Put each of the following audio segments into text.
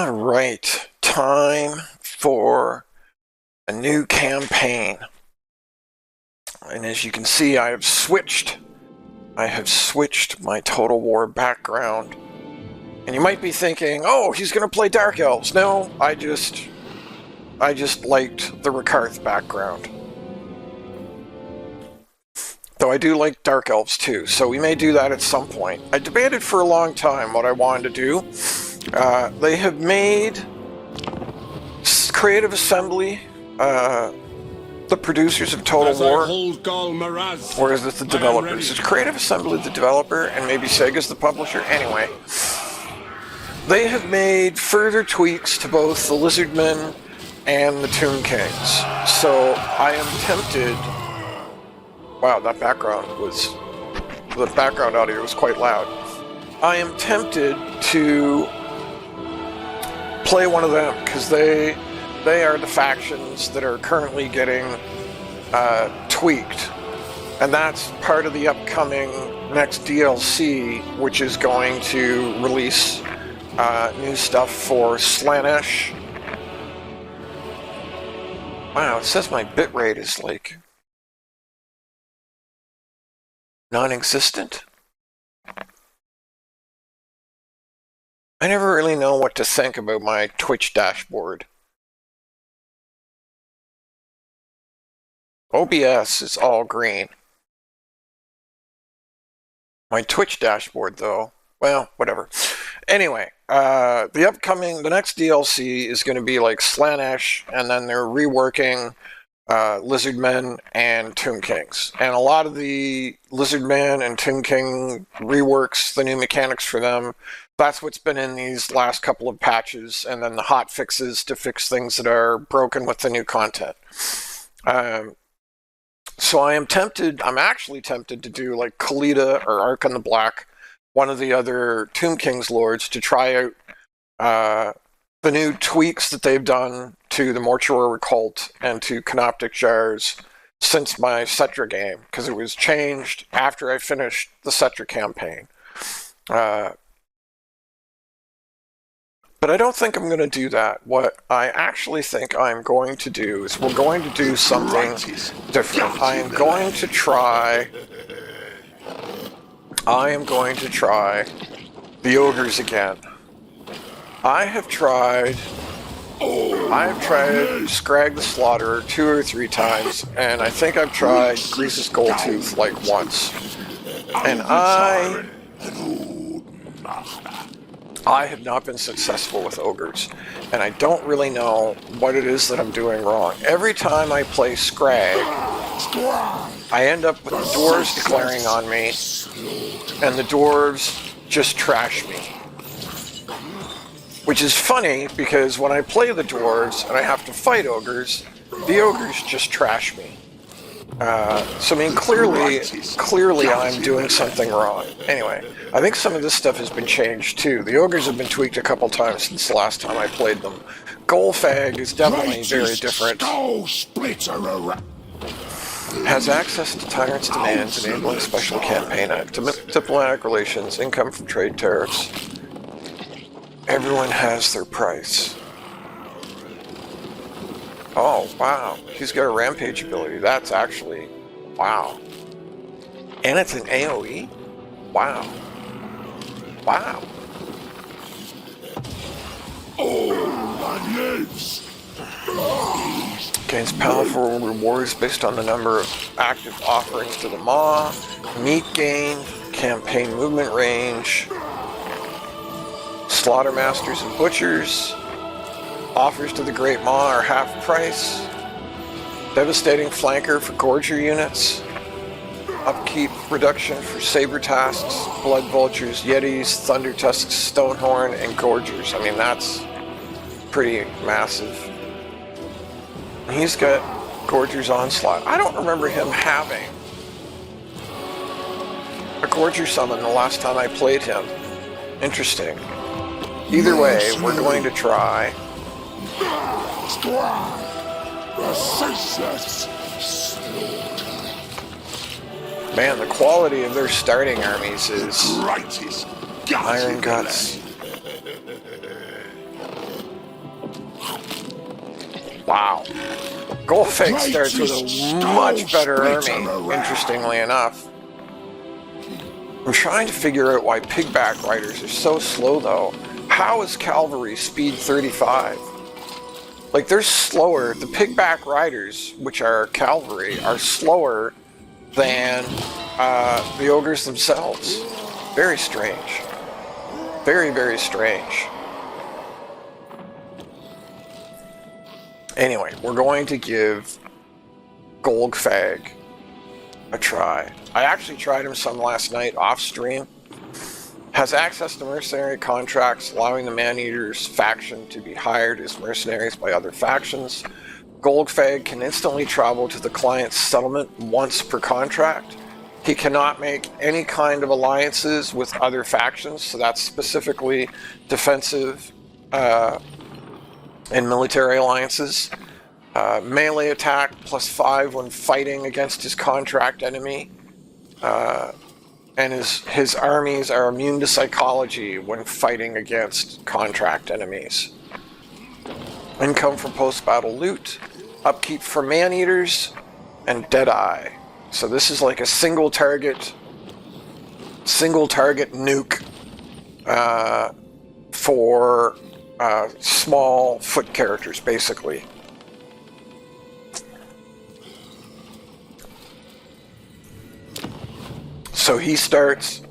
Alright, time for a new campaign. And as you can see, I have switched my Total War background. And you might be thinking, oh, he's going to play Dark Elves. No, I just liked the Rakarth background. Though I do like Dark Elves too, so we may do that at some point. I debated for a long time what I wanted to do. They have made Creative Assembly, the producers of Total War, or is it the developers? Is Creative Assembly the developer and maybe Sega's the publisher? Anyway, they have made further tweaks to both the Lizardmen and the Tomb Kings. So I am tempted... Wow, the background audio was quite loud. I am tempted to play one of them, because they are the factions that are currently getting tweaked. And that's part of the upcoming next DLC, which is going to release new stuff for Slaanesh. Wow, it says my bitrate is like non-existent. I never really know what to think about my Twitch dashboard. OBS is all green. My Twitch dashboard, though, well, whatever. Anyway, the next DLC is going to be like Slaanesh, and then they're reworking Lizardmen and Tomb Kings. And a lot of the Lizardmen and Tomb King reworks, the new mechanics for them, that's what's been in these last couple of patches, and then the hot fixes to fix things that are broken with the new content. So I'm actually tempted to do like Khalida or Ark on the Black, one of the other Tomb King's lords, to try out the new tweaks that they've done to the Mortuary Cult and to Canoptic Jars since my Cetra game, because it was changed after I finished the Cetra campaign. But I don't think I'm going to do that. What I actually think I'm going to do is we're going to do something different. I am going to try the Ogres again. I have tried Scrag the Slaughterer 2 or 3 times, and I think I've tried Grease's Goldtooth like once. And I have not been successful with Ogres, and I don't really know what it is that I'm doing wrong. Every time I play Scrag, I end up with the dwarves declaring on me, and the dwarves just trash me. Which is funny, because when I play the dwarves and I have to fight ogres, the ogres just trash me. So I mean, clearly I'm doing something wrong. Anyway, I think some of this stuff has been changed too. The ogres have been tweaked a couple times since the last time I played them. Golgfag is definitely very different. Has access to Tyrant's demands, enabling special campaign diplomatic relations, income from trade tariffs. Everyone has their price. Oh, wow. He's got a rampage ability. That's actually... wow. And it's an AoE? Wow. Wow. Gains powerful rewards based on the number of active offerings to the Maw. Meat gain. Campaign movement range. Slaughter Masters and Butchers. Offers to the Great Maw are half price. Devastating flanker for Gorger units. Upkeep reduction for Saber Tasks, Blood Vultures, Yetis, Thunder Tusks, Stonehorn, and Gorgers. I mean, that's pretty massive. He's got Gorger's Onslaught. I don't remember him having a Gorger summon the last time I played him. Interesting. Either way, we're going to try. Man, the quality of their starting armies is Iron Guts. Wow. Golgfag starts with a much better army, interestingly enough. I'm trying to figure out why pigback riders are so slow, though. How is cavalry speed 35? Like, they're slower. The pigback riders, which are cavalry, are slower than the ogres themselves. Very strange. Very, very strange. Anyway, we're going to give Golgfag a try. I actually tried him some last night off stream. Has access to mercenary contracts, allowing the Maneater's faction to be hired as mercenaries by other factions. Golgfag can instantly travel to the client's settlement once per contract. He cannot make any kind of alliances with other factions, so that's specifically defensive and military alliances. Melee attack +5 when fighting against his contract enemy. And his armies are immune to psychology when fighting against contract enemies. Income from post-battle loot, upkeep for man-eaters, and Deadeye. So this is like a single target nuke for small foot characters, basically. So he starts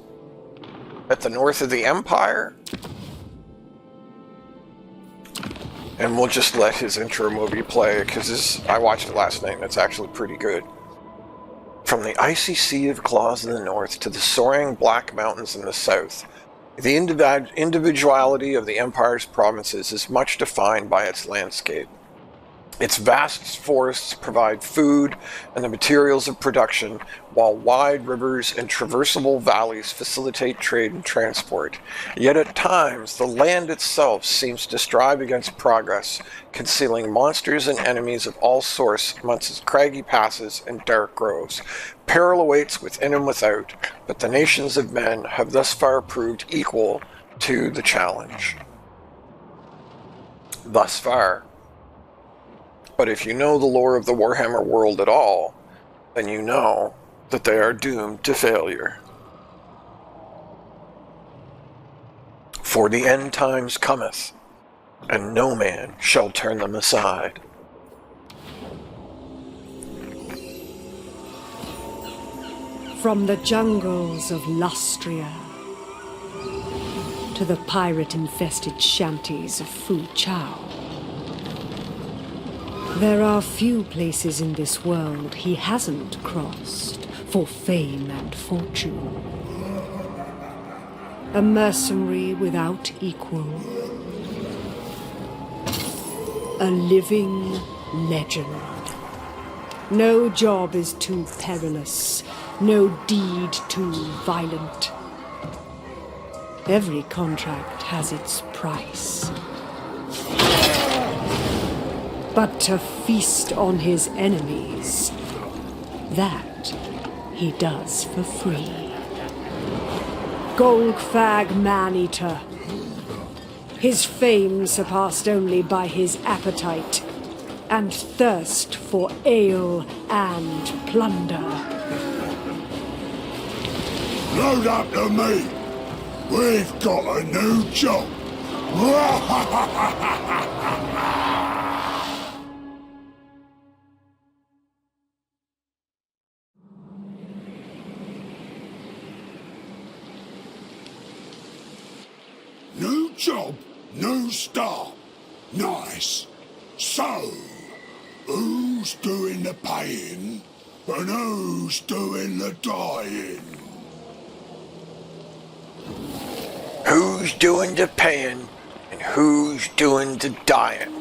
at the north of the Empire, and we'll just let his intro movie play, because I watched it last night and it's actually pretty good. From the icy sea of claws in the north to the soaring black mountains in the south, the individuality of the Empire's provinces is much defined by its landscape. Its vast forests provide food and the materials of production, while wide rivers and traversable valleys facilitate trade and transport. Yet at times, the land itself seems to strive against progress, concealing monsters and enemies of all sorts amongst its craggy passes and dark groves. Peril awaits within and without, but the nations of men have thus far proved equal to the challenge. Thus far. But if you know the lore of the Warhammer world at all, then you know that they are doomed to failure. For the end times cometh, and no man shall turn them aside. From the jungles of Lustria to the pirate-infested shanties of Fu Chao, there are few places in this world he hasn't crossed for fame and fortune. A mercenary without equal. A living legend. No job is too perilous, no deed too violent. Every contract has its price. But to feast on his enemies, that he does for free. Golgfag Maneater. His fame surpassed only by his appetite and thirst for ale and plunder. Load up the meat. We've got a new job. New job, new start. Nice. So, who's doing the paying and who's doing the dying? Who's doing the paying and who's doing the dying?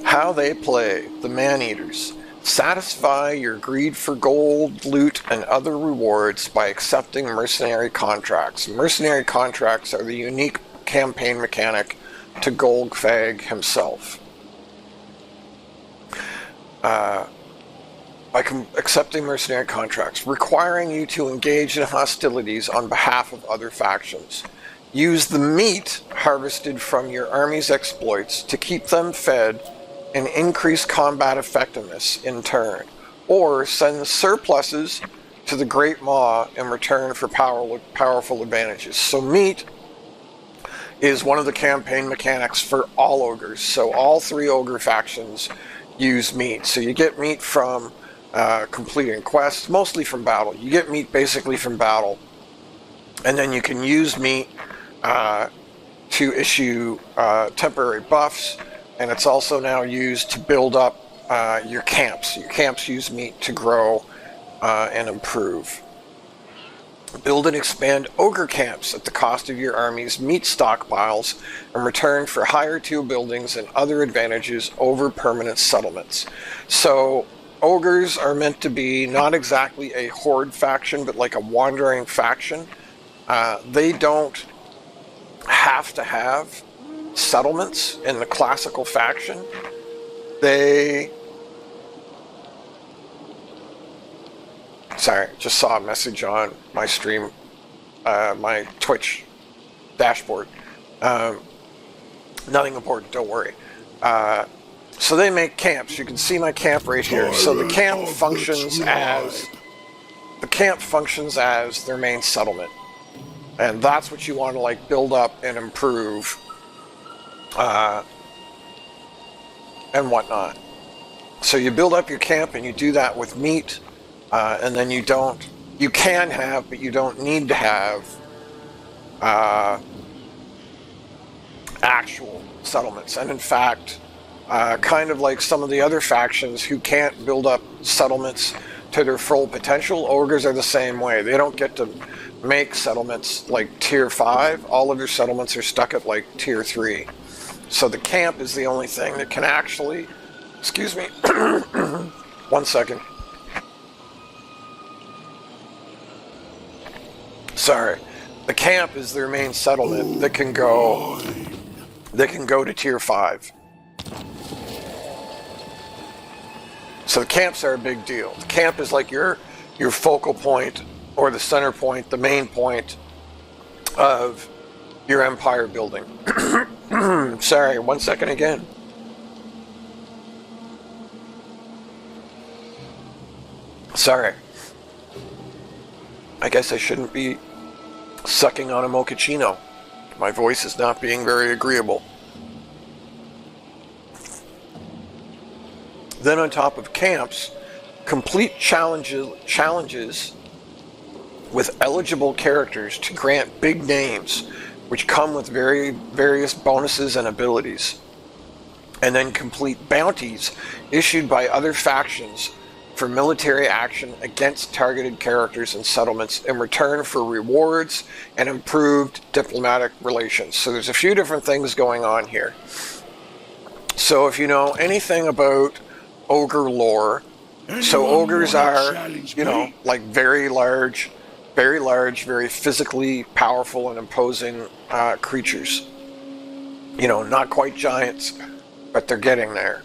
How they play, the Man-Eaters. Satisfy your greed for gold, loot, and other rewards by accepting mercenary contracts. Mercenary contracts are the unique campaign mechanic to Golgfag himself. By accepting mercenary contracts, requiring you to engage in hostilities on behalf of other factions. Use the meat harvested from your army's exploits to keep them fed and increase combat effectiveness in turn. Or send the surpluses to the Great Maw in return for powerful advantages. So meat is one of the campaign mechanics for all ogres. So all 3 ogre factions use meat. So you get meat from completing quests, mostly from battle. You get meat basically from battle. And then you can use meat to issue temporary buffs. And it's also now used to build up your camps. Your camps use meat to grow and improve. Build and expand ogre camps at the cost of your army's meat stockpiles in return for higher tier buildings and other advantages over permanent settlements. So ogres are meant to be not exactly a horde faction, but like a wandering faction. They don't have to have settlements in the classical faction. Sorry, just saw a message on my stream, my Twitch dashboard. Nothing important, don't worry. So they make camps. You can see my camp right here. So the camp functions as their main settlement. And that's what you want to like build up and improve and whatnot. So you build up your camp and you do that with meat. And then you can have, but you don't need to have actual settlements. And in fact, kind of like some of the other factions who can't build up settlements to their full potential, ogres are the same way. They don't get to make settlements like tier 5. All of their settlements are stuck at like tier 3. So the camp is the only thing that can actually, excuse me, 1 second. Sorry, the camp is their main settlement that can go to tier 5. So the camps are a big deal. The camp is like your focal point or the center point, the main point of your empire building. Sorry, 1 second again. Sorry. I guess I shouldn't be sucking on a mochaccino. My voice is not being very agreeable. Then on top of camps, complete challenges with eligible characters to grant big names, which come with various bonuses and abilities. And then complete bounties issued by other factions for military action against targeted characters and settlements in return for rewards and improved diplomatic relations. So there's a few different things going on here. So if you know anything about ogre lore, so ogres are, you know, like very large, very physically powerful and imposing creatures. You know, not quite giants, but they're getting there.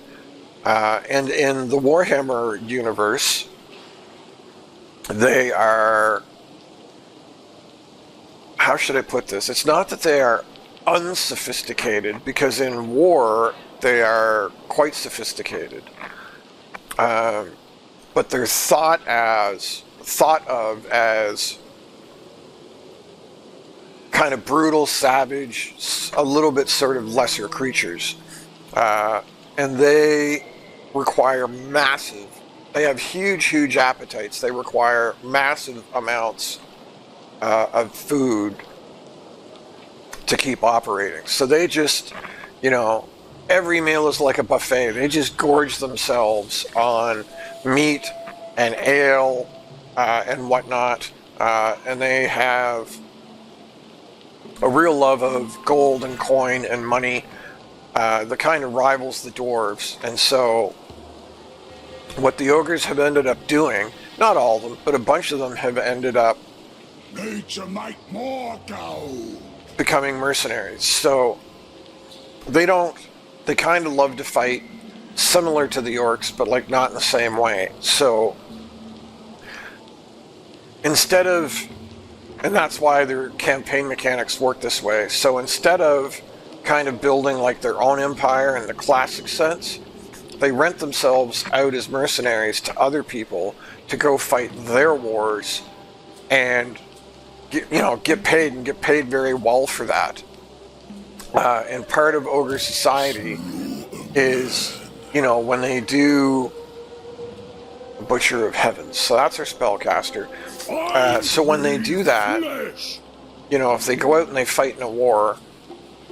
And in the Warhammer universe, they are, how should I put this? It's not that they are unsophisticated, because in war, they are quite sophisticated. But they're thought of as kind of brutal, savage, a little bit sort of lesser creatures. And they require they have huge appetites. They require massive amounts of food to keep operating. So they just, you know, every meal is like a buffet. They just gorge themselves on meat and ale and whatnot. And they have a real love of gold and coin and money. The kind of rivals the dwarves. And so what the ogres have ended up doing, not all of them, but a bunch of them have ended up Need to make more gold. becoming mercenaries. So they kind of love to fight similar to the orcs, but like not in the same way. So instead of And that's why their campaign mechanics work this way. So instead of kind of building like their own empire in the classic sense, they rent themselves out as mercenaries to other people to go fight their wars and get paid, and get paid very well for that. And part of ogre society is, when they do Butcher of Heavens. So that's their spellcaster. So when they do that, if they go out and they fight in a war,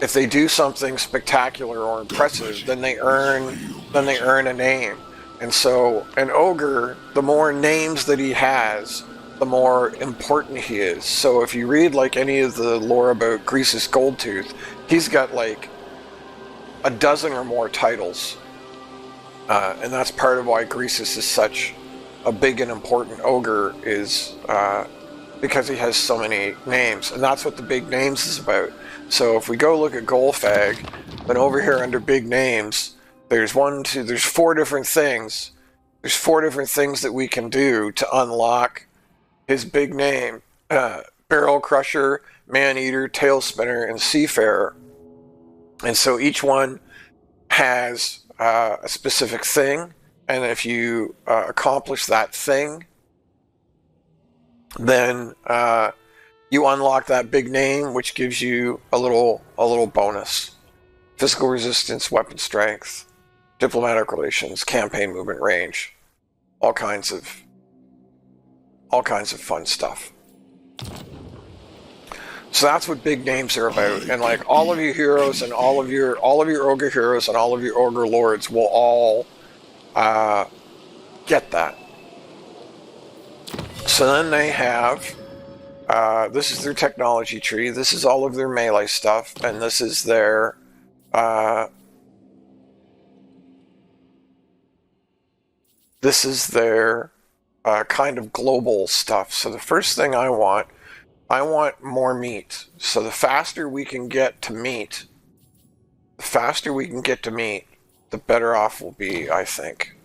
if they do something spectacular or impressive, then they earn a name. And so an ogre, the more names that he has, the more important he is. So if you read like any of the lore about Grease's Goldtooth, he's got like a dozen or more titles. And that's part of why Greasus is such a big and important ogre, is because he has so many names. And that's what the big names is about. So if we go look at Golgfag, then over here under big names, there's 4 different things. There's 4 different things that we can do to unlock his big name. Barrel Crusher, Maneater, Tail Spinner, and Seafarer. And so each one has a specific thing, and if you accomplish that thing, then you unlock that big name, which gives you a little bonus: physical resistance, weapon strength, diplomatic relations, campaign movement range, all kinds of fun stuff. So that's what big names are about. And like all of your heroes and all of your ogre heroes and all of your ogre lords will all get that. So then they have this is their technology tree. This is all of their melee stuff, and this is their kind of global stuff. So the first thing I want more meat. So the faster we can get to meat, the better off we'll be, I think.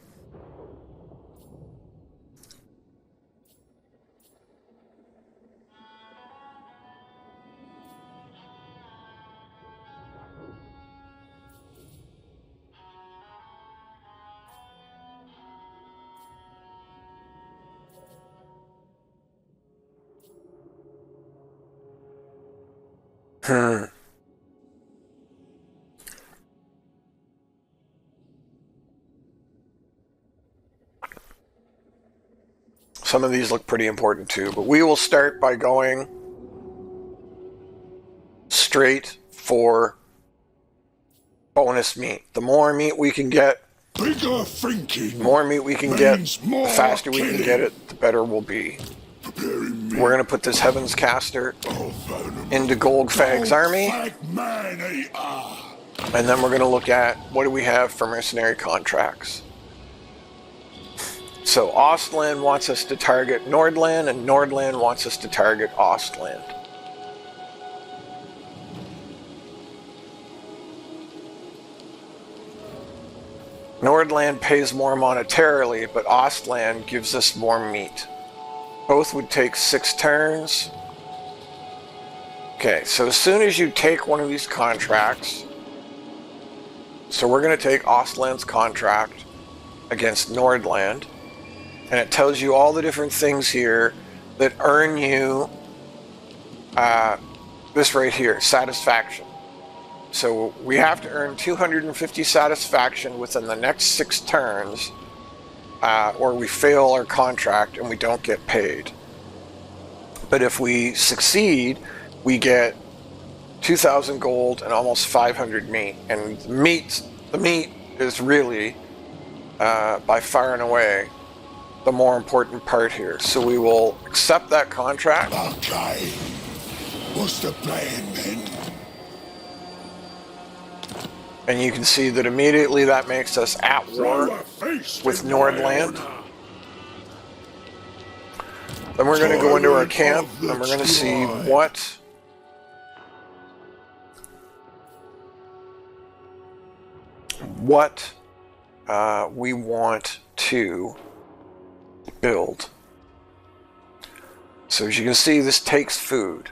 Some of these look pretty important too, but we will start by going straight for bonus meat. The more meat we can get, the faster we can get it, the better we'll be. We're going to put this Heavens Caster into Golgfag's army, and then we're going to look at what do we have for mercenary contracts. So Ostland wants us to target Nordland, and Nordland wants us to target Ostland. Nordland pays more monetarily, but Ostland gives us more meat. Both would take 6 turns. Okay, so as soon as you take one of these contracts, so we're going to take Ostland's contract against Nordland, and it tells you all the different things here that earn you this right here, satisfaction. So we have to earn 250 satisfaction within the next 6 turns, or we fail our contract and we don't get paid. But if we succeed, we get 2,000 gold and almost 500 meat. And the meat is really, by far and away, the more important part here. So we will accept that contract. Okay. What's the plan then? And you can see that immediately that makes us at war with Nordland. Then we're going to go into our camp and we're going to see what we want to build. So as you can see, this takes food.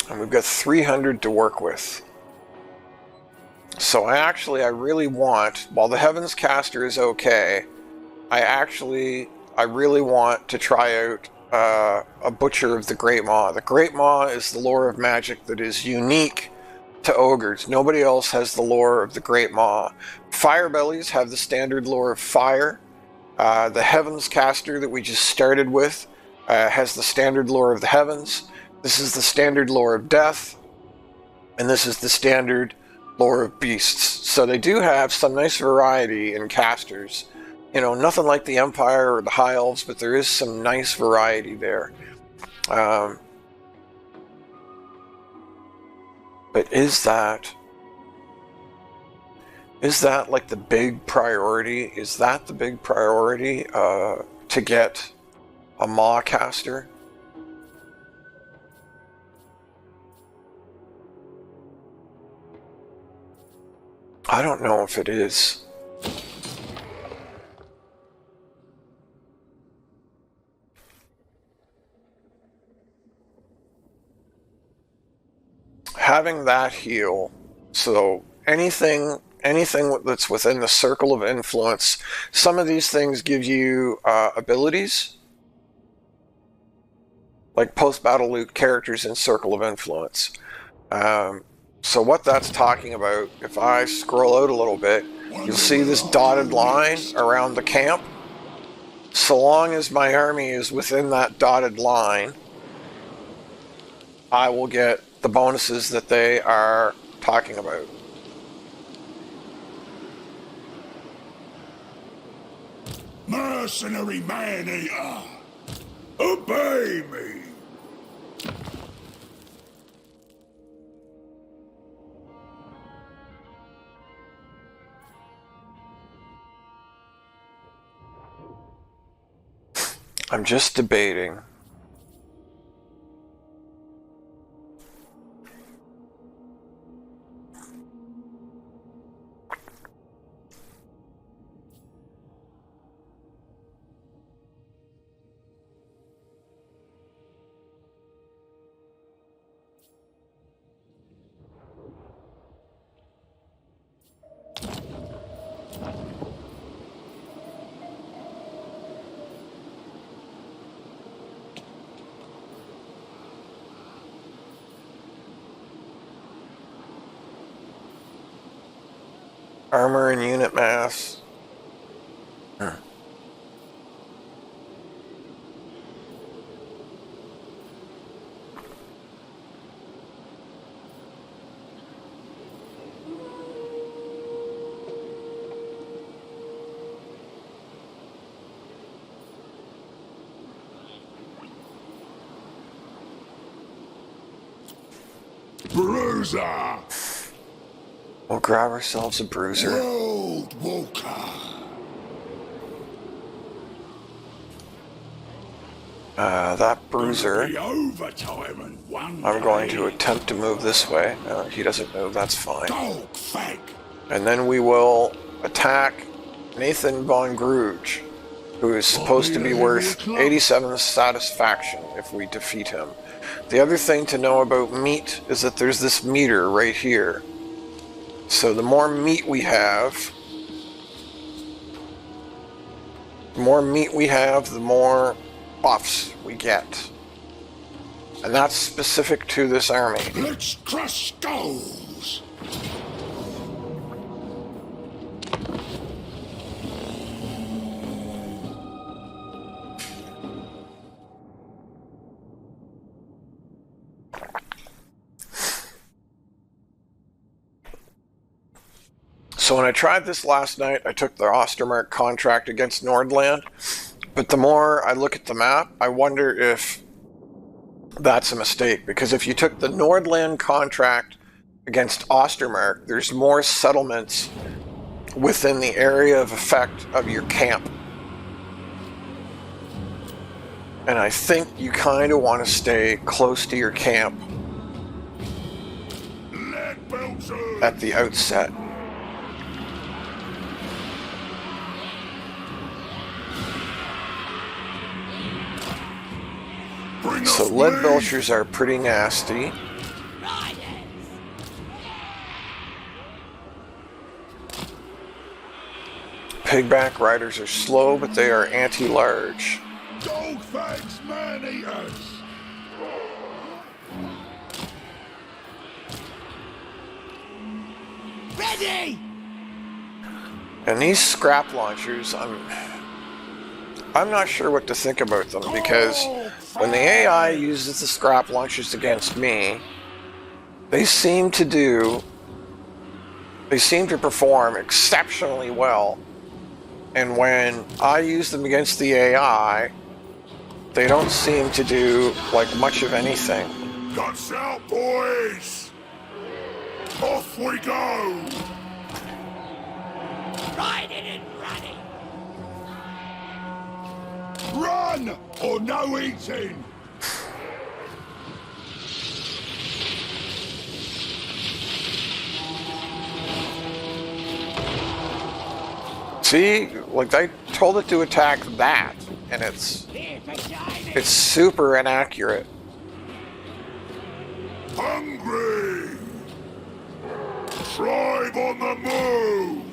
And we've got 300 to work with. So I really want, while the Heavens Caster is okay, I really want to try out a Butcher of the Great Maw. The Great Maw is the lore of magic that is unique to ogres. Nobody else has the lore of the Great Maw. Firebellies have the standard lore of fire. The Heavens Caster that we just started with has the standard lore of the heavens. This is the standard lore of death. And this is the standard lore of beasts. So they do have some nice variety in casters. You know, nothing like the Empire or the High Elves, but there is some nice variety there. But is that like the big priority? Is that the big priority to get a Maw caster? I don't know if it is. Having that heal, so anything that's within the circle of influence, some of these things give you abilities, like post-battle loot characters in circle of influence. So what that's talking about, if I scroll out a little bit, you'll see this dotted line around the camp. So long as my army is within that dotted line, I will get the bonuses that they are talking about. Mercenary Maneater, obey me. I'm just debating. Armor and unit mass. Bruiser. We'll grab ourselves a bruiser. World Walker. That bruiser, Overtime and one I'm going to attempt to move this way. He doesn't move, that's fine. Golgfag. And then we will attack Nathan von Gruge, who is supposed to be worth 87 satisfaction if we defeat him. The other thing to know about meat is that there's this meter right here. So the more meat we have, the more buffs we get. And that's specific to this army. Let's crush skulls. So when I tried this last night, I took the Ostermark contract against Nordland. But the more I look at the map, I wonder if that's a mistake. Because if you took the Nordland contract against Ostermark, there's more settlements within the area of effect of your camp. And I think you kind of want to stay close to your camp at the outset. So lead belchers are pretty nasty. Pigback riders are slow, but they are anti-large. Golgfag's Maneaters! Ready! And these scrap launchers, I'm not sure what to think about them, because when the AI uses the scrap launchers against me, they seem to perform exceptionally well. And when I use them against the AI, they don't seem to do like much of anything. Guts out, boys! Off we go! Riding and running! Run or no eating! See, like I told it to attack that, and it's super inaccurate. Hungry! Tribe on the move!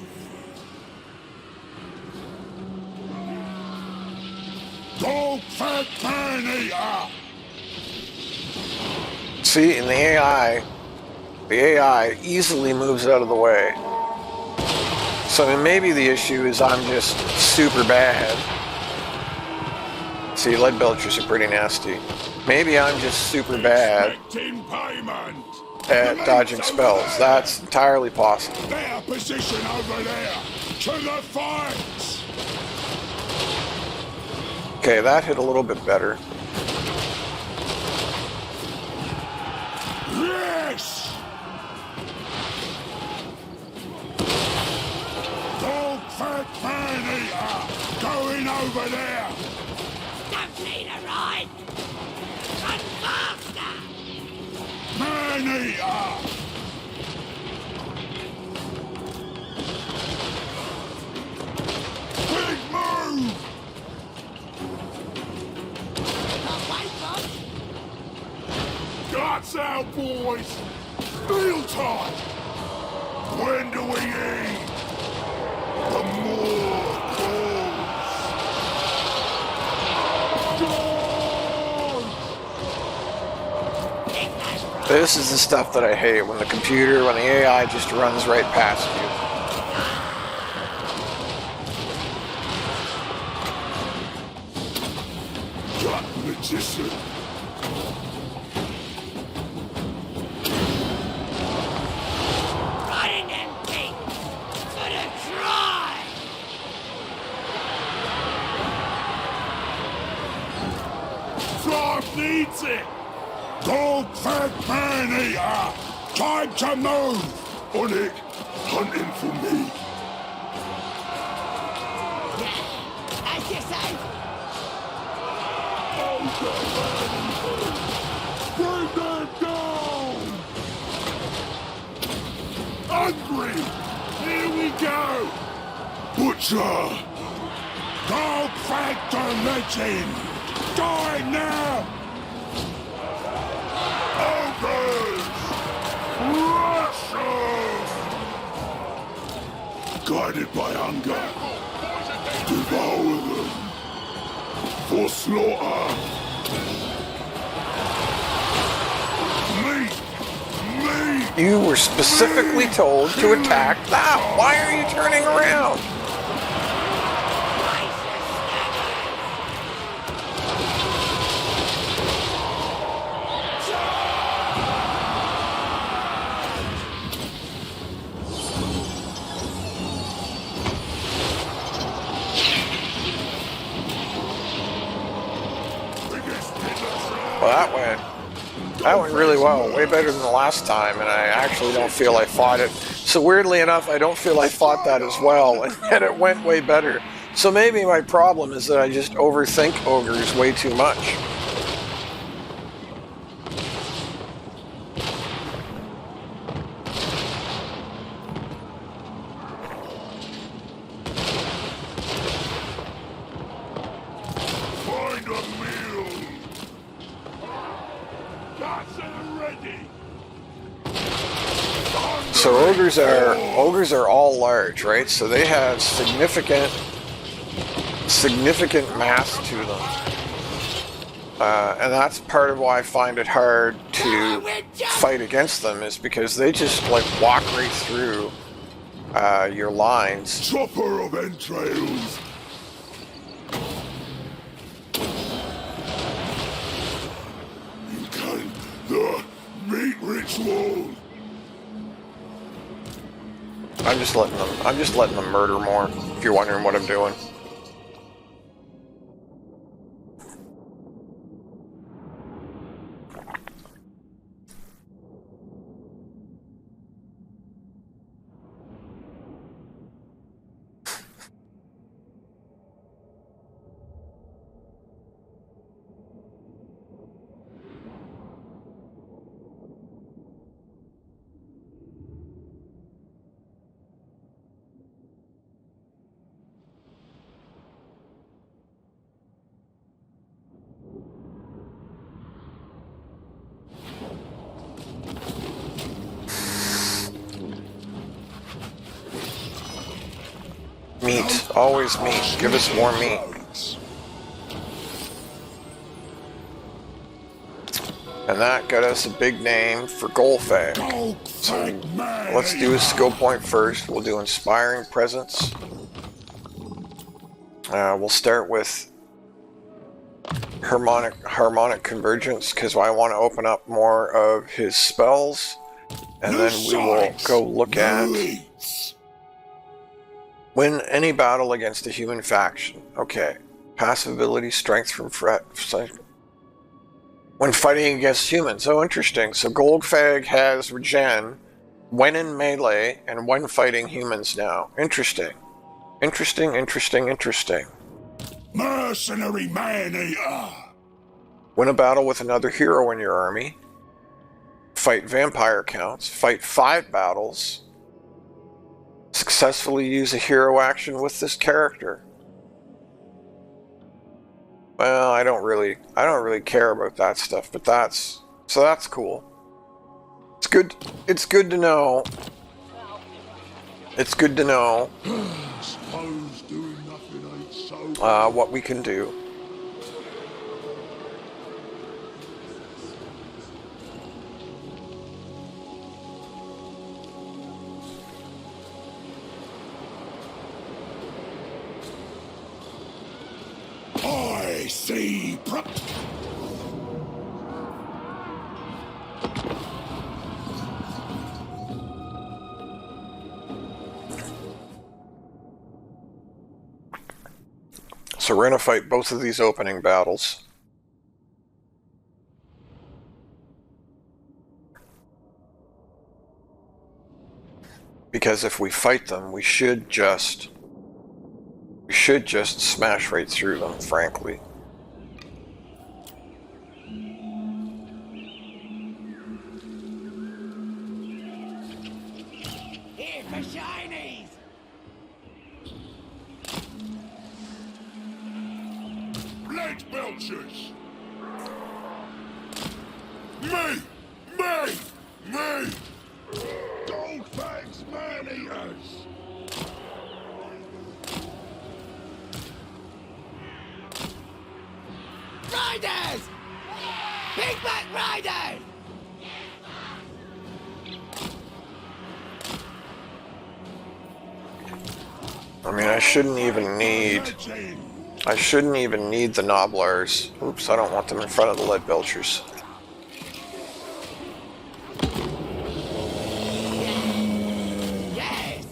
Golgfag Maneater! See, in the AI easily moves out of the way. So I mean, maybe the issue is I'm just super bad. See, lead belchers are pretty nasty. Maybe I'm just super bad Expecting payment! at dodging spells. That's entirely possible. Their position over there! To the fight! Okay, that hit a little bit better. Yes! Golgfag Maneater! Going over there! Don't need a ride! Run faster! Maneater! Big move! Not wait, folks! Guts out, boys! Meal time! When do we eat? The more This is the stuff that I hate, when the AI just runs right past you. Gut magician! Riding them things! Gonna try! Drive needs it! Golgfag Maneater! Time to move! On it! Hunting for me! As you say, Bring them down! Hungry! Here we go! Butcher! Golgfag the legend! Die now! Ogres! Russians! Guided by hunger, devour them for slaughter! Meat! Meat! You were specifically told to attack that. Why are you turning around? Well, that went really well, way better than the last time, and I actually don't feel I fought it. So weirdly enough, I don't feel I fought that as well, and yet it went way better. So maybe my problem is that I just overthink ogres way too much. Find a meal! So ogres are all large, right? So they have significant mass to them, and that's part of why I find it hard to fight against them, is because they just like walk right through your lines. Chopper of entrails. You can the meat ritual. I'm just letting them murder more, if you're wondering what I'm doing. Meat. Always meat. Give us more meat. And that got us a big name for Golgfag. So let's do a skill point first. We'll do Inspiring Presence. We'll start with Harmonic Convergence, because I want to open up more of his spells. And then we will go look at win any battle against a human faction. Okay. Passive ability, strength from when fighting against humans. Oh, interesting. So Golgfag has regen when in melee and when fighting humans now. Interesting. Interesting. Mercenary Maneater. Win a battle with another hero in your army. Fight vampire counts. Fight 5 battles. Successfully use a hero action with this character. Well, I don't really care about that stuff, but that's cool. It's good to know. It's good to know what we can do. I see. So we're going to fight both of these opening battles. Because if we fight them, we should just smash right through them, frankly. Here for shinies! Blade belchers. Me. Golgfag's Maneaters. Riders! Big Back Riders! I mean, I shouldn't even need the Nobblers. Oops, I don't want them in front of the Lead Belchers. Yes!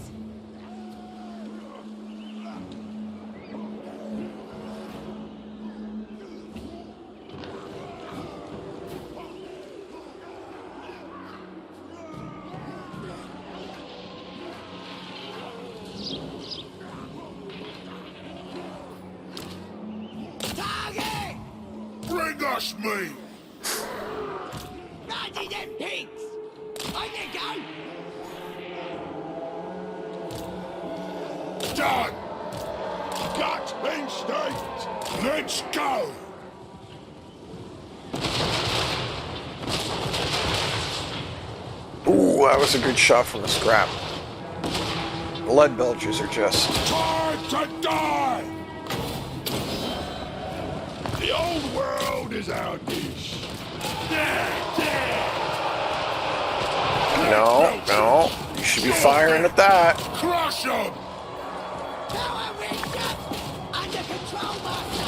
Target! Bring us me. Randy them pigs! On you go! Done. Gut instinct. Let's go. Ooh, that was a good shot from the scrap. Lead belchers are just... Time to die! The old world is our dish. No, no. You should be firing at that. Crush them! Power region! Under control, Master!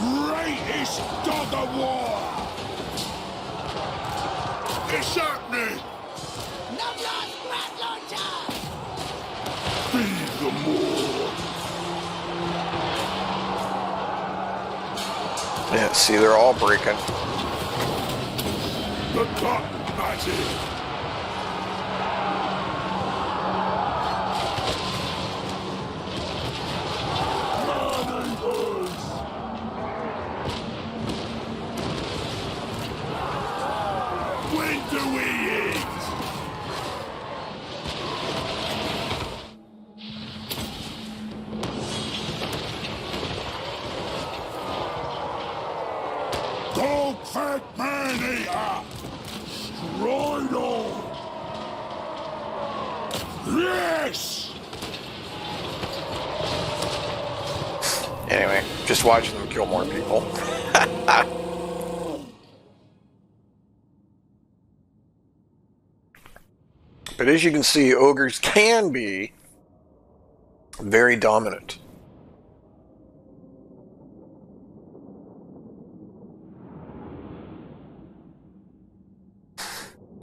Greatest dog of war! It's happening! No lost grab launcher! Feed the more! Yeah, see, they're all breaking. The cotton magic! Maneaters! When do we eat? Golgfag Maneater! Stride on! Yes! Anyway, just watching them kill more people. But as you can see, ogres can be very dominant.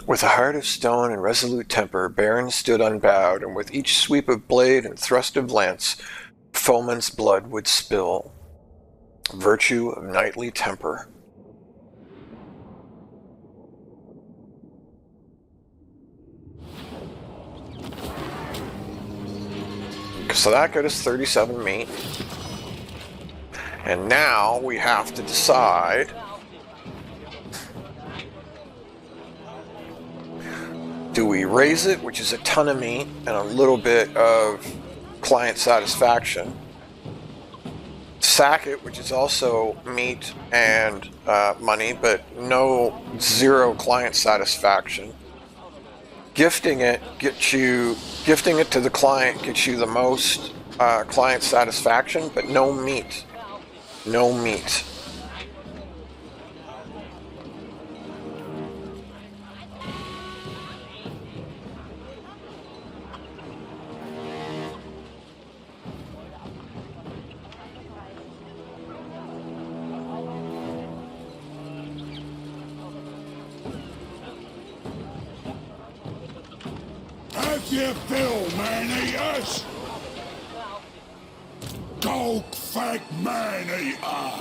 With a heart of stone and resolute temper, Baron stood unbowed, and with each sweep of blade and thrust of lance, foeman's blood would spill. Virtue of knightly temper. So that got us 37 meat. And now we have to decide do we raise it, which is a ton of meat and a little bit of client satisfaction, sack it, which is also meat and money, but zero client satisfaction. Gifting it to the client gets you the most client satisfaction, but no meat. No meat. Have you fill, man-eaters? Golgfag man-eater!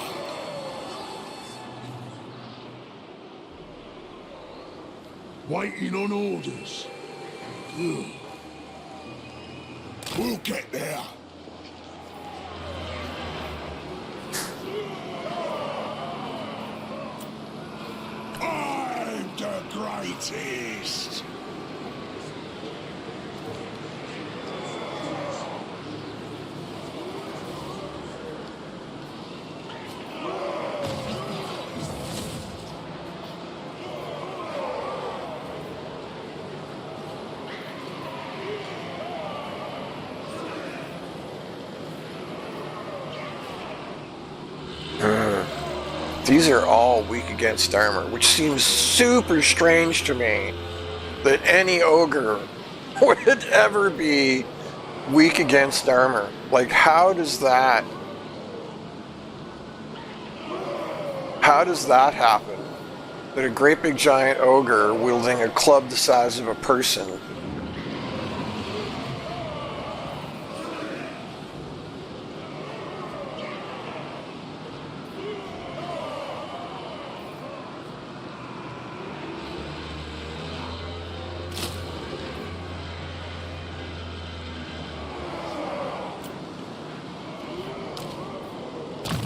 Waiting on orders. Good. We'll get there. I'm the greatest! These are all weak against armor, which seems super strange to me that any ogre would ever be weak against armor. Like, how does that happen? That a great big giant ogre wielding a club the size of a person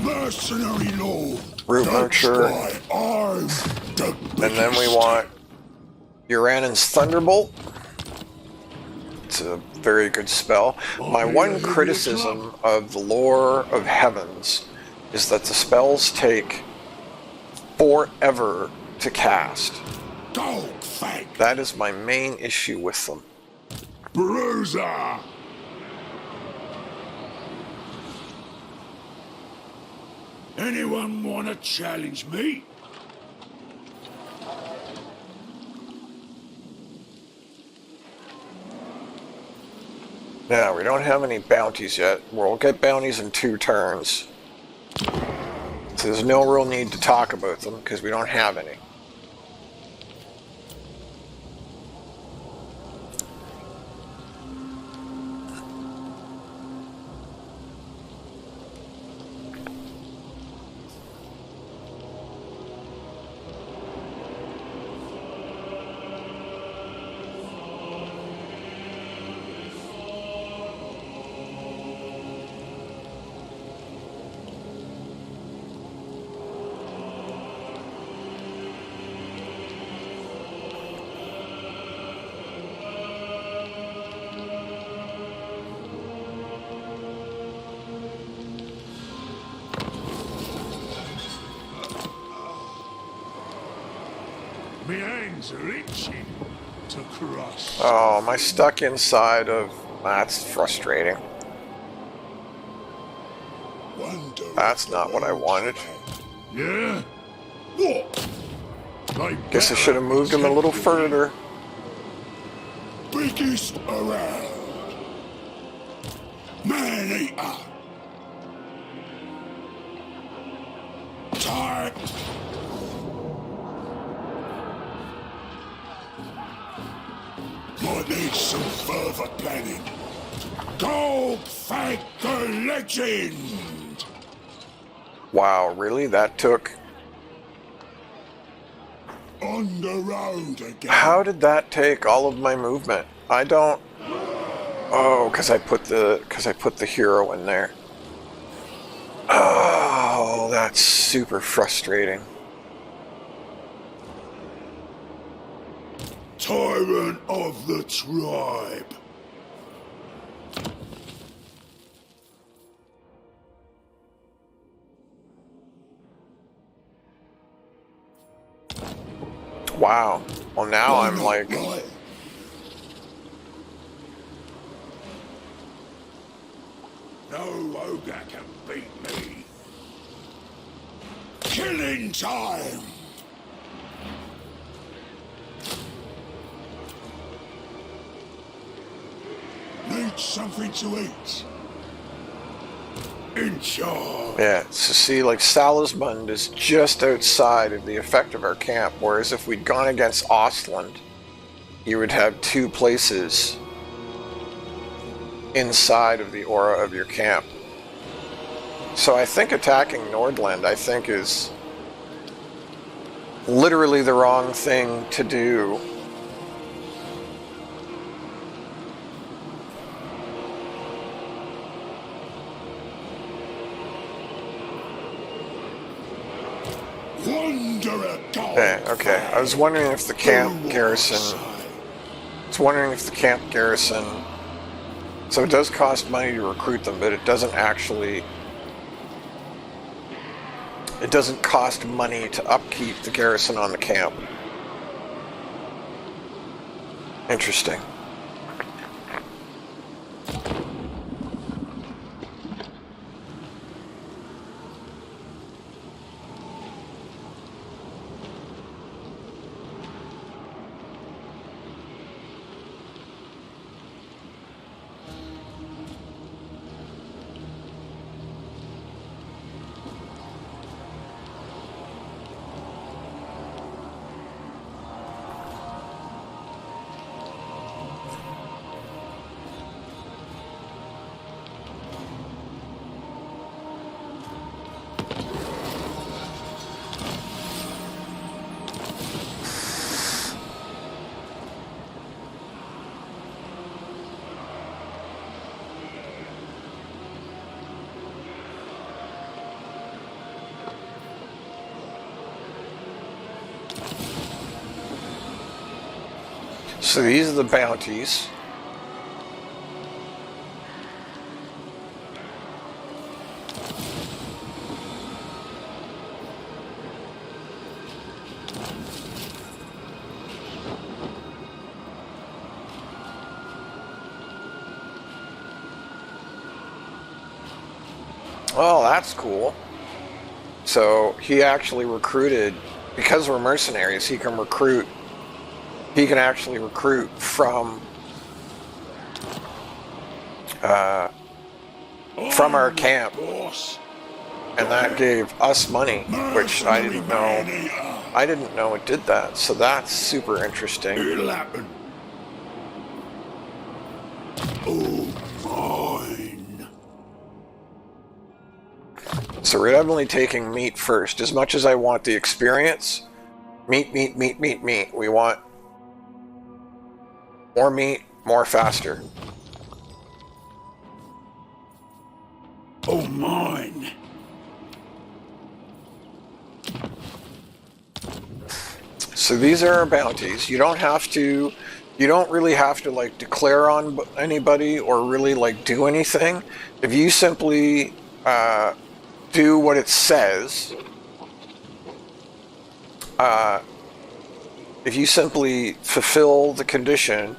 mercenary law. Root Archer. I'm the And then we want Uranon's Thunderbolt. It's It's a very good spell. My one criticism of the Lore of Heavens is that the spells take forever to cast. Golgfag! That is my main issue with them. Bruiser! Anyone wanna challenge me? Now, we don't have any bounties yet. We'll get bounties in 2 turns. So there's no real need to talk about them, because we don't have any. My hands are itching to cross. Oh, am I stuck inside of... That's frustrating. Wonder That's not what I wanted. Yeah? What? Like Guess I should have moved him a little further. Biggest around. Maneater. Time. Might need some further planning. Golgfag the legend. Wow, really? That took... On the road again. How did that take all of my movement? I don't... Oh, because I put the hero in there. Oh, that's super frustrating. Tyrant of the tribe. Wow. Well, now I'm Not like... right. No ogre can beat me. Killing time. Need something to eat. In charge. Yeah, so see, like, Salismund is just outside of the effect of our camp, whereas if we'd gone against Ostland, you would have 2 places inside of the aura of your camp. So I think attacking Nordland, I think, is literally the wrong thing to do. Okay. I was wondering if the camp garrison... So it does cost money to recruit them, but it doesn't actually... It doesn't cost money to upkeep the garrison on the camp. Interesting. So these are the bounties. Oh, that's cool. So he actually recruited, because we're mercenaries, he can actually recruit from our camp. And that gave us money, which I didn't know. I didn't know it did that, so that's super interesting. It'll happen. Oh, mine. So we're definitely taking meat first. As much as I want the experience, meat. We want more meat, more faster. Oh, mine. So these are our bounties. You don't really have to like declare on anybody or really like do anything. If you simply do what it says, if you simply fulfill the condition,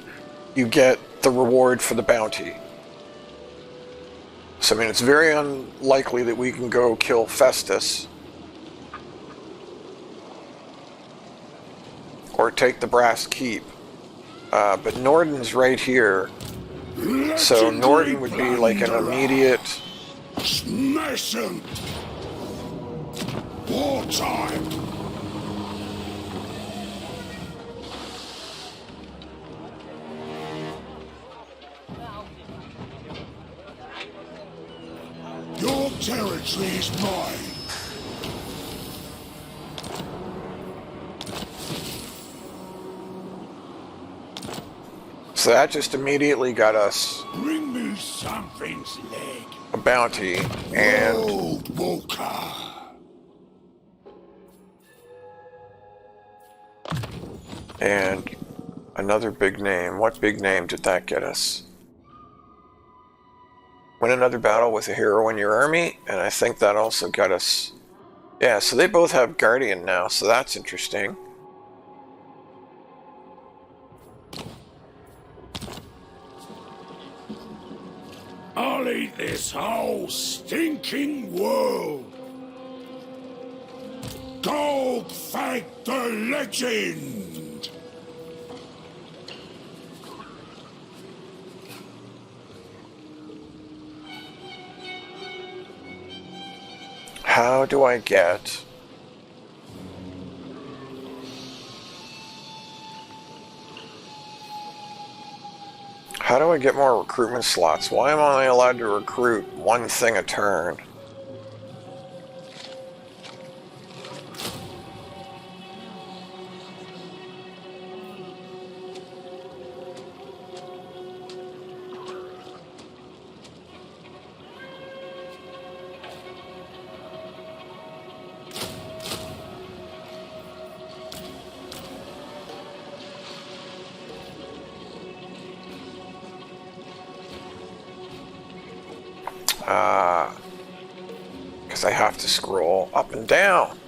you get the reward for the bounty. So I mean, it's very unlikely that we can go kill Festus or take the brass keep. But Nordon's right here. So Norden would be like an immediate... Smash him! Wartime! Your territory is mine. So that just immediately got us Bring me something's leg. a bounty, and Old Walker. another big name. What big name did that get us? Win another battle with a hero in your army, and I think that also got us... Yeah, so they both have Guardian now, so that's interesting. I'll eat this whole stinking world. Golgfag the legend. How do I get... How do I get more recruitment slots? Why am I only allowed to recruit one thing a turn? Because I have to scroll up and down.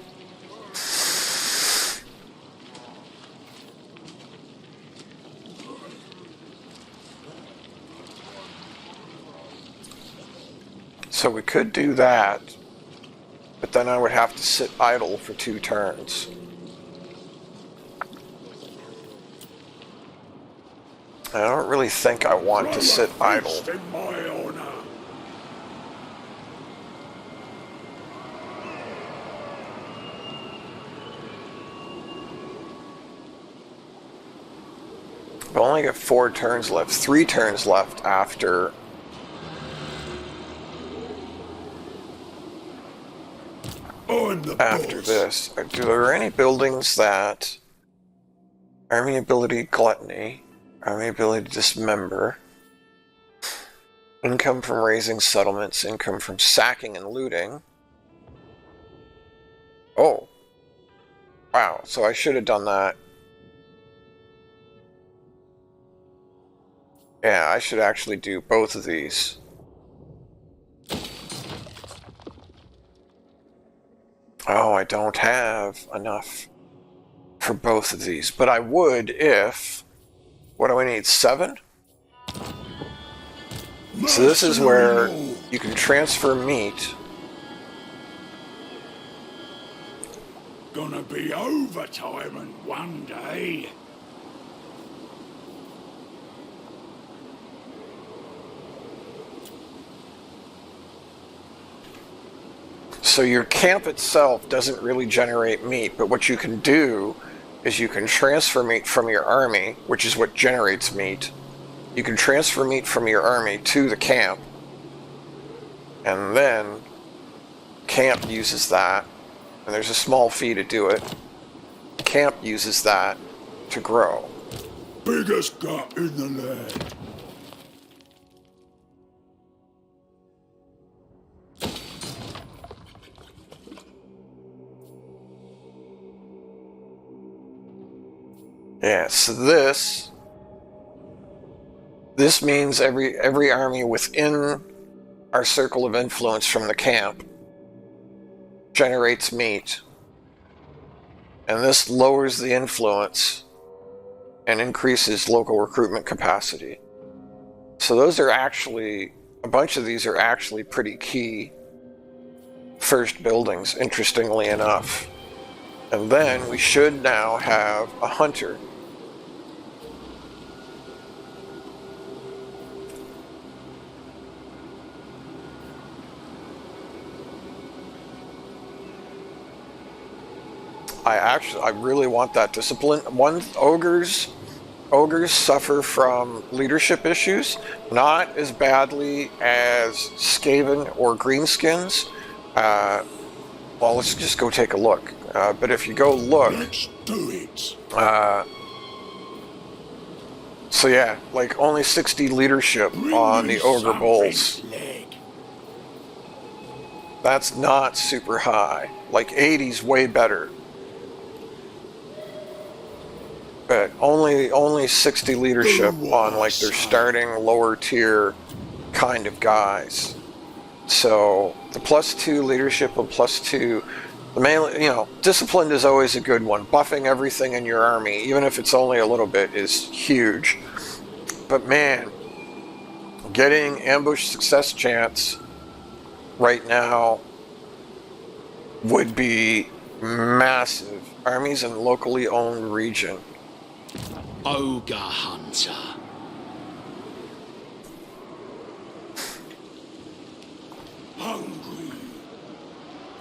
So we could do that, but then I would have to sit idle for 2 turns. I don't really think I want to sit idle. I've only got 4 turns left, 3 turns left after this. Are there any buildings that... Army ability Gluttony, Army ability Dismember, income from raising settlements, income from sacking and looting. Oh. Wow, so I should have done that. Yeah, I should actually do both of these. Oh, I don't have enough for both of these, but I would if... What do I need? 7? So this is where you can transfer meat gonna be overtime one day. So your camp itself doesn't really generate meat, but what you can do is you can transfer meat from your army, which is what generates meat. You can transfer meat from your army to the camp, and then camp uses that, and there's a small fee to do it. Camp uses that to grow. Biggest gut in the land. Yeah, so this means every army within our circle of influence from the camp generates meat. And this lowers the influence and increases local recruitment capacity. So those are actually, a bunch of these are actually pretty key first buildings, interestingly enough. And then we should now have a hunter. I really want that discipline. Ogres suffer from leadership issues, not as badly as Skaven or Greenskins. Well, let's just go take a look. But if you go look, Let's do it. So yeah, like only 60 leadership on the Ogre Bulls. That's not super high. Like 80's way better. But only 60 leadership on like their starting lower tier kind of guys. So the +2 leadership and +2, the main, disciplined is always a good one. Buffing everything in your army, even if it's only a little bit, is huge. But man, getting ambush success chance right now would be massive. Armies in locally owned region. Ogre Hunter. Hungry.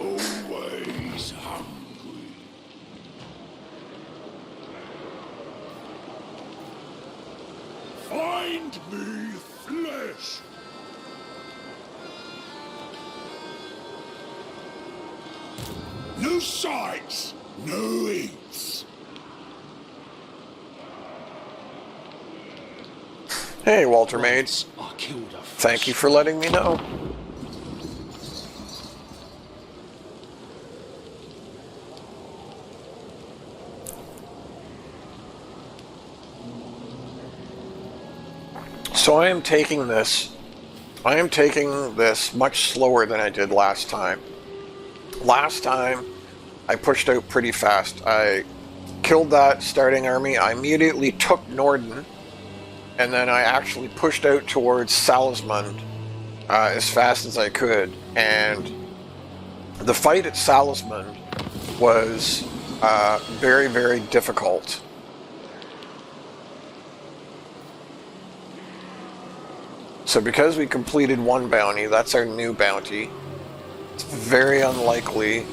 Always hungry. Find me flesh. No sights, no eats. Hey, Walter Maid. I killed a Thank you for letting me know. So I am taking this much slower than I did last time. Last time, I pushed out pretty fast. I killed that starting army. I immediately took Norden, and then I actually pushed out towards Salismund as fast as I could. And the fight at Salismund was very, very difficult. So because we completed one bounty, that's our new bounty. It's very unlikely.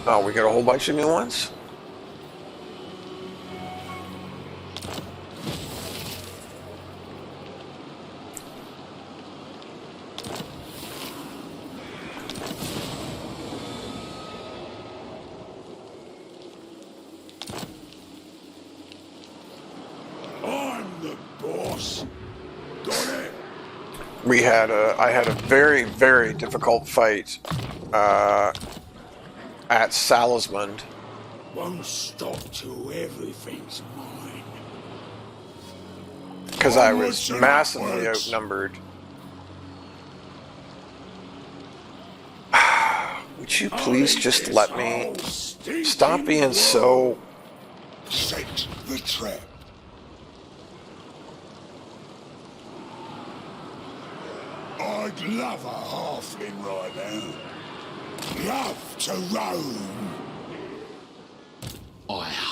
Oh, we got a whole bunch of new ones? I'm the boss. Got it? I had a very, very difficult fight at Salismund. Won't stop till everything's mine. Because I was Onwards and massively upwards. outnumbered. Would you please just let me stop being so... Set the trap. I'd love a halfling right now. Love to roam.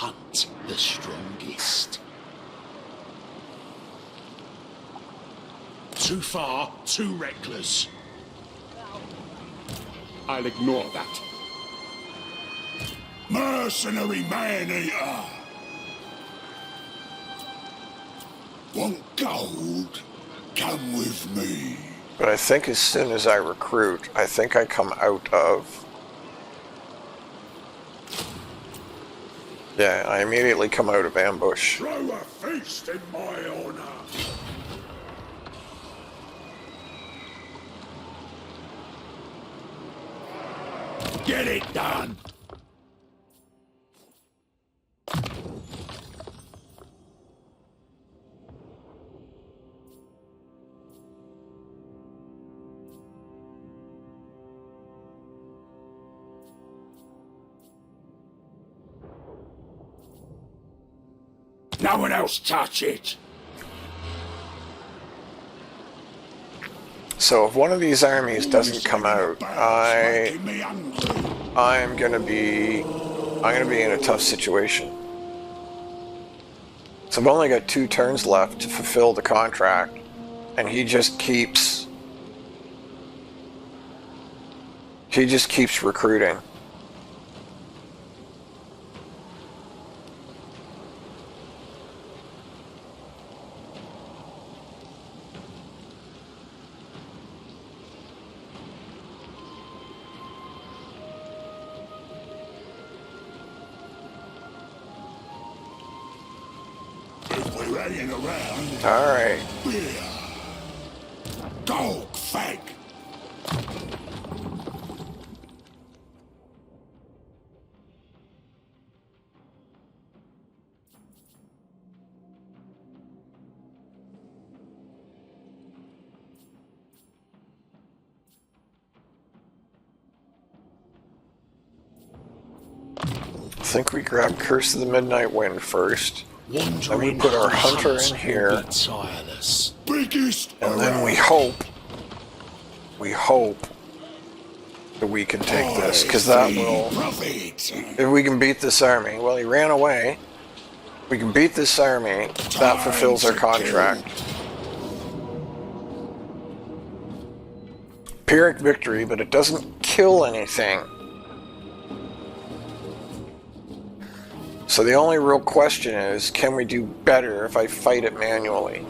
hunt the strongest. Too far, too reckless. I'll ignore that. Mercenary Maneater! Want gold? Come with me. But I think as soon as I recruit, I think I come out of... Yeah, I immediately come out of ambush. Throw a feast in my honor. Get it done. No one else touch it. So if one of these armies doesn't come out, I'm gonna be in a tough situation. So I've only got 2 turns left to fulfill the contract, and he just keeps recruiting. Hanging around. All right. Golgfag. I think we grab Curse of the Midnight Wind first. Then we put our hunter in here, and then we hope that we can take this, because that will, if we can beat this army, well, he ran away, if we can beat this army, that fulfills our contract. Pyrrhic victory, but it doesn't kill anything. So the only real question is, can we do better if I fight it manually?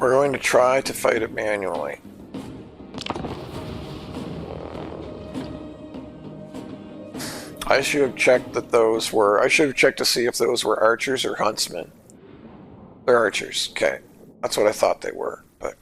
We're going to try to fight it manually. I should have checked that those were... I should have checked to see if those were archers or huntsmen. They're archers, okay. That's what I thought they were, but...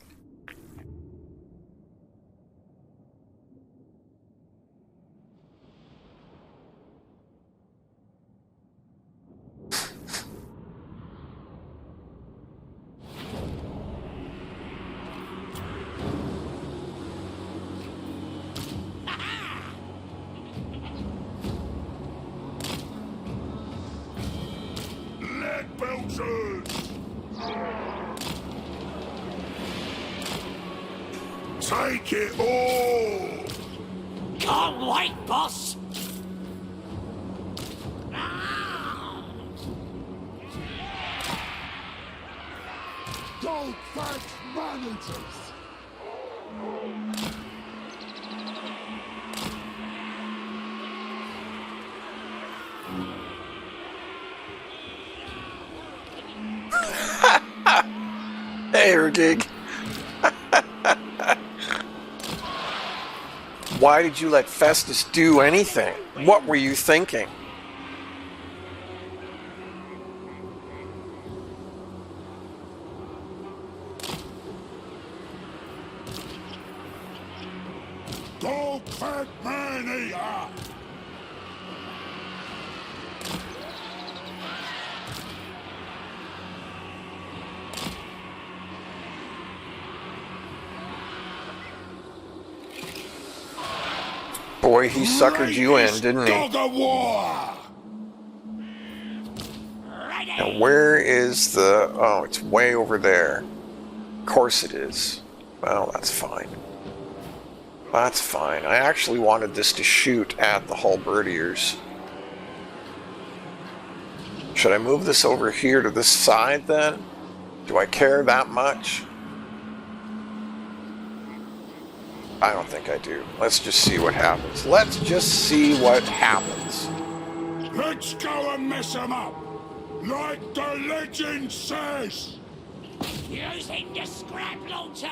Take it all! Can't wait, boss! Golgfag Maneaters! Hey, Ergig. Why did you let Festus do anything? What were you thinking? Golgfag Maneater! Boy, he suckered you in, didn't he? Dog of war! Now, where is the... Oh, it's way over there. Of course it is. Well, that's fine. That's fine. I actually wanted this to shoot at the halberdiers. Should I move this over here to this side, then? Do I care that much? I don't think I do. Let's just see what happens. Let's just see what happens. Let's go and mess them up! Like the legend says! Using the scrap launcher!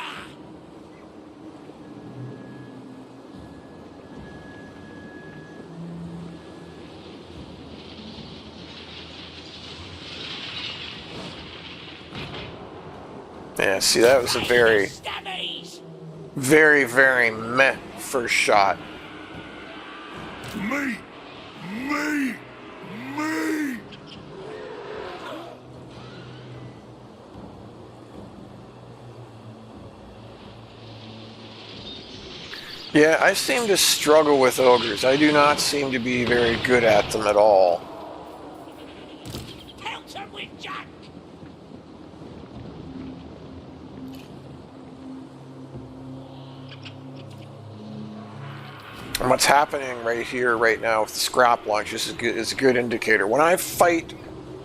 Yeah, see, that was a very, Stabbies! very meh first shot. Me! Me! Me! Yeah, I seem to struggle with ogres. I do not seem to be very good at them at all. Pelt him with junk! And what's happening right here, right now, with the scrap launches is a good indicator. When I fight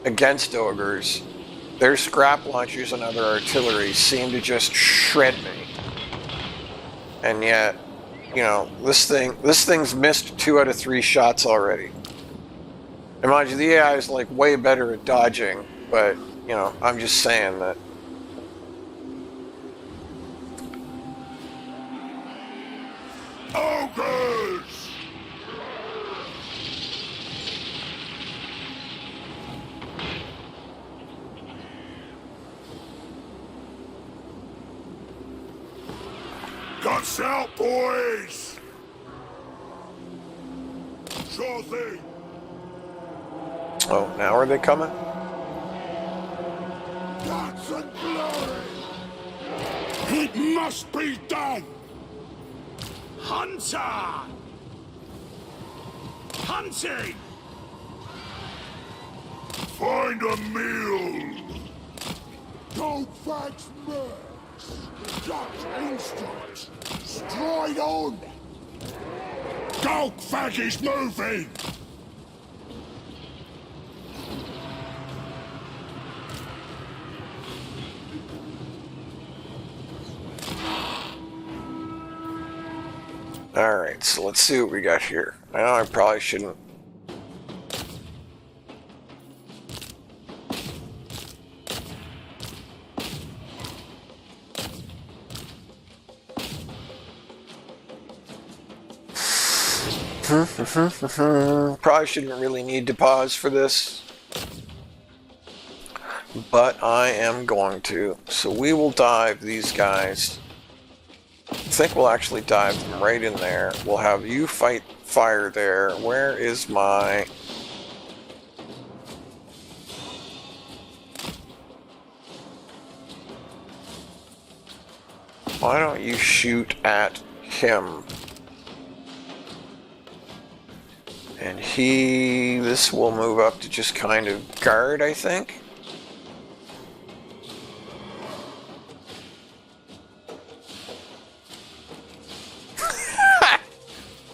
against ogres, their scrap launchers and other artillery seem to just shred me. And yet, you know, this thing's missed 2 out of 3 shots already. And mind you, the AI is like way better at dodging, but you know, I'm just saying that. Ogres! Guts out, boys! Sure thing! Oh, now are they coming? Guts and glory! It must be done! Hunter! Hunting! Find a meal! Golgfag's mercs! Dutch instinct! Stride on! Golgfag is moving! Alright, so let's see what we got here. I know I probably shouldn't. Probably shouldn't really need to pause for this. But I am going to. So we will dive these guys. I think we'll actually dive them right in there. We'll have you fight fire there. Where is my... Why don't you shoot at him? And this will move up to just kind of guard, I think.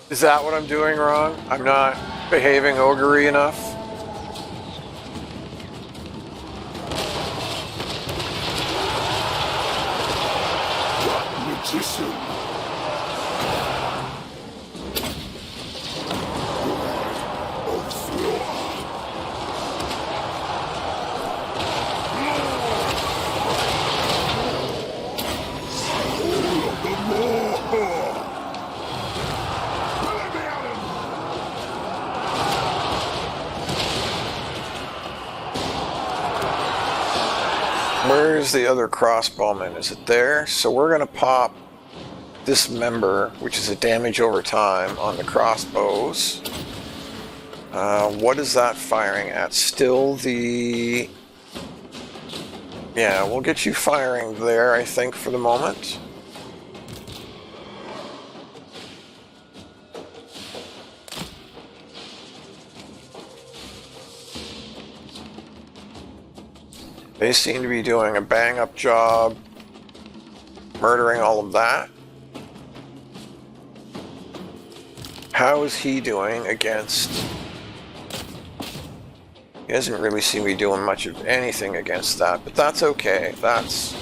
Is that what I'm doing wrong? I'm not behaving ogre-y enough? Magician! Of slaughter! All of the more! Where's the other crossbowman? Is it there? So we're going to pop dismember, which is a damage over time on the crossbows. What is that firing at? Still the... Yeah, we'll get you firing there, I think, for the moment. They seem to be doing a bang-up job, murdering all of that. How is he doing against... He doesn't really seem to be doing much of anything against that, but that's okay. That's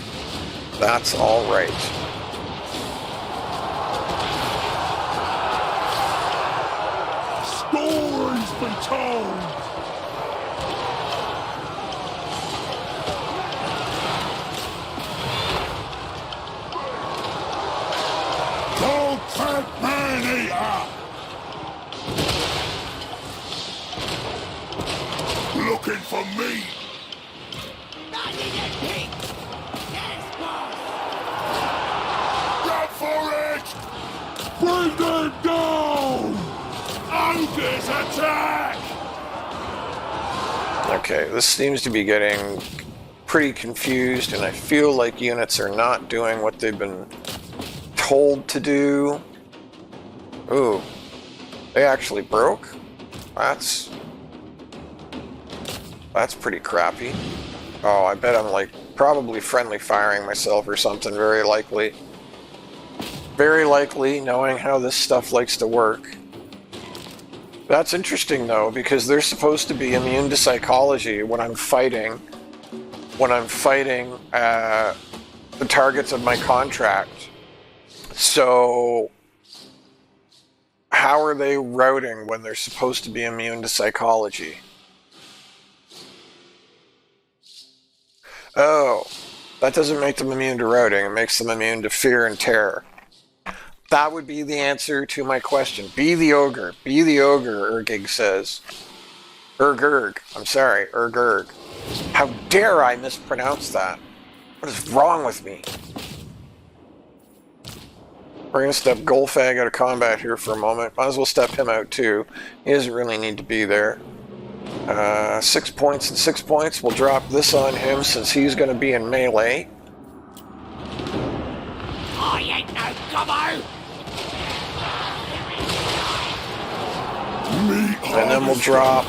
all right. Stories be told. Golgfag Maneater. Looking for me. Not in your pink! Yes, boss! Run for it! Bring them down! Ogre's attack! Okay, this seems to be getting pretty confused, and I feel like units are not doing what they've been told to do. Ooh, they actually broke? That's pretty crappy. Oh, I bet I'm like probably friendly firing myself or something, very likely. Very likely, knowing how this stuff likes to work. That's interesting though, because they're supposed to be immune to psychology when I'm fighting the targets of my contract. So how are they routing when they're supposed to be immune to psychology? Oh, that doesn't make them immune to routing. It makes them immune to fear and terror. That would be the answer to my question. Be the ogre. Be the ogre, Urgig says. Urgurg. I'm sorry, Urgurg. How dare I mispronounce that? What is wrong with me? We're going to step Golgfag out of combat here for a moment. Might as well step him out too. He doesn't really need to be there. 6 points and 6 points. We'll drop this on him since he's going to be in melee. I ain't no gobbo! And then we'll drop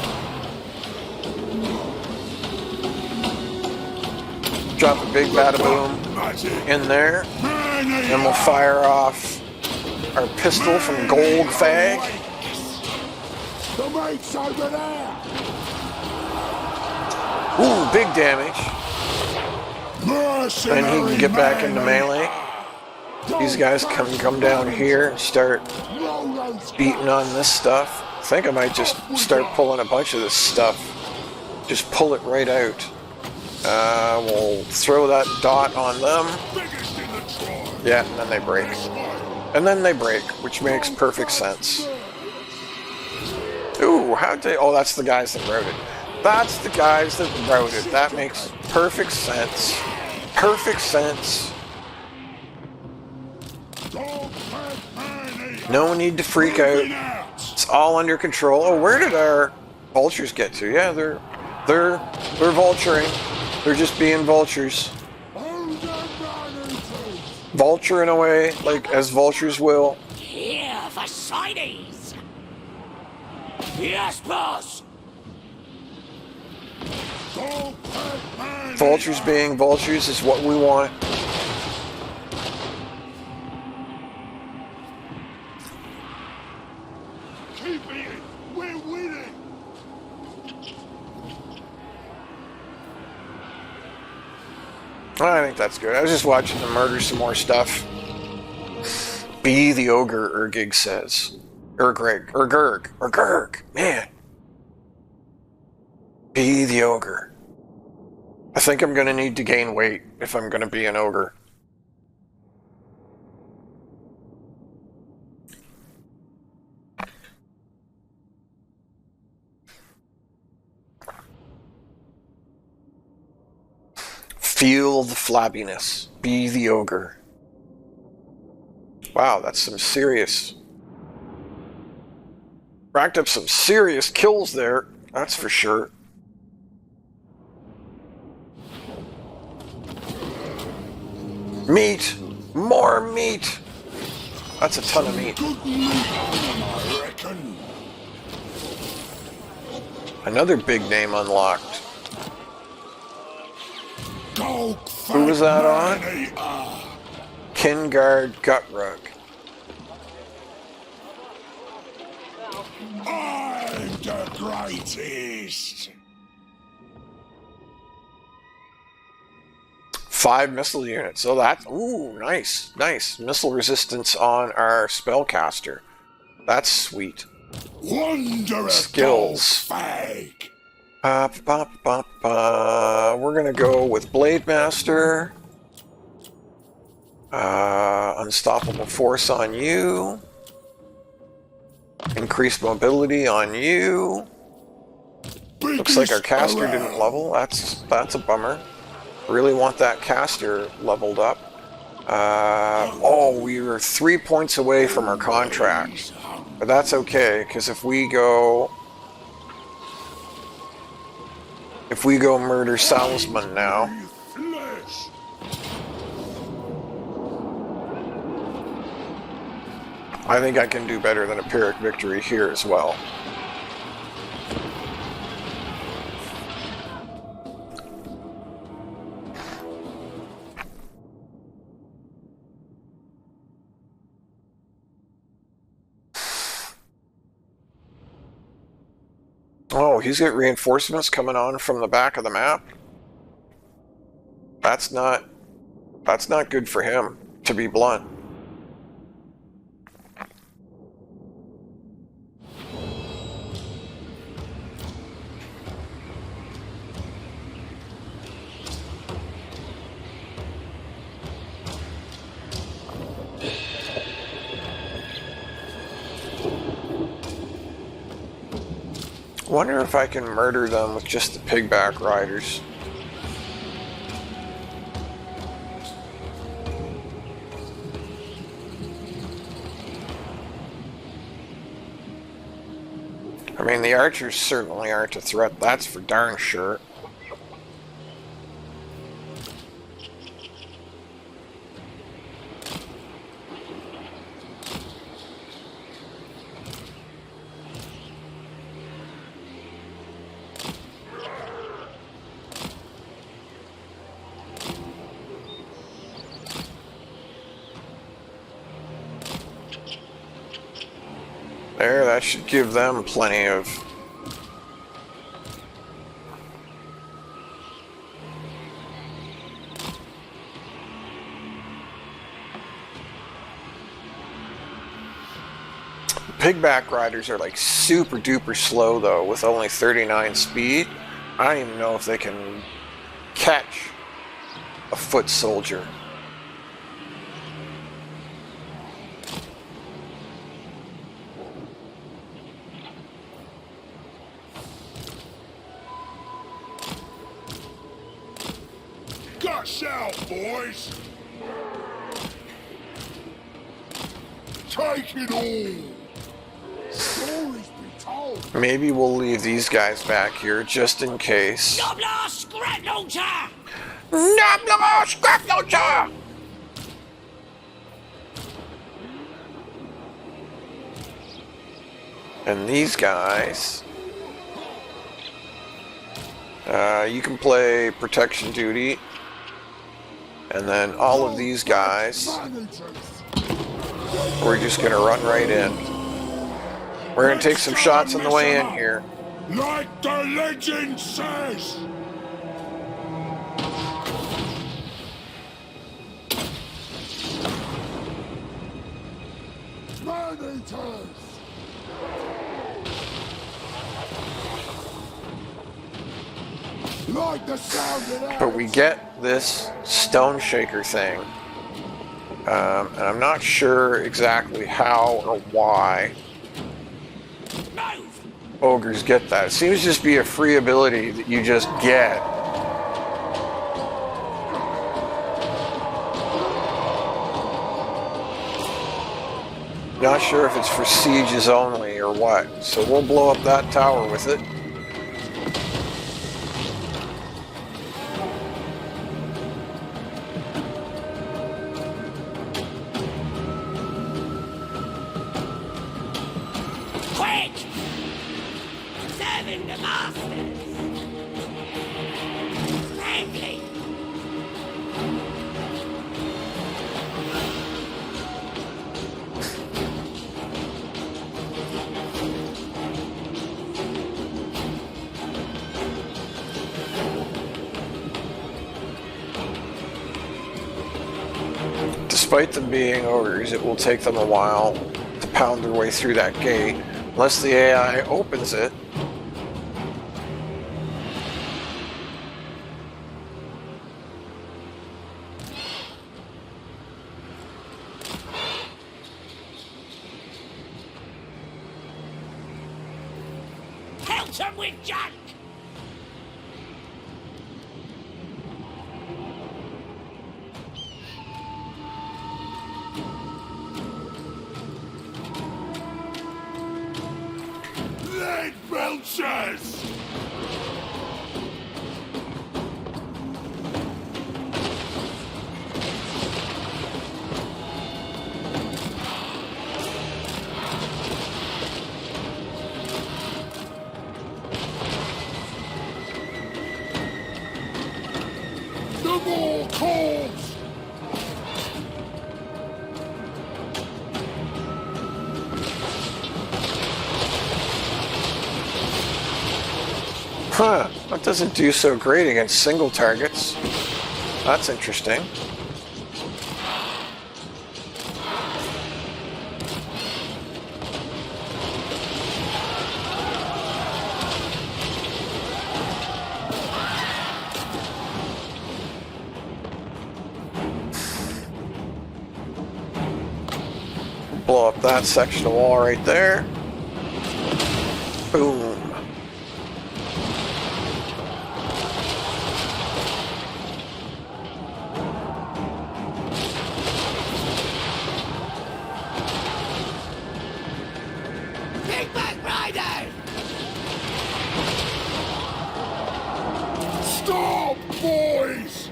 a big bada-boom in there. And we'll fire off our pistol from Golgfag. The mate's over there! Ooh, big damage. And he can get back into melee. These guys can come down here and start beating on this stuff. I think I might just start pulling a bunch of this stuff. Just pull it right out. We'll throw that dot on them. Yeah, and then they break. And then they break, which makes perfect sense. Ooh, how'd they... Oh, that's the guys that routed. That's the guys that routed. That makes perfect sense. Perfect sense. No need to freak out. It's all under control. Oh, where did our vultures get to? Yeah, they're vulturing. They're just being vultures. Vulturing away, like as vultures will. Here for sightings! Yes, boss! Vultures being vultures is what we want. Keep it! We're winning! I think that's good. I was just watching them murder some more stuff. Be the ogre, Urgig says. Urgurg. Man. Be the ogre. I think I'm going to need to gain weight if I'm going to be an ogre. Feel the flabbiness. Be the ogre. Wow, that's some serious... Racked up some serious kills there, that's for sure. Meat! More meat! That's a ton of meat. Good meat, I reckon. Another big name unlocked. Golgfag Who was that on? Maneater. Kingard Gutrug. I'm the greatest. 5 missile units. So that's... Ooh, nice. Nice. Missile resistance on our spellcaster. That's sweet. Wonder of Skills. Golgfag. We're gonna go with Blade Master. Unstoppable Force on you. Increased mobility on you. Looks like our caster didn't level. That's a bummer. Really want that caster leveled up. Oh, we were 3 points away from our contract. But that's okay, because if we go murder Salzman now, Flesh. I think I can do better than a Pyrrhic victory here as well. Oh, he's got reinforcements coming on from the back of the map. That's not good for him, to be blunt. I wonder if I can murder them with just the pigback riders. I mean, the archers certainly aren't a threat, that's for darn sure. There, that should give them plenty of... Pigback riders are like super duper slow though, with only 39 speed. I don't even know if they can catch a foot soldier. Gush out, boys! Take it all! Stories be told! Maybe we'll leave these guys back here just in case. Nobler scrap launcher! Nobler scrap launcher! And these guys... you can play protection duty. And then all of these guys, we're just going to run right in. We're going to take some shots on the way in here. Like the legend says! Maneaters! Like the sound of that! But we get this stone shaker thing. And I'm not sure exactly how or why Move! ogres get that. It seems to just be a free ability that you just get. Not sure if it's for sieges only or what, so we'll blow up that tower with it. Quick! Serving the masters! Frankly! Despite them being ogres, it will take them a while to pound their way through that gate, unless the AI opens it. Pelt 'em with junk! Lead belchers! No more calls! Huh, that doesn't do so great against single targets. That's interesting. Blow up that section of wall right there. Boom. Big Back Rider! Stop, boys!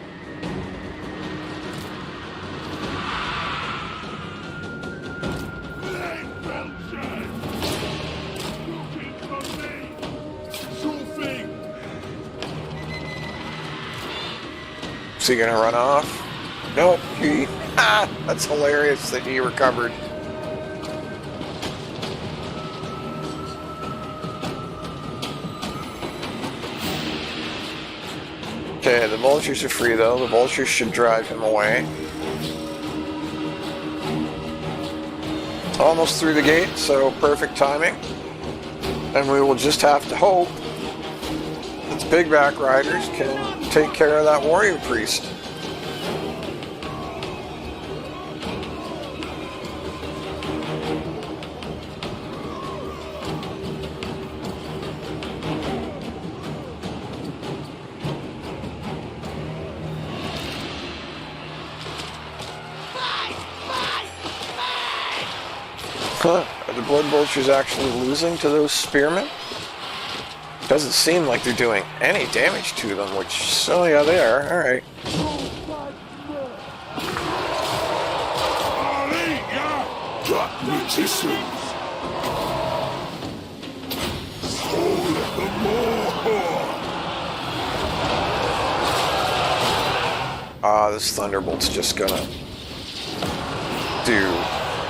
Lead belchers! Looking for me! Sure thing! Is he gonna run off? Nope, he... Ah, that's hilarious that he recovered. Okay, the vultures are free though. The vultures should drive him away. Almost through the gate, so perfect timing. And we will just have to hope that the big back riders can take care of that warrior priest. Huh, are the blood vultures actually losing to those spearmen? Doesn't seem like they're doing any damage to them, which, so yeah, they are. Alright. I'll eat ya! Gut magicians! Hold the more! Ah, this thunderbolt's just gonna do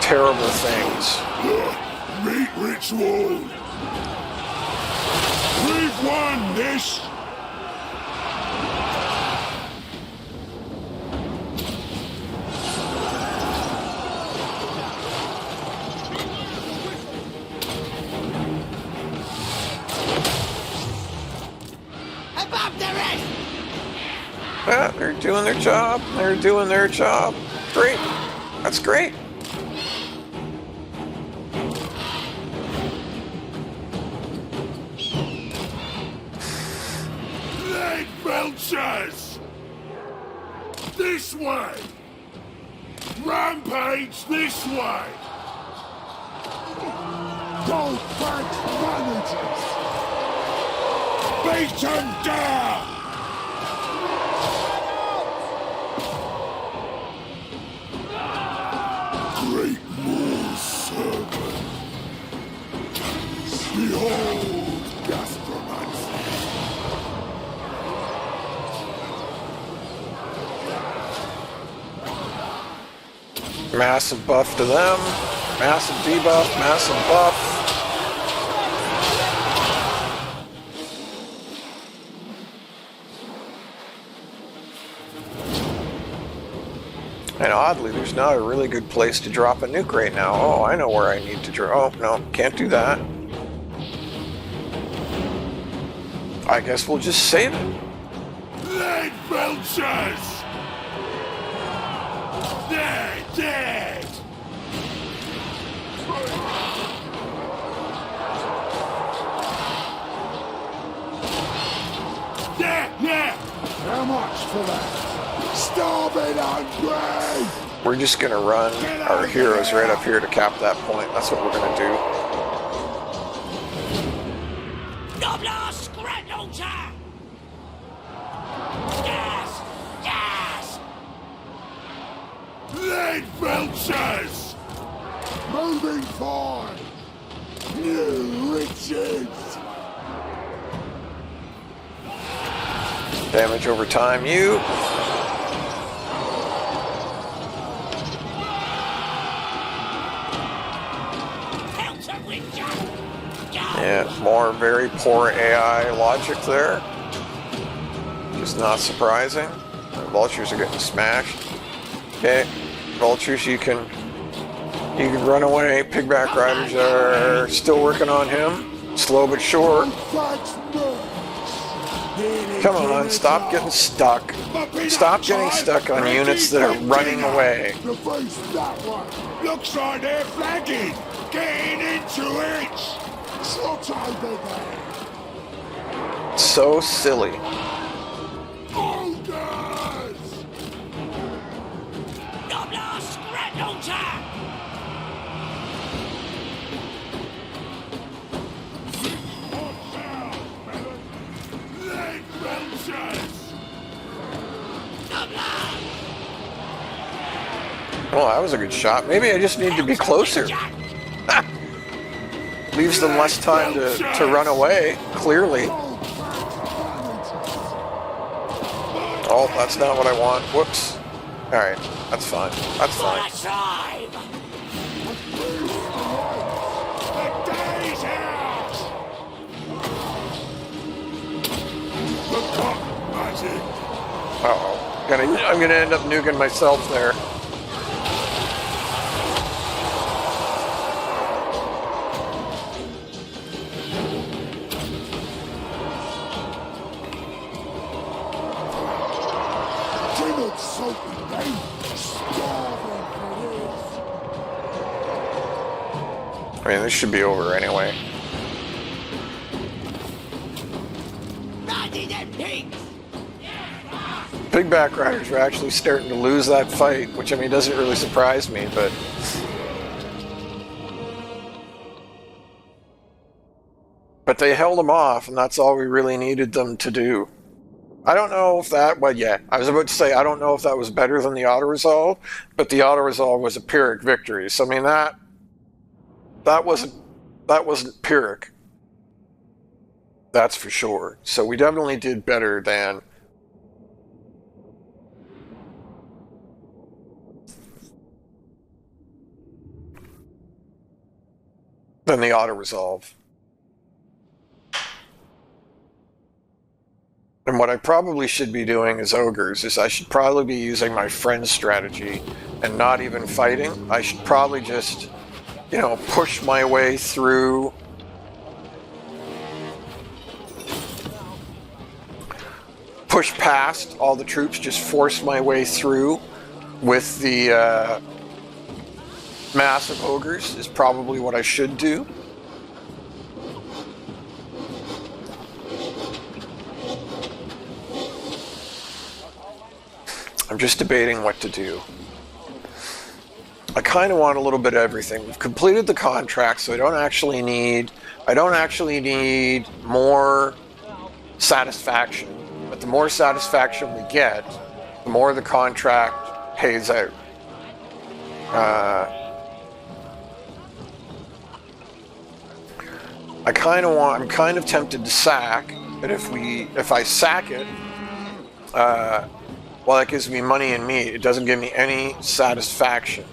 terrible things. Meat ritual! We've won this! Above the rest! Ah, they're doing their job. They're doing their job. Great. That's great. Lead belchers! This way! Rampage this way! Golgfag managers! Beat them down! Great Moor servant! Behold, gastromancy! Massive buff to them. Massive debuff, massive buff. And oddly, there's not a really good place to drop a nuke right now. Oh, I know where I need to drop. Oh, no, can't do that. I guess we'll just save it. Lead belchers! They're dead! Yeah! How much for that? Starving hungry! We're just gonna run our heroes right up here to cap that point. That's what we're gonna do. Nobler Scratch-Launcher! Gas! Gas! Lead belchers! Moving forward! New riches! Damage over time, you. Yeah, more very poor AI logic there. Just not surprising. The vultures are getting smashed. Okay, vultures, you can run away. Pigback riders are still working on him. Slow but sure. Come on, stop getting stuck. Stop getting stuck on units that are running away. Looks like they're flagging. Getting into it. Shut over there. So silly. Ogres! Nobler Scratch-Launcher! Lead belchers! Well, that was a good shot. Maybe I just need to be closer. Leaves them less time to run away, clearly. Oh, that's not what I want. Whoops. Alright, that's fine. That's fine. The day's out! The cock magic! Uh-oh. I'm gonna end up nuking myself there. I mean, this should be over anyway. Pigback riders are actually starting to lose that fight, which, I mean, doesn't really surprise me, but they held them off, and that's all we really needed them to do. I don't know if that, well, yeah, I was about to say, I don't know if that was better than the auto-resolve, but the auto-resolve was a Pyrrhic victory. So, I mean, that wasn't Pyrrhic. That's for sure. So we definitely did better than the auto-resolve. And what I probably should be doing as ogres is I should probably be using my friend strategy and not even fighting. I should probably just, you know, push my way through. Push past all the troops, just force my way through with the massive ogres is probably what I should do. I'm just debating what to do. I kind of want a little bit of everything. We've completed the contract, so I don't actually need more satisfaction. But the more satisfaction we get, the more the contract pays out. I'm kind of tempted to sack, but if I sack it, well, that gives me money and meat. It doesn't give me any satisfaction.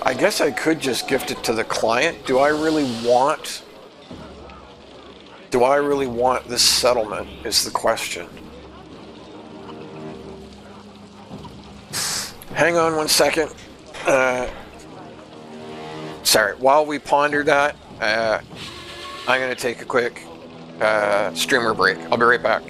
I guess I could just gift it to the client. Do I really want this settlement is the question. Hang on one second. Sorry, while we ponder that, I'm going to take a quick streamer break. I'll be right back.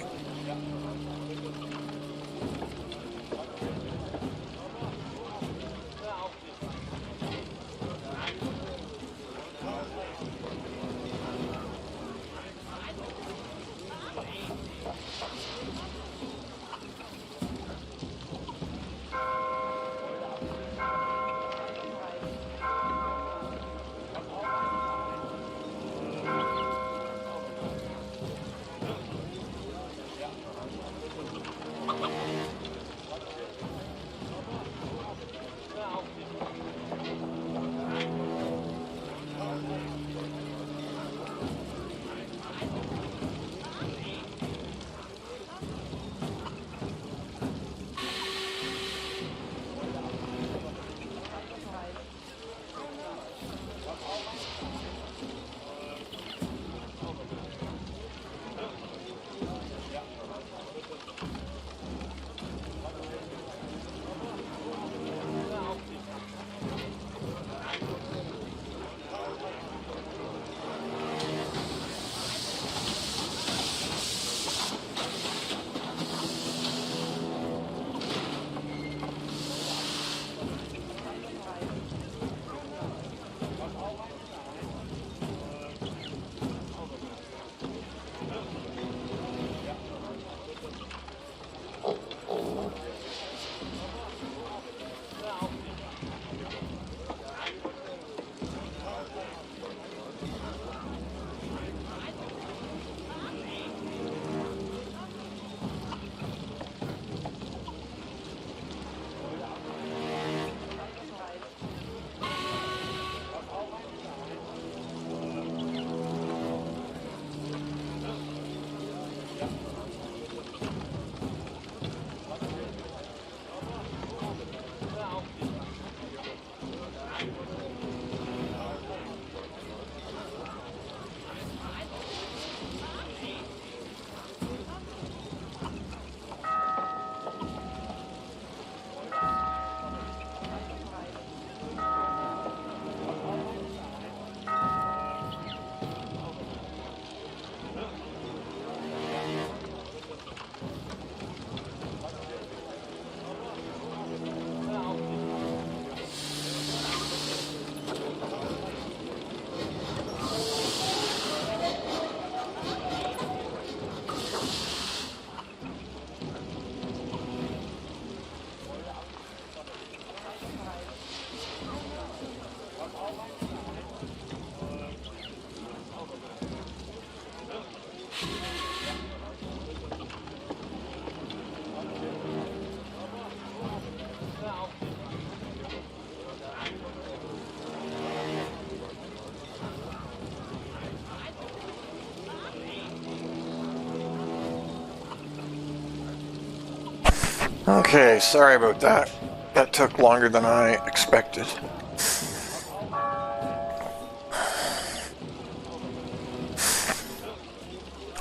Okay, sorry about that. That took longer than I expected.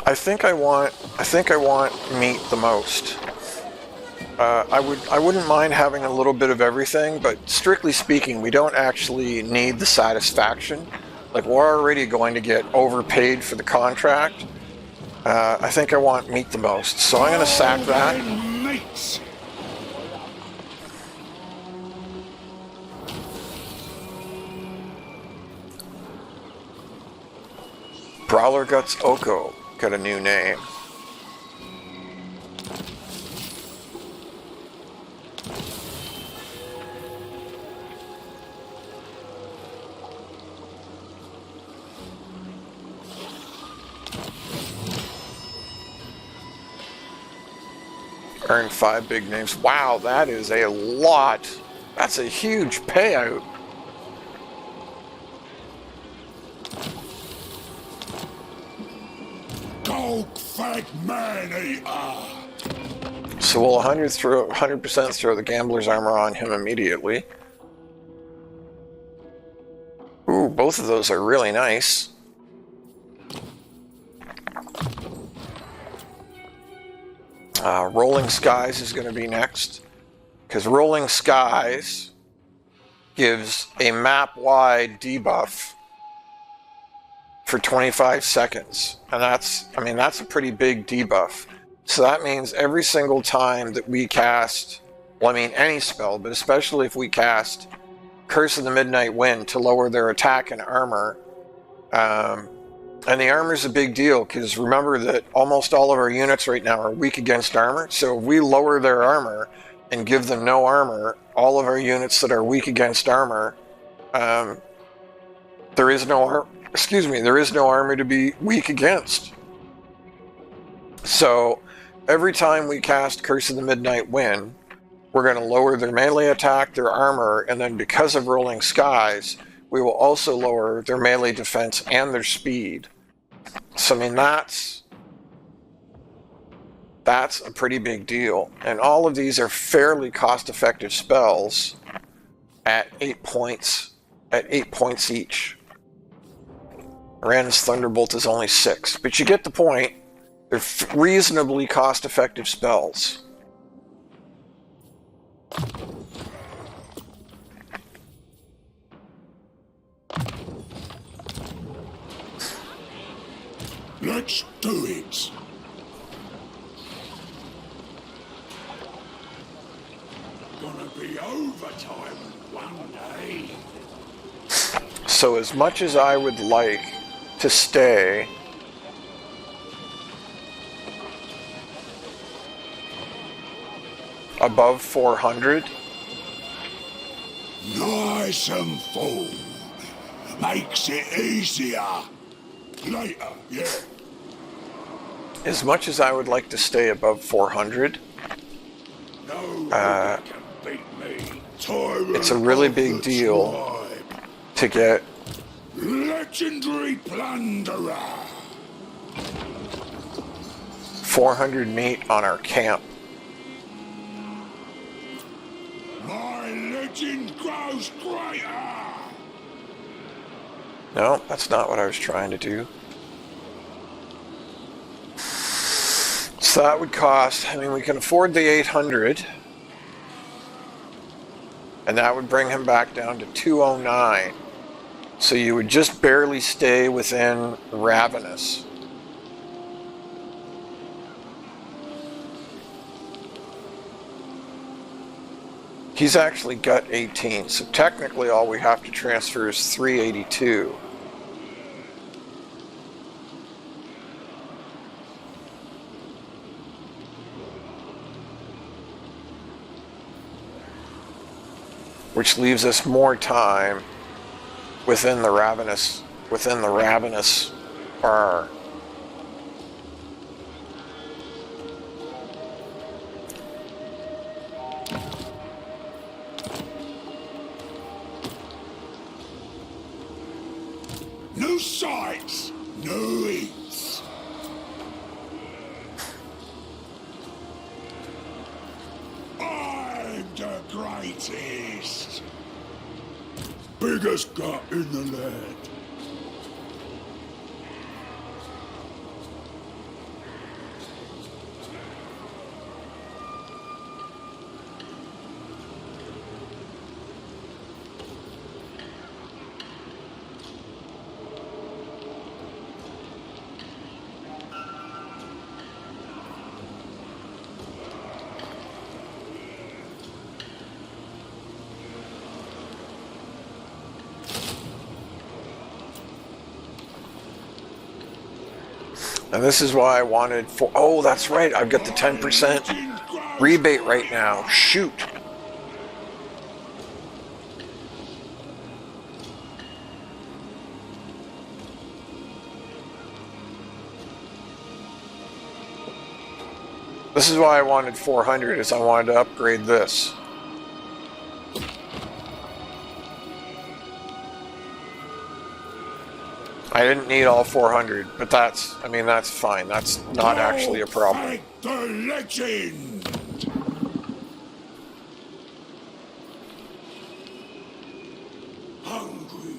I think I want meat the most. I wouldn't mind having a little bit of everything, but strictly speaking, we don't actually need the satisfaction. Like, we're already going to get overpaid for the contract. I think I want meat the most, so I'm going to sack that. Mates. Brawler Guts Oko got a new name. Earned 5 big names. Wow, that is a lot. That's a huge payout. Golgfag Maneater! So we'll 100% throw the gambler's armor on him immediately. Ooh, both of those are really nice. Rolling Skies is going to be next, because Rolling Skies gives a map-wide debuff for 25 seconds, and that's a pretty big debuff. So that means every single time that we cast, well, I mean any spell, but especially if we cast Curse of the Midnight Wind to lower their attack and armor, and the armor's a big deal, because remember that almost all of our units right now are weak against armor. So if we lower their armor and give them no armor, all of our units that are weak against armor, there is no armor to be weak against. So every time we cast Curse of the Midnight Wind, we're going to lower their melee attack, their armor, and then because of Rolling Skies, we will also lower their melee defense and their speed. So I mean, that's a pretty big deal. And all of these are fairly cost-effective spells at 8 points each. Rand's Thunderbolt is only 6, but you get the point. They're reasonably cost-effective spells. Let's do it. Gonna be overtime one day. So as much as I would like to stay above 400, Nice and full. Makes it easier. Later, yeah. as much as I would like to stay above 400, No can beat me. it's a really big deal to get Legendary Plunderer. 400 meat on our camp. My legend grows greater. No, that's not what I was trying to do. So that would cost, I mean, we can afford the 800, and that would bring him back down to 209. So you would just barely stay within Ravenous. He's actually got 18, so technically all we have to transfer is 382. Which leaves us more time within the ravenous bar. New sights, new eats. I'm the greatest. Biggest gut in the land. And this is why I wanted for, oh, that's right, I've got the 10% rebate right now. Shoot. This is why I wanted 400, is I wanted to upgrade this. I didn't need all 400, but that's, I mean, that's fine. That's not actually a problem. Golgfag the legend! Hungry.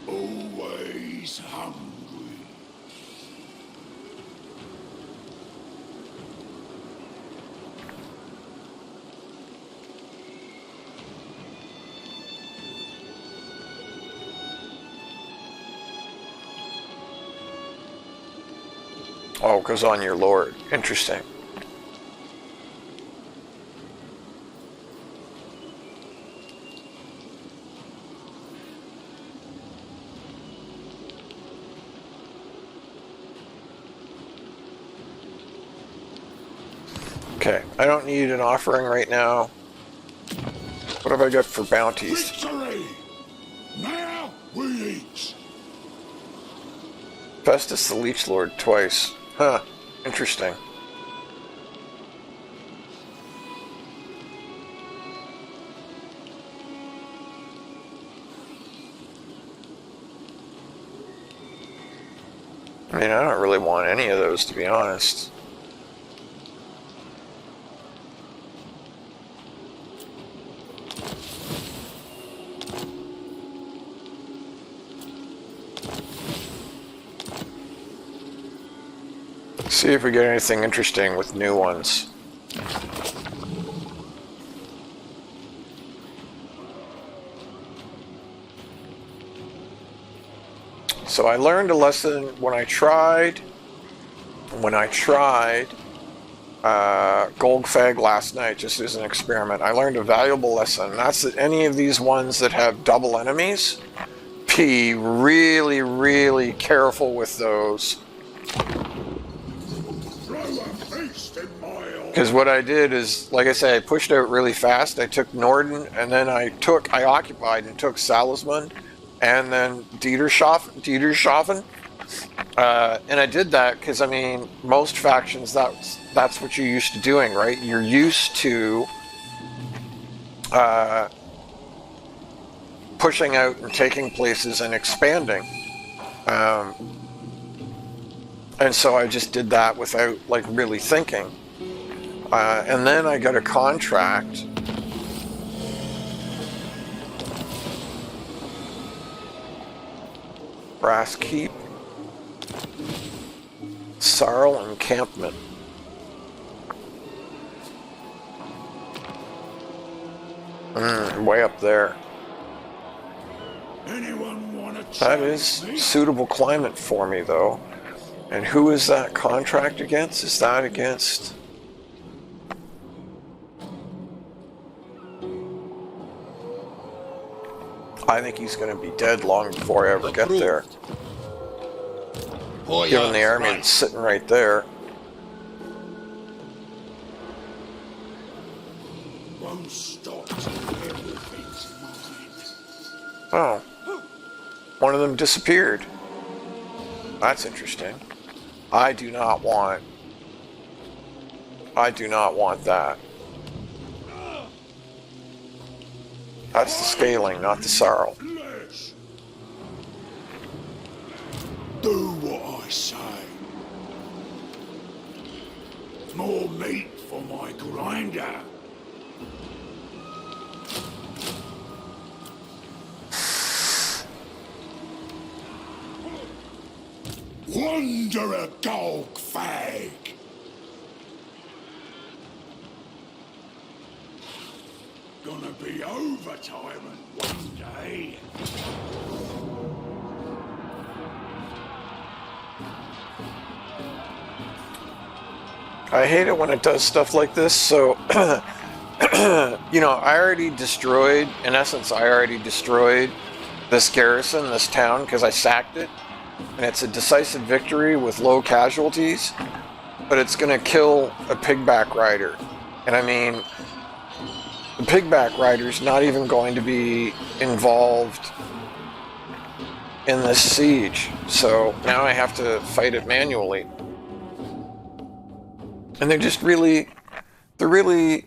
Always hungry. Oh, it goes on your lord. Interesting. Okay, I don't need an offering right now. What have I got for bounties? Victory! Now we eat! Festus the Leech Lord twice. Huh, interesting. I mean, I don't really want any of those, to be honest. See if we get anything interesting with new ones. So I learned a lesson when I tried Golgfag last night, just as an experiment. I learned a valuable lesson. That's that any of these ones that have double enemies, be really, really careful with those. Because what I did is, like I say, I pushed out really fast. I took Norden, and then I occupied and took Salisbury, and then Dietershofen. And I did that because, I mean, most factions, that's what you're used to doing, right? You're used to pushing out and taking places and expanding. And so I just did that without, like, really thinking. And then I got a contract. Brass Keep. Sarl Encampment. Way up there. Anyone wanna That is suitable climate for me, though. And who is that contract against? Is that against... I think he's going to be dead long before I ever get there. Given the army that's sitting right there. Won't stop till everything's mine. Oh. One of them disappeared. That's interesting. I do not want that. That's the scaling, not the Sarl. Do what I say. More meat for my grinder. Wanderer Golgfag. Gonna be overtime one day. I hate it when it does stuff like this, so, you know, I already destroyed this garrison, this town, because I sacked it, and it's a decisive victory with low casualties, but it's going to kill a pigback rider. And I mean, the pigback rider's not even going to be involved in this siege, so now I have to fight it manually. And there really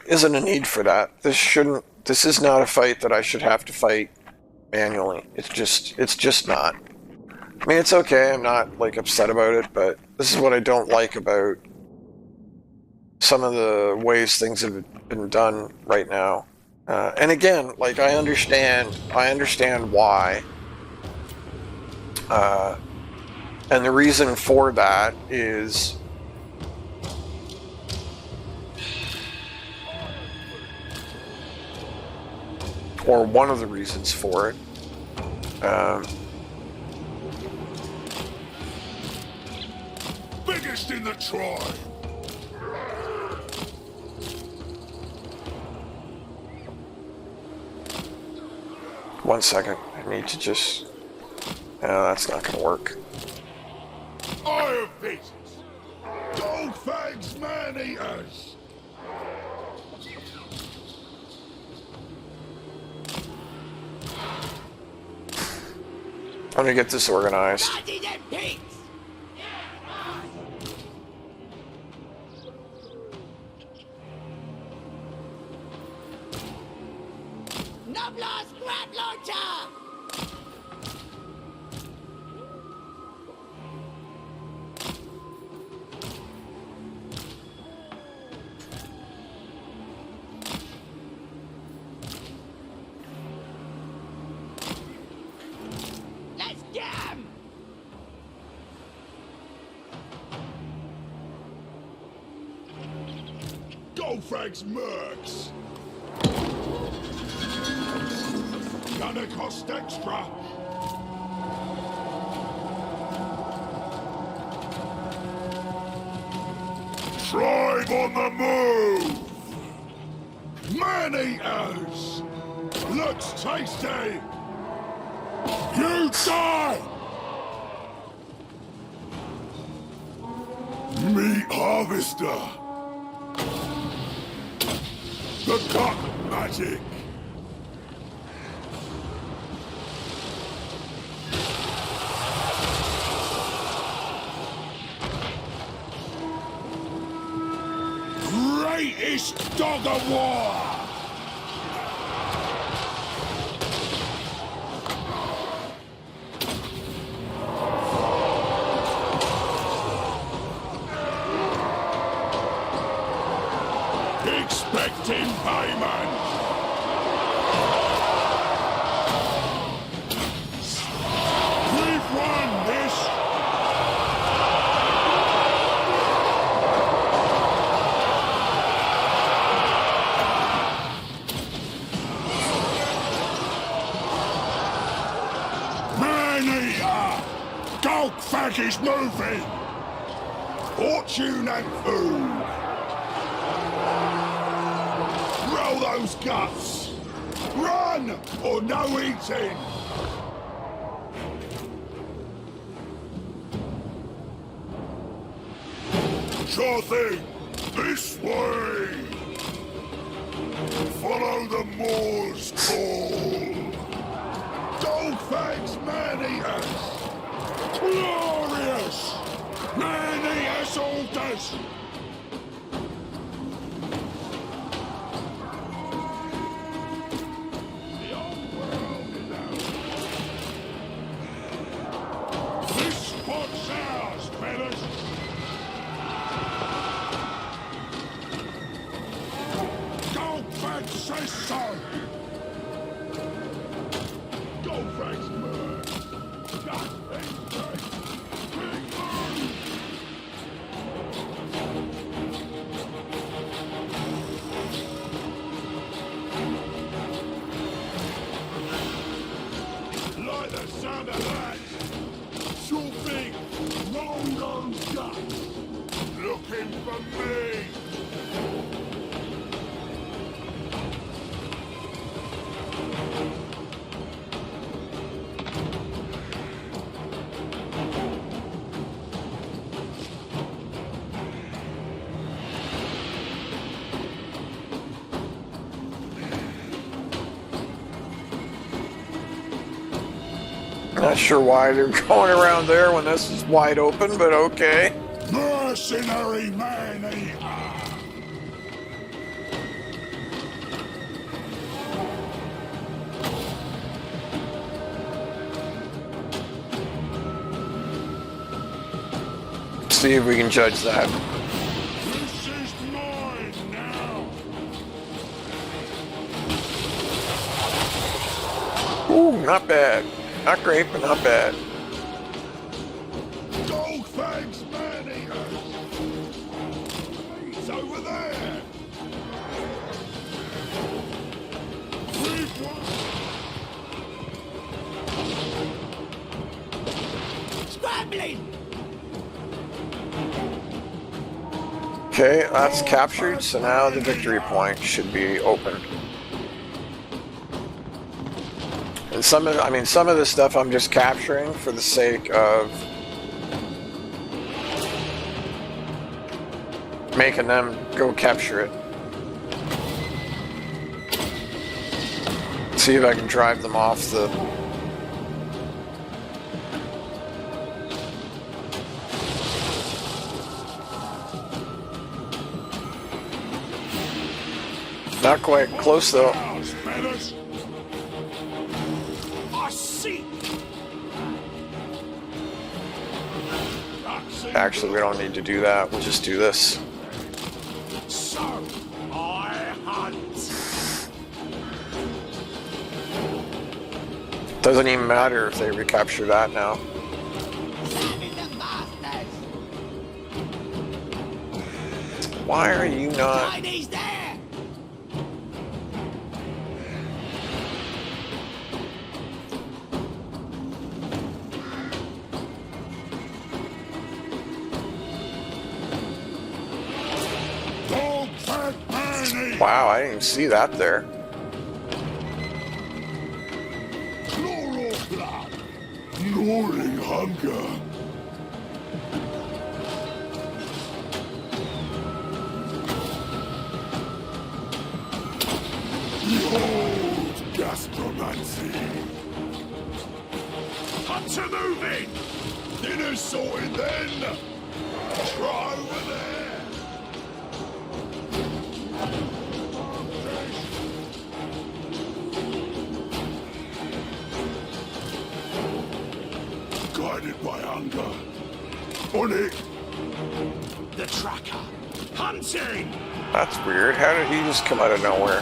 isn't a need for that. This is not a fight that I should have to fight manually. It's just not. I mean, it's okay, I'm not, like, upset about it, but this is what I don't like about some of the ways things have been done right now. And again, like, I understand why. And the reason for that is or one of the reasons for it. Biggest in the tribe. One second, I need to just... that's not gonna work. Eye of Beasts. Golgfag's Maneaters. I'm gonna get this organized. Bloody them pigs! Noblar's grab launcher! Let's get 'em! Golgfag's mercs. Gonna cost extra. Tribe on the move! Maneaters! Looks tasty! You die! Meat harvester! The cut magic! Greatest dog of war! Expecting payment! We've won this! Maneater! Golgfag is moving! Fortune and food! Roll those guts! Run or no eating! Sure thing! This way! Follow the Moor's call! Golgfag's Maneaters! Glorious! Maneaters orders! This spot's ours, fellas! Golgfag says so! Golgfag's murder! Golgfag's murder! Like the sound of that! Sure thing! Roll those guts! Looking for me! Not sure why they're going around there when this is wide open, but okay. Mercy! Mercenary Maneater! See if we can judge that. This is mine now! Ooh, not bad. Not great, but not bad. Golgfag's Maneater! He's over there! We've won! Scrambling! Okay, that's captured, so now the victory point should be opened. And some of this stuff I'm just capturing for the sake of making them go capture it. See if I can drive them off the... Not quite close though. I see! Actually, we don't need to do that. We'll just do this. So, I hunt! Doesn't even matter if they recapture that now. Saving the masters! Why are you not... Chinese there! Golgfag Maneater! Wow, I didn't even see that there. Chloral blood! Gnawing hunger! Behold gastromancy! Hunter moving! Dinner sorted then! Try over there! Guided by hunger. On it! The tracker! Hunting! That's weird. How did he just come out of nowhere?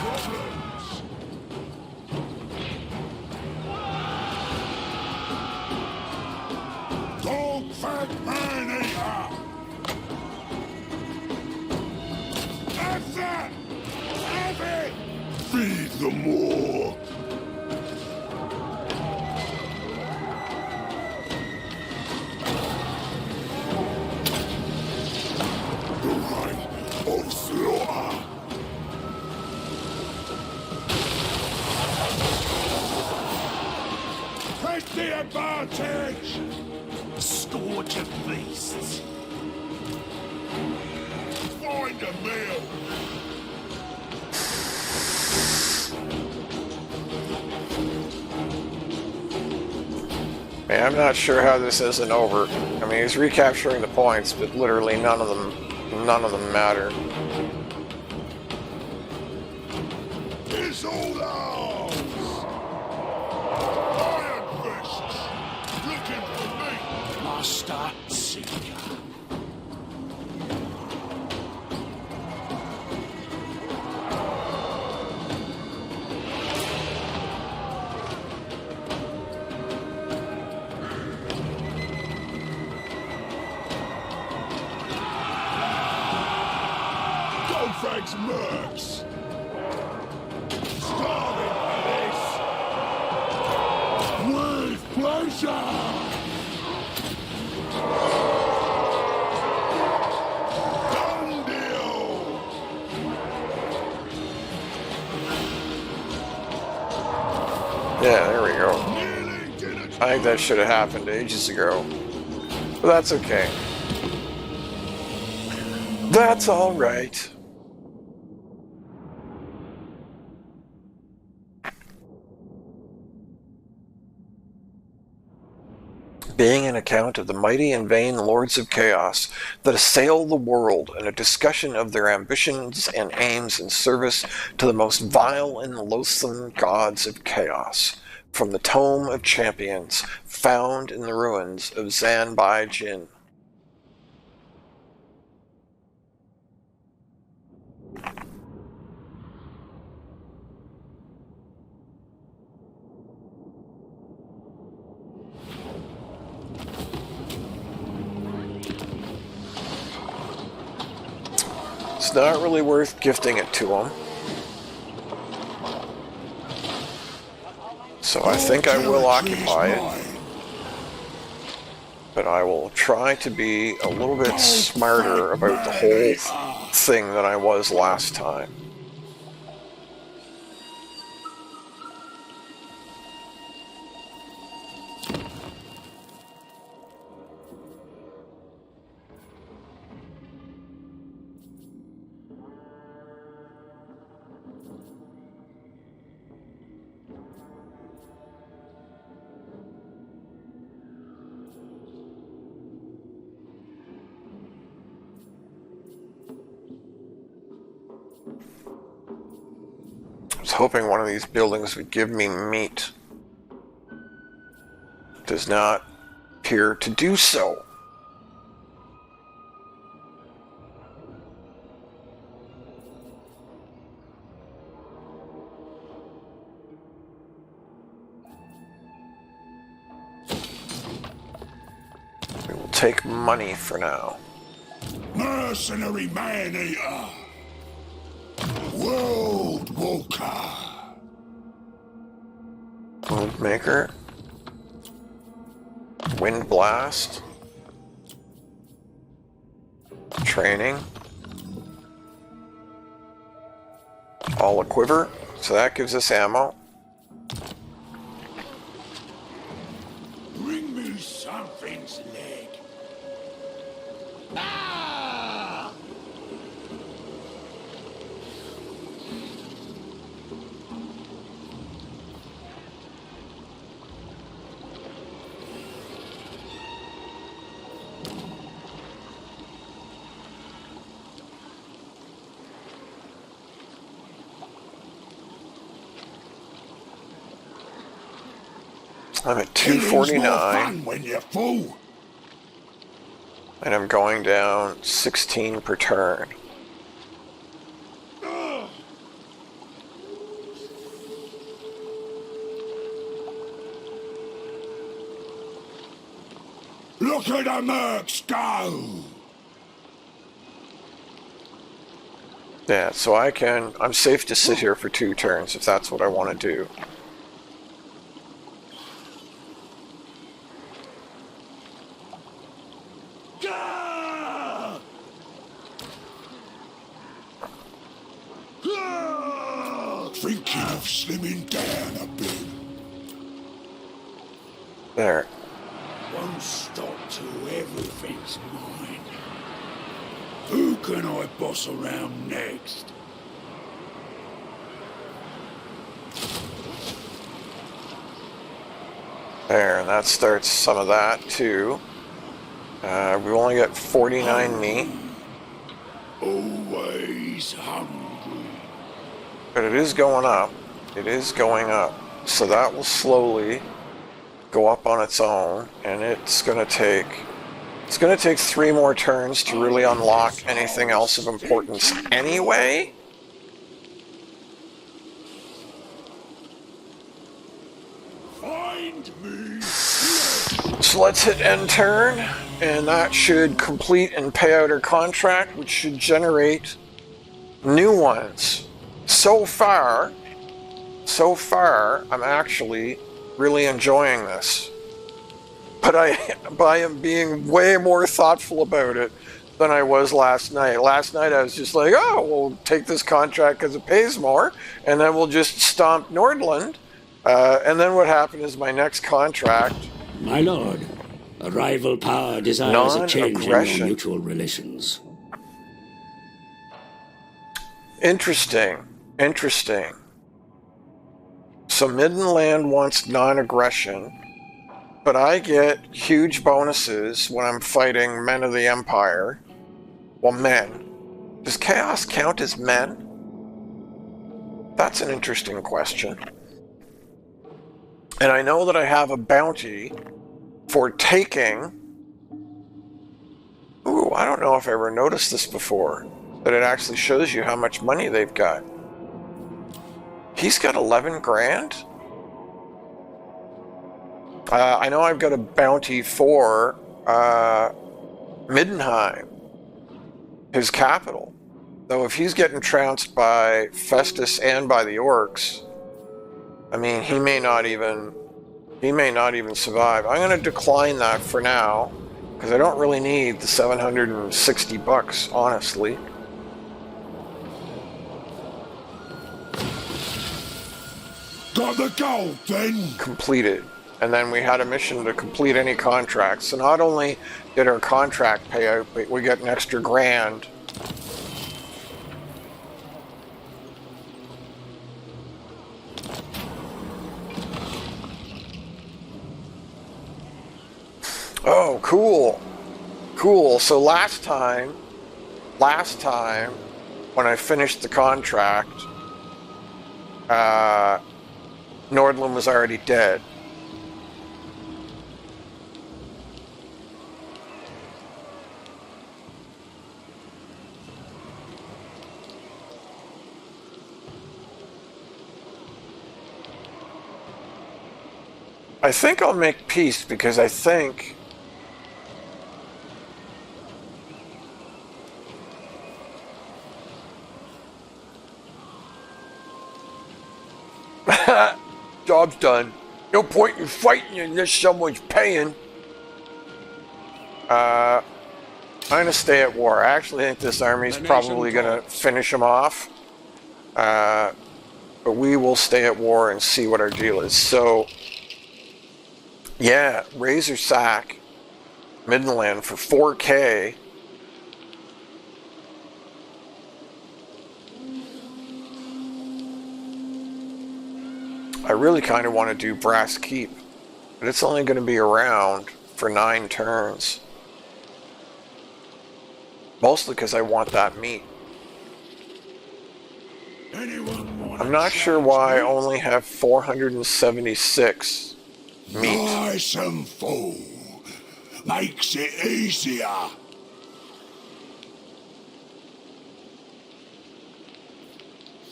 Golgfag Maneater! That's it! Have it! Feed the more! The right of slaughter! Take the advantage! Scourge of beasts! Find a meal! Man, I'm not sure how this isn't over. I mean, he's recapturing the points, but literally none of them matter. It's all ours! Iron fists! Looking for me! Master Seeker! Golgfag's mercs! Starving for this! With pleasure! Done deal! Yeah, there we go. Nearly dinner I think that should have happened ages ago. But that's okay. That's all right. being an account of the mighty and vain lords of chaos that assail the world, and a discussion of their ambitions and aims in service to the most vile and loathsome gods of chaos, from the Tome of Champions, found in the ruins of Zanbai Jin. It's not really worth gifting it to him. So I think I will occupy it. But I will try to be a little bit smarter about the whole thing than I was last time. I was hoping one of these buildings would give me meat. It does not appear to do so. We will take money for now. Mercenary Maneater! World Walker! Wound Maker. Wind Blast. Training. All a quiver, so that gives us ammo. Bring me something's leg. Ah! I'm at It is more 249, fun when you're full. and I'm going down 16 per turn. Look at the mercs go! Yeah, so I'm safe to sit here for 2 turns if that's what I want to do. Gah! Gah! Thinking of slimming down a bit. There. Won't stop till everything's mine. Who can I boss around next? There, and that starts some of that too. We only got 49 meat, Always hungry. but it is going up. It is going up. So that will slowly go up on its own, and it's going to take 3 more turns to really unlock anything else of importance anyway. Find me. So let's hit end turn, and that should complete and pay out our contract, which should generate new ones. So far, I'm actually really enjoying this. But I am being way more thoughtful about it than I was last night. Last night I was just like, oh, we'll take this contract because it pays more, and then we'll just stomp Nordland. And then what happened is my next contract... My lord, a rival power desires a change in your Non-aggression. mutual relations. Interesting. So Middenland wants non-aggression. but I get huge bonuses when I'm fighting men of the Empire. Well, men. Does chaos count as men? That's an interesting question. And I know that I have a bounty for taking... Ooh, I don't know if I ever noticed this before, that it actually shows you how much money they've got. He's got 11 grand? I know I've got a bounty for Middenheim, his capital. Though if he's getting trounced by Festus and by the orcs, I mean, he may not even survive. I'm going to decline that for now, because I don't really need the 760 bucks, honestly. Got the gold then? Completed. And then we had a mission to complete any contracts. So not only did our contract pay out, but we got an extra grand. Oh, cool. Cool. So last time, when I finished the contract, Nordland was already dead. I think I'll make peace because I think job's done. No point in fighting unless someone's paying. I'm gonna stay at war. I actually think this army's probably gonna finish him off. But we will stay at war and see what our deal is. So, yeah, Razor Sack, Midland for 4K. I really kind of want to do Brass Keep, but it's only going to be around for 9 turns. Mostly because I want that meat. I'm not sure why I only have 476 meat. Nice and full. Makes it easier.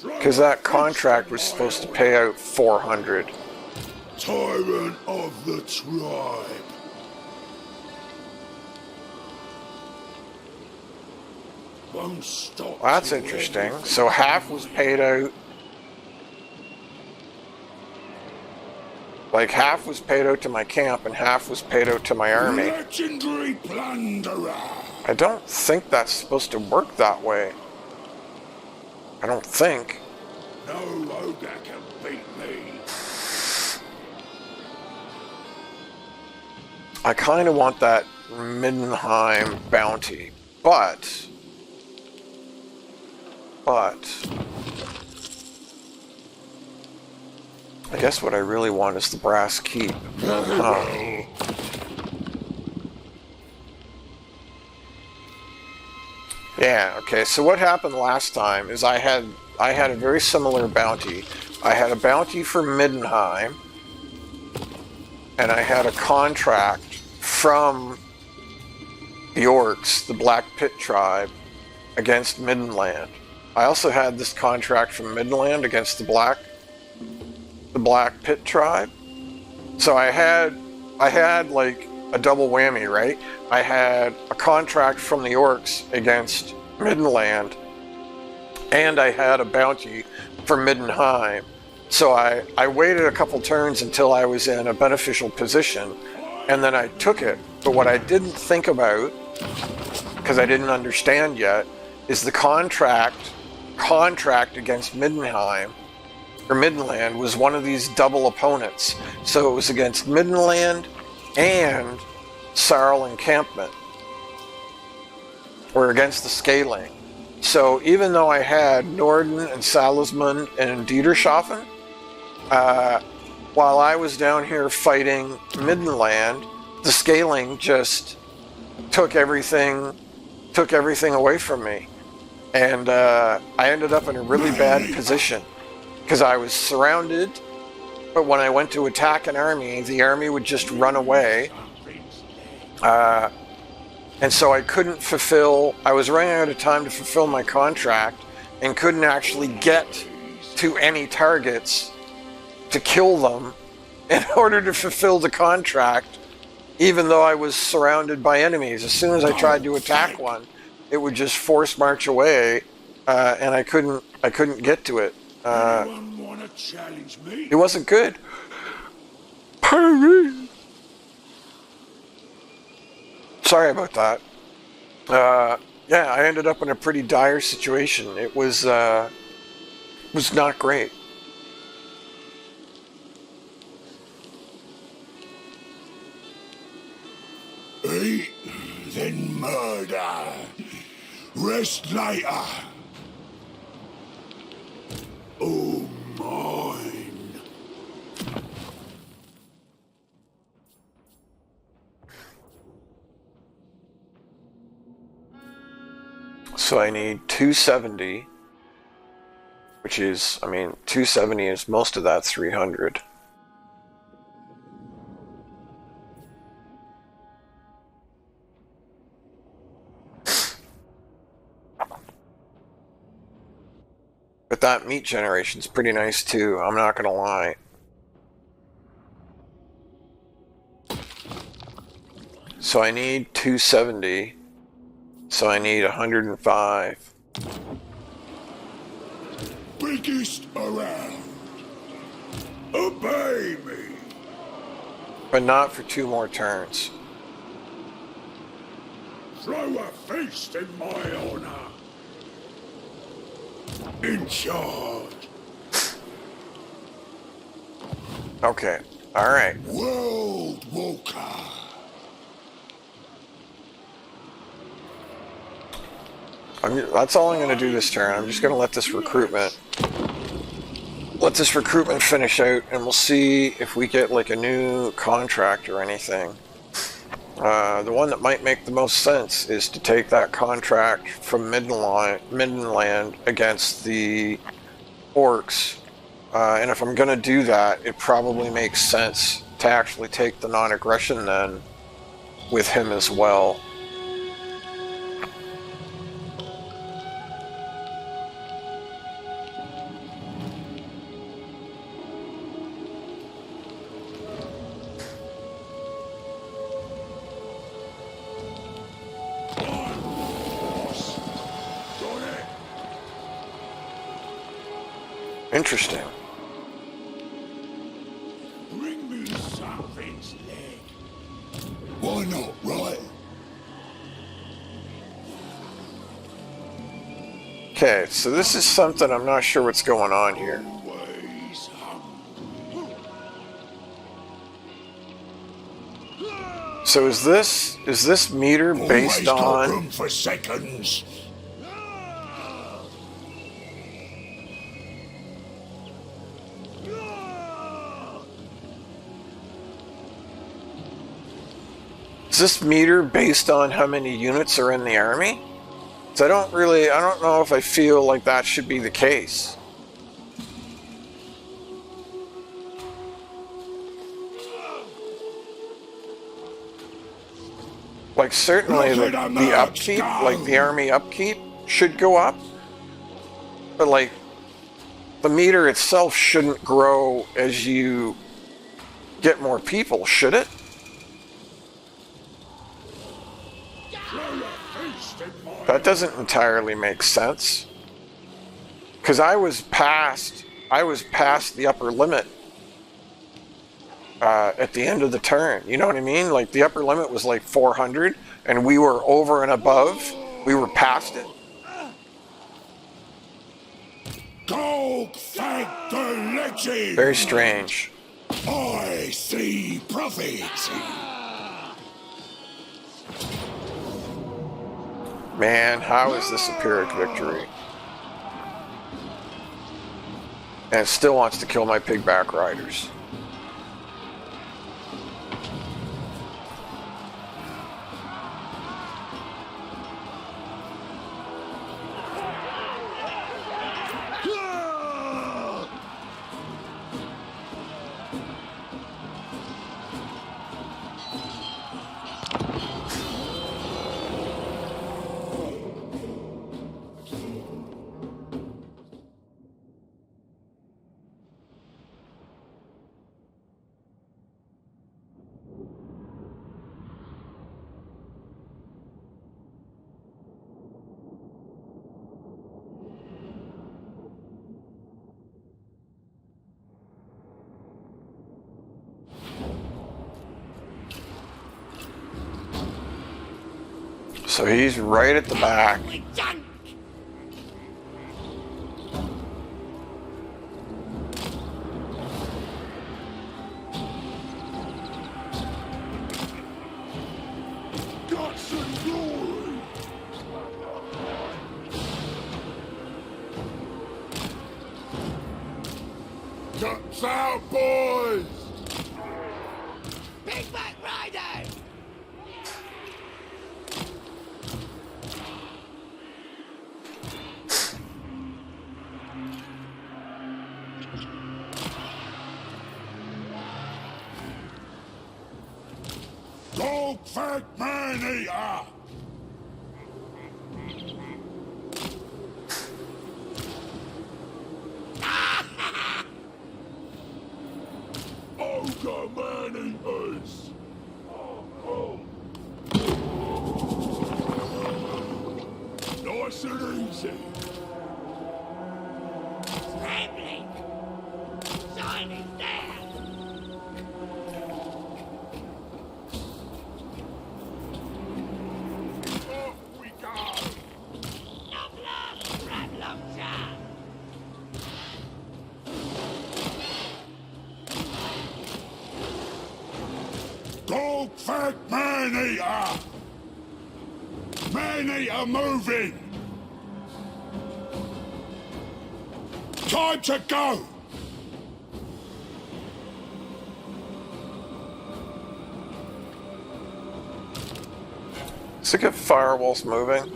Because that contract was supposed to pay out 400. Tyrant of the tribe. Won't stop. Well, that's interesting. So half was paid out. Like half was paid out to my camp and half was paid out to my army. Legendary plunderer. I don't think that's supposed to work that way. I don't think. No ogre can beat me. I kind of want that Middenheim bounty, but I guess what I really want is the Brass Keep. Yeah, okay, so what happened last time is I had a very similar bounty. I had a bounty for Middenheim, and I had a contract from the Orcs, the Black Pit tribe, against Middenland. I also had this contract from Middenland against the Black Pit tribe. So I had like a double whammy, right? I had a contract from the Orcs against Middenland, and I had a bounty for Middenheim. So I waited a couple turns until I was in a beneficial position, and then I took it. But what I didn't think about, because I didn't understand yet, is the contract against Middenheim, or Middenland, was one of these double opponents. So it was against Middenland and Sarl Encampment, or against the Scaling. So even though I had Norden and Salismund and Dieterschaffen, while I was down here fighting Middenland, the scaling just took everything away from me. And I ended up in a really bad position because I was surrounded, but when I went to attack an army, the army would just run away. And so I couldn't fulfill, I was running out of time to fulfill my contract and couldn't actually get to any targets to kill them in order to fulfill the contract, even though I was surrounded by enemies. As soon as I tried to attack one, it would just force march away, and I couldn't get to it. Anyone wanna challenge me? It wasn't good. Pardon me. Sorry about that. Yeah, I ended up in a pretty dire situation. It was not great. Eat, then murder. Rest later. Oh, mine. So I need 270, which is, I mean, 270 is most of that 300. But that meat generation's pretty nice too, I'm not gonna lie. So I need 270. So I need 105. Biggest around. Obey me. But not for 2 more turns. Throw a feast in my honor. In charge. Okay, alright. World Walker. That's all I'm going to do this turn. I'm just going to let this recruitment finish out, and we'll see if we get like a new contract or anything. The one that might make the most sense is to take that contract from Middenland against the orcs. And if I'm going to do that, it probably makes sense to actually take the non-aggression then with him as well. Interesting. Bring me something's leg. Why not, right? Okay, so this is something I'm not sure what's going on here. Always hungry. So is this meter based Always got on... room for seconds. Is this meter based on how many units are in the army? So I don't know if I feel like that should be the case. Like certainly the upkeep, like the army upkeep should go up. But like the meter itself shouldn't grow as you get more people, should it? That doesn't entirely make sense. Because I was past the upper limit at the end of the turn. You know what I mean? Like the upper limit was like 400, and we were over and above. We were past it. Golgfag the legend. Very strange. I see prophets. Man, how is this a Pyrrhic victory? And it still wants to kill my pigback riders. So he's right at the back. We done. Guts and glory! Guts out, boys! Big back rider. Golgfag Maneater! Ogre Maneaters! Nice and easy. Scrambling. Shining there. Off we go! Long love, run long time. Golgfag Maneater! Maneater moving! Time to go! Does it get firewalls moving?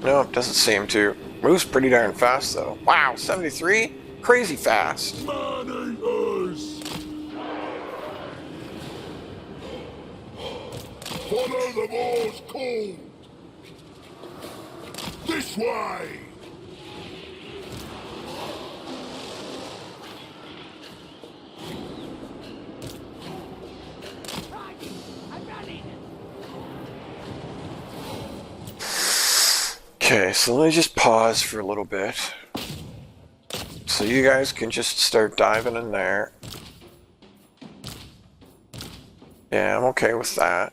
No, it doesn't seem to. Moves pretty darn fast though. Wow, 73? Crazy fast. Maneaters! Follow the war's call! This way! I'm running. Okay, so let me just pause for a little bit. So you guys can just start diving in there. Yeah, I'm okay with that.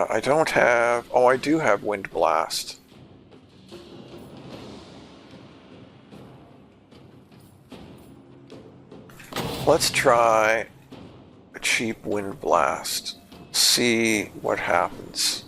I don't have... Oh, I do have Wind Blast. Let's try a cheap Wind Blast. See what happens.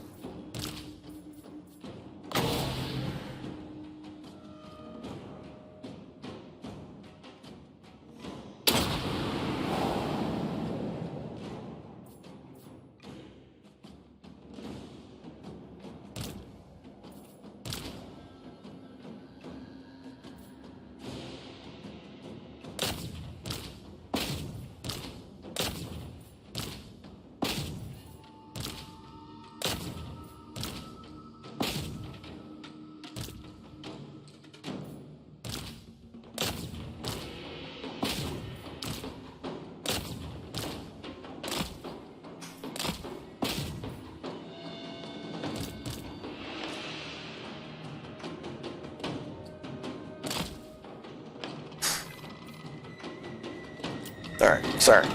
Alright, sorry.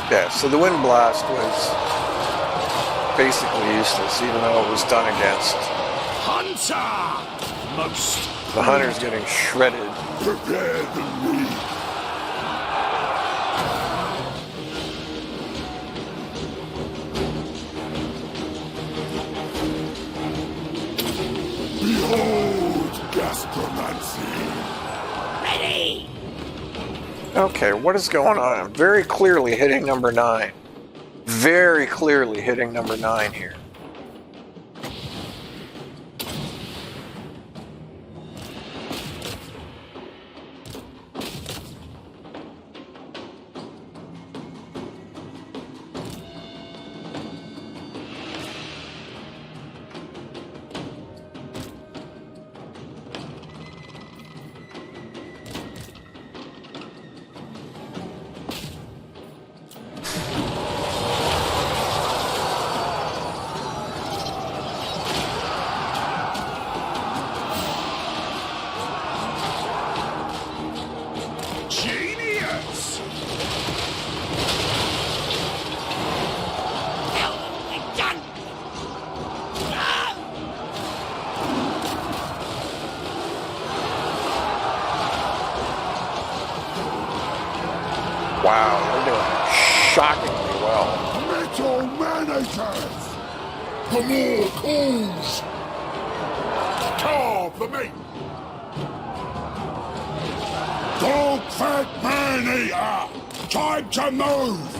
Yeah, so the Wind Blast was basically useless, even though it was done against. Hunter! Most The Hunter's getting shredded. prepare the reap! Behold, gastromancy! Ready. Okay, what is going on? I'm very clearly hitting number 9. Very clearly hitting number 9 here. Wow, they're doing shockingly well. Metal Maneaters! The more calls! Carve the meat! Golgfag Maneater! Time to move!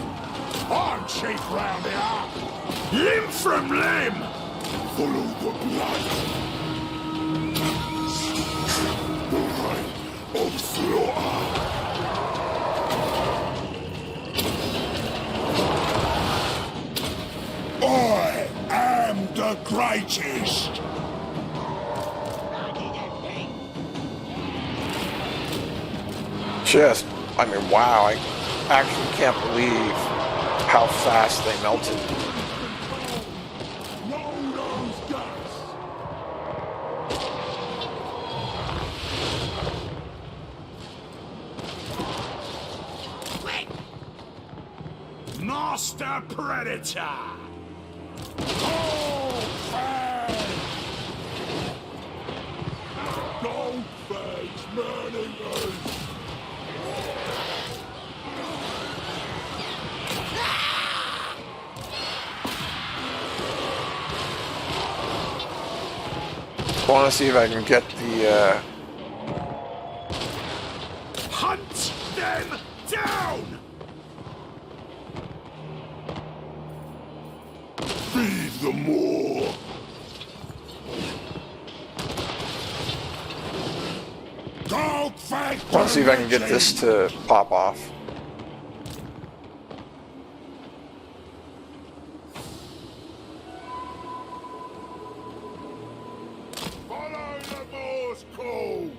I'm chief round here! Limb from limb! Follow the blood! The reign of slaughter! I am the greatest! Just, I mean, wow, I actually can't believe how fast they melted. Roll those guts! Quick! Master Predator! Golgfag! Golgfag's Maneaters! I want to see if I can get the, Hunt them down! Feed the more! Golgfag! I want to see if I can get this to pop off. Follow the Morse call!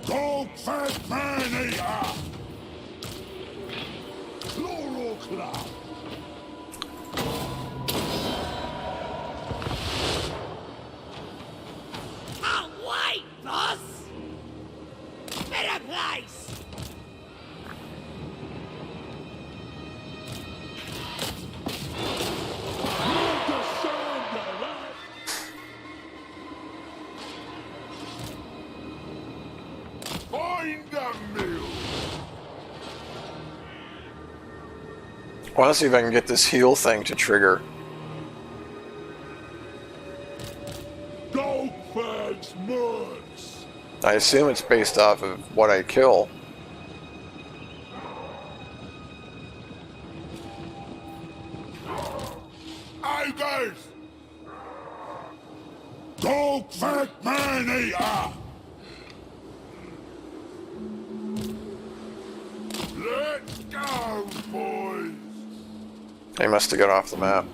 Golgfag Maneater! Laurel Club! Can't wait, boss! Better place! Find the mill! I want to see if I can get this heal thing to trigger. Golgfag's mercs! I assume it's based off of what I kill. Ogres! Golgfag Maneater! Let's go, boys! They must have got off the map.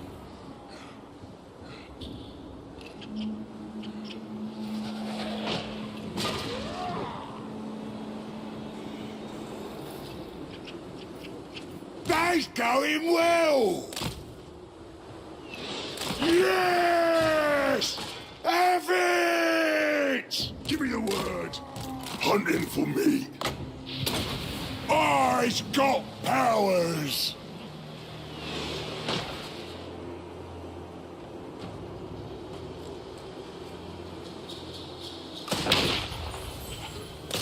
That's going well! Yes! Have it! Give me the word. Hunting for me. I've got powers!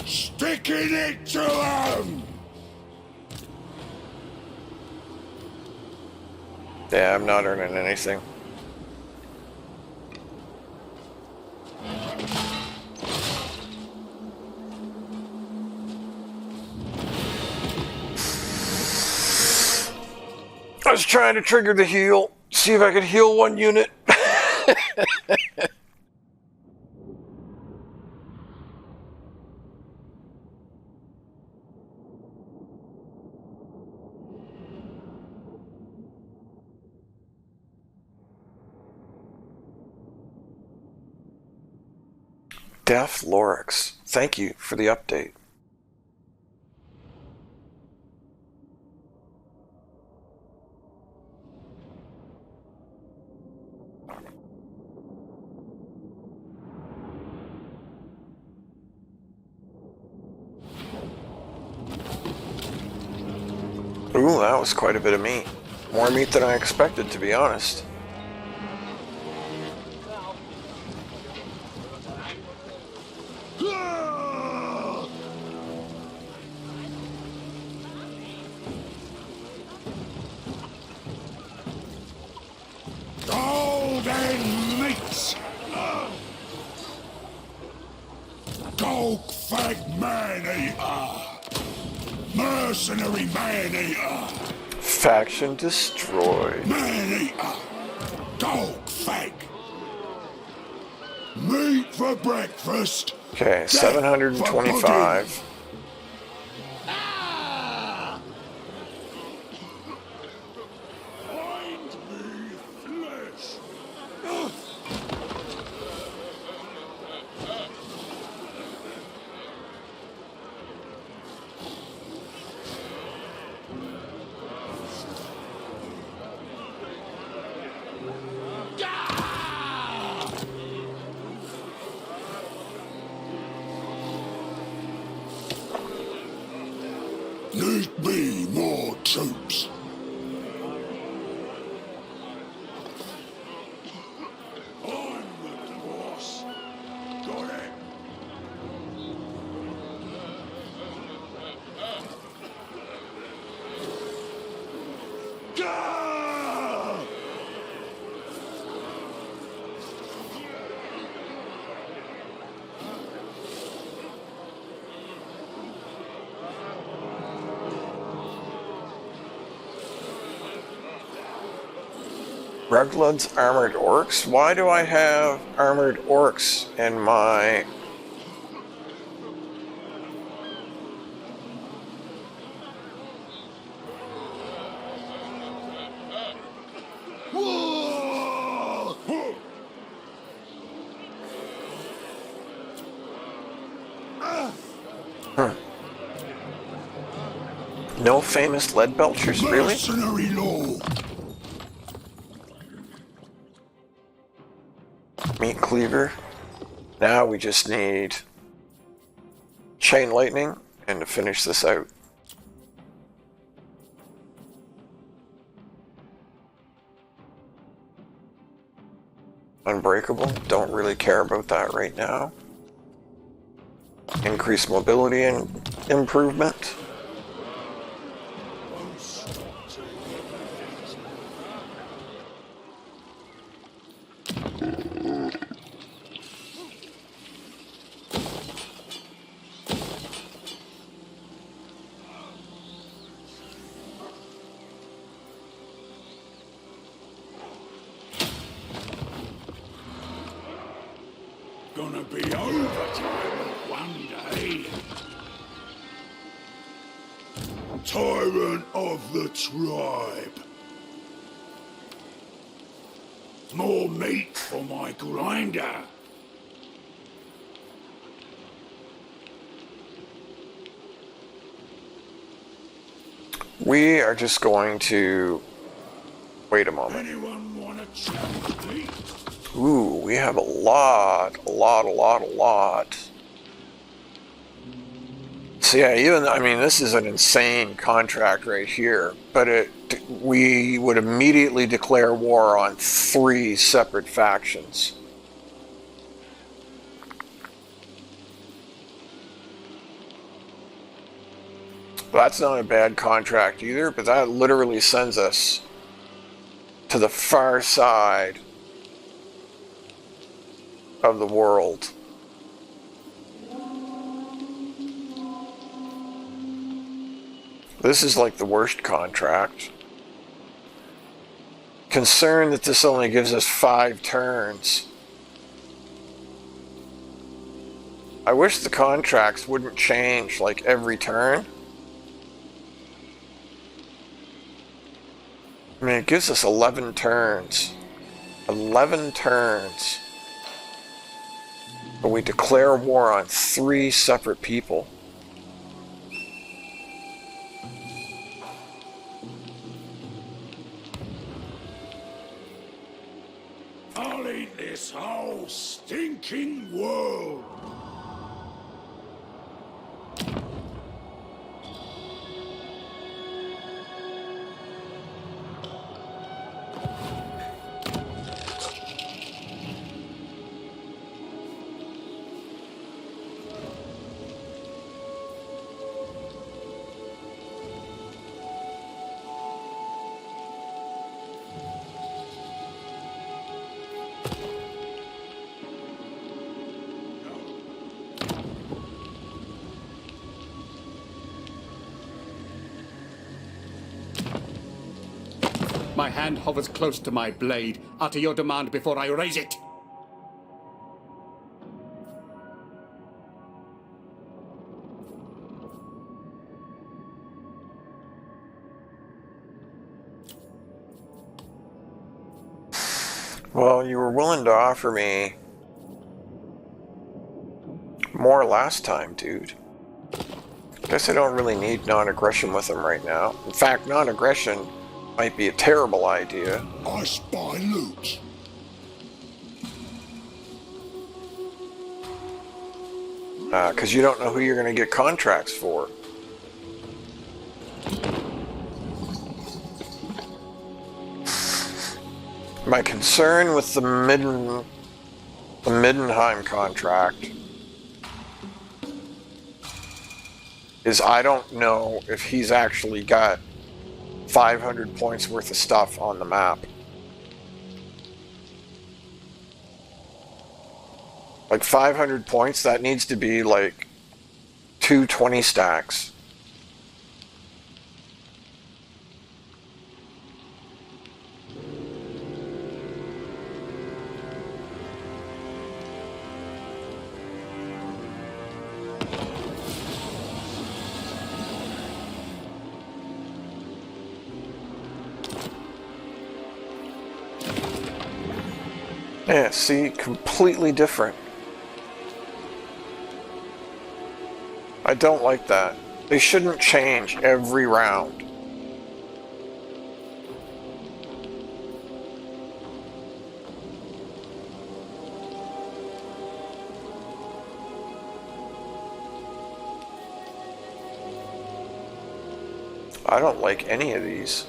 Sticking it to them! Yeah, I'm not earning anything. I was trying to trigger the heal, see if I could heal one unit. Def Lorix, thank you for the update. Ooh, that was quite a bit of meat. More meat than I expected, to be honest. Golgfag Maneater! Mercenary Maneater! Faction destroyed. Maneater! Golgfag! Meat for breakfast! Okay, 725. Find me flesh! Need me more troops. I'm the boss. Got it. Gah! Ruglud's armored orcs? Why do I have armored orcs in my... Whoa! No famous lead belchers, really? Mercenary law. Meat cleaver. Now we just need chain lightning and to finish this out. Unbreakable. Don't really care about that right now. Increased mobility and improvement. Gonna be overtime one day. Tyrant of the tribe. More meat for my grinder. We are just going to... Wait a moment. Anyone wanna chat with me? Ooh, we have a lot. So yeah, even, I mean, this is an insane contract right here, but we would immediately declare war on 3 separate factions. That's not a bad contract either, but that literally sends us to the far side of the world. This is like the worst contract. Concerned that this only gives us 5 turns. I wish the contracts wouldn't change like every turn. I mean, it gives us 11 turns. 11 turns. But we declare war on 3 separate people. I'll eat this whole stinking world. My hand hovers close to my blade. Utter your demand before I raise it. Well, you were willing to offer me more last time, dude. Guess I don't really need non-aggression with him right now. In fact, non-aggression might be a terrible idea. I spy loot. Because you don't know who you're going to get contracts for. My concern with the Middenheim contract is I don't know if he's actually got 500 points worth of stuff on the map. Like 500 points, that needs to be like 220 stacks. Yeah, see, completely different. I don't like that. They shouldn't change every round. I don't like any of these.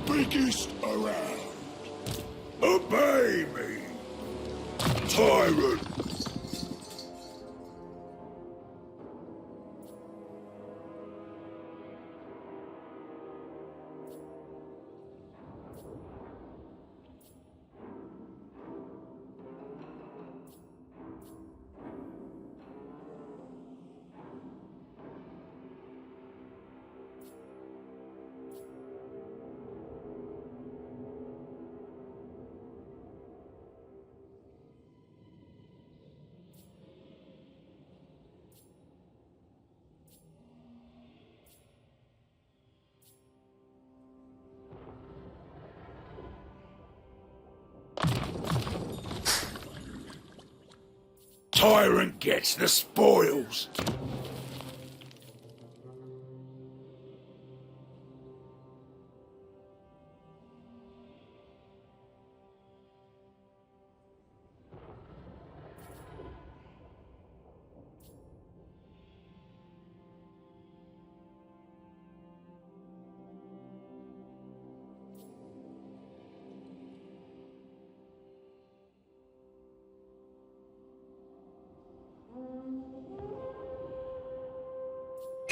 Biggest around. Obey me, tyrant. Tyrant gets the spoils.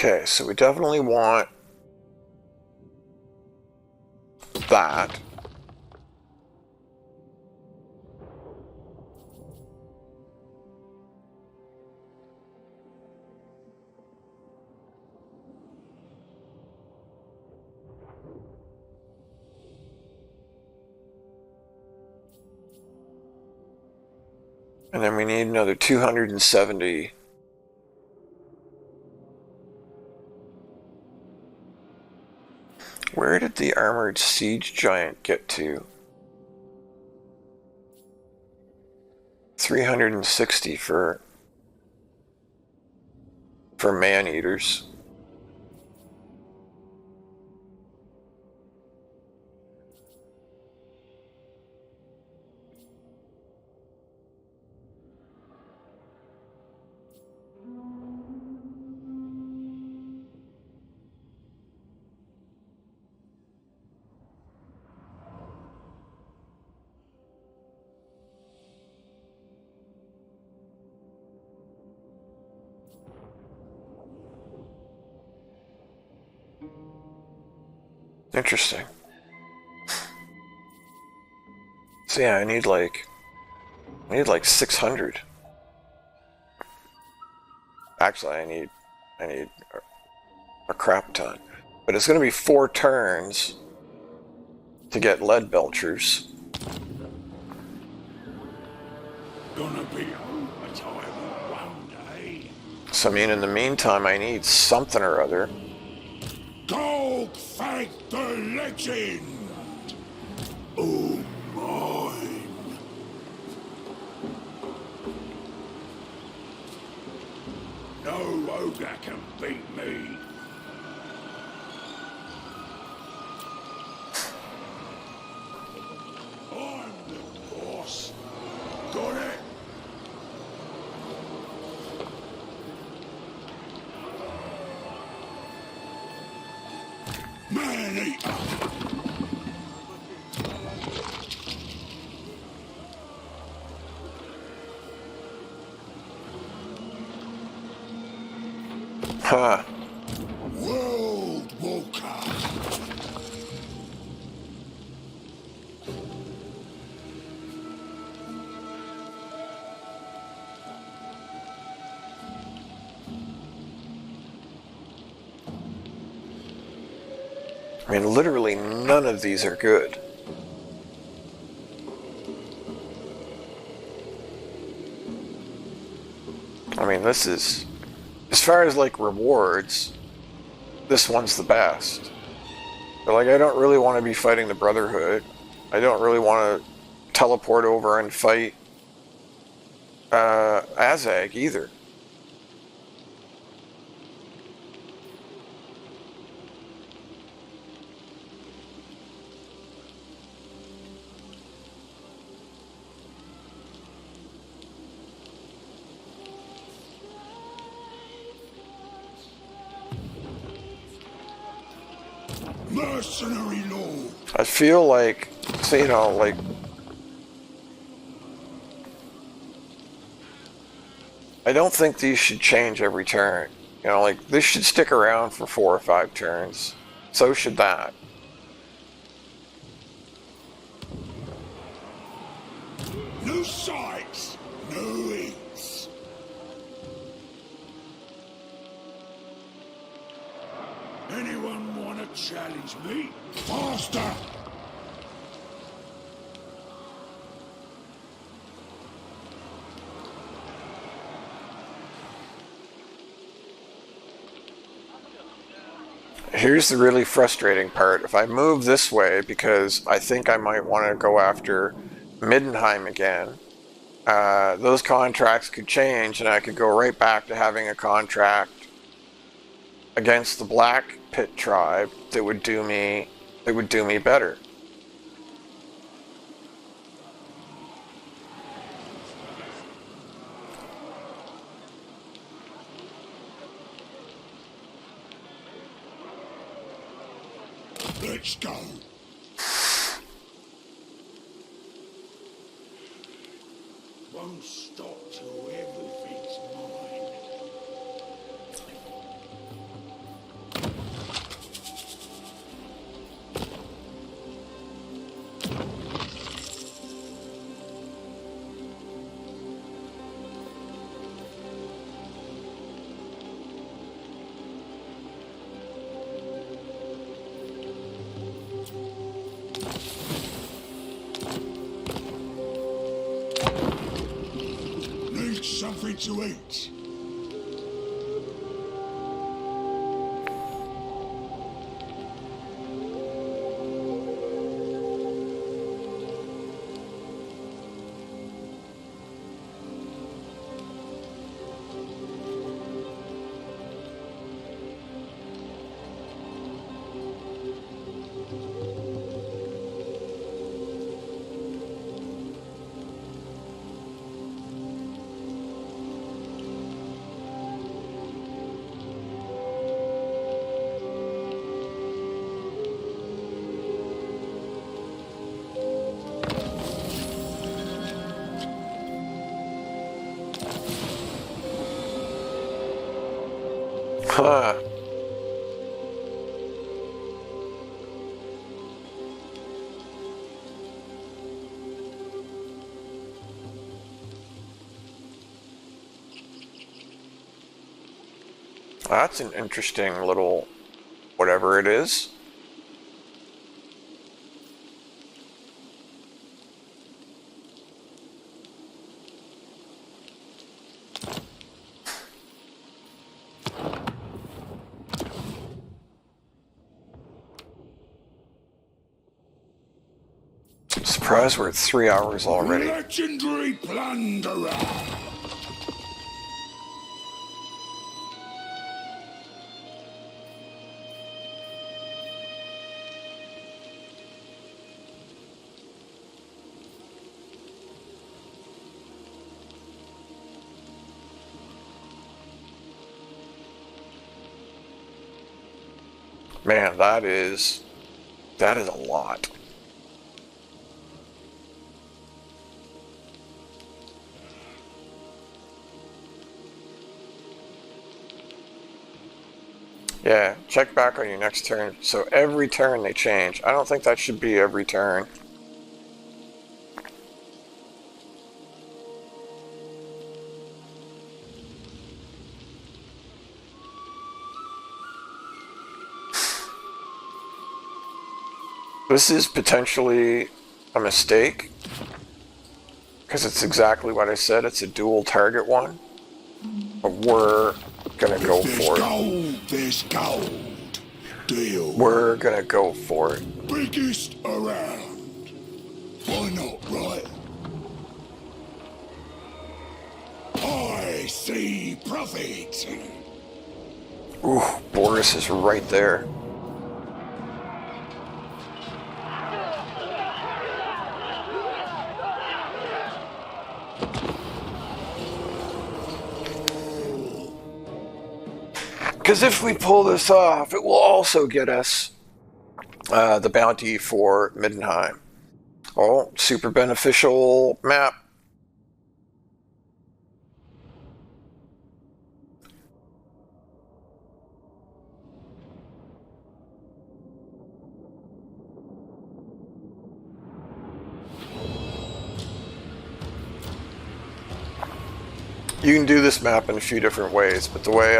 Okay, so we definitely want that. And then we need another 270. Where did the armored siege giant get to? 360 for Maneaters. Interesting. So yeah, I need like 600. Actually, I need a crap ton. But it's going to be 4 turns to get lead belchers. Gonna be a time one day. So I mean, in the meantime, I need something or other. Golgfag the legend! Oh, mine! No ogre can beat me. I'm the boss. Got it? Maneater! Huh. World Walker! I mean, literally none of these are good. I mean, this is, as far as like rewards, this one's the best. But like, I don't really want to be fighting the Brotherhood. I don't really want to teleport over and fight Azag either. Mercenary lord! I feel like, so, you know, like, I don't think these should change every turn. You know, like, this should stick around for 4 or 5 turns. So should that. No sights, no eats. Anyone wanna challenge me? Faster! Here's the really frustrating part. If I move this way, because I think I might want to go after Middenheim again, those contracts could change and I could go right back to having a contract against the Black Pit tribe that would do me better. Let's go. Won't stop till everything's mine. Need something to eat. Huh. That's an interesting little whatever it is. Surprised we're at 3 hours already. Legendary plunderer. Man, that is a lot. Yeah, check back on your next turn. So every turn they change. I don't think that should be every turn. This is potentially a mistake, because it's exactly what I said. It's a dual target one. But we're gonna go for it. There's gold. Deal. We're gonna go for it. Biggest around. Why not, right? I see profit. Ooh, Boris is right there. Because if we pull this off, it will also get us the bounty for Middenheim. Oh, super beneficial map. You can do this map in a few different ways, but the way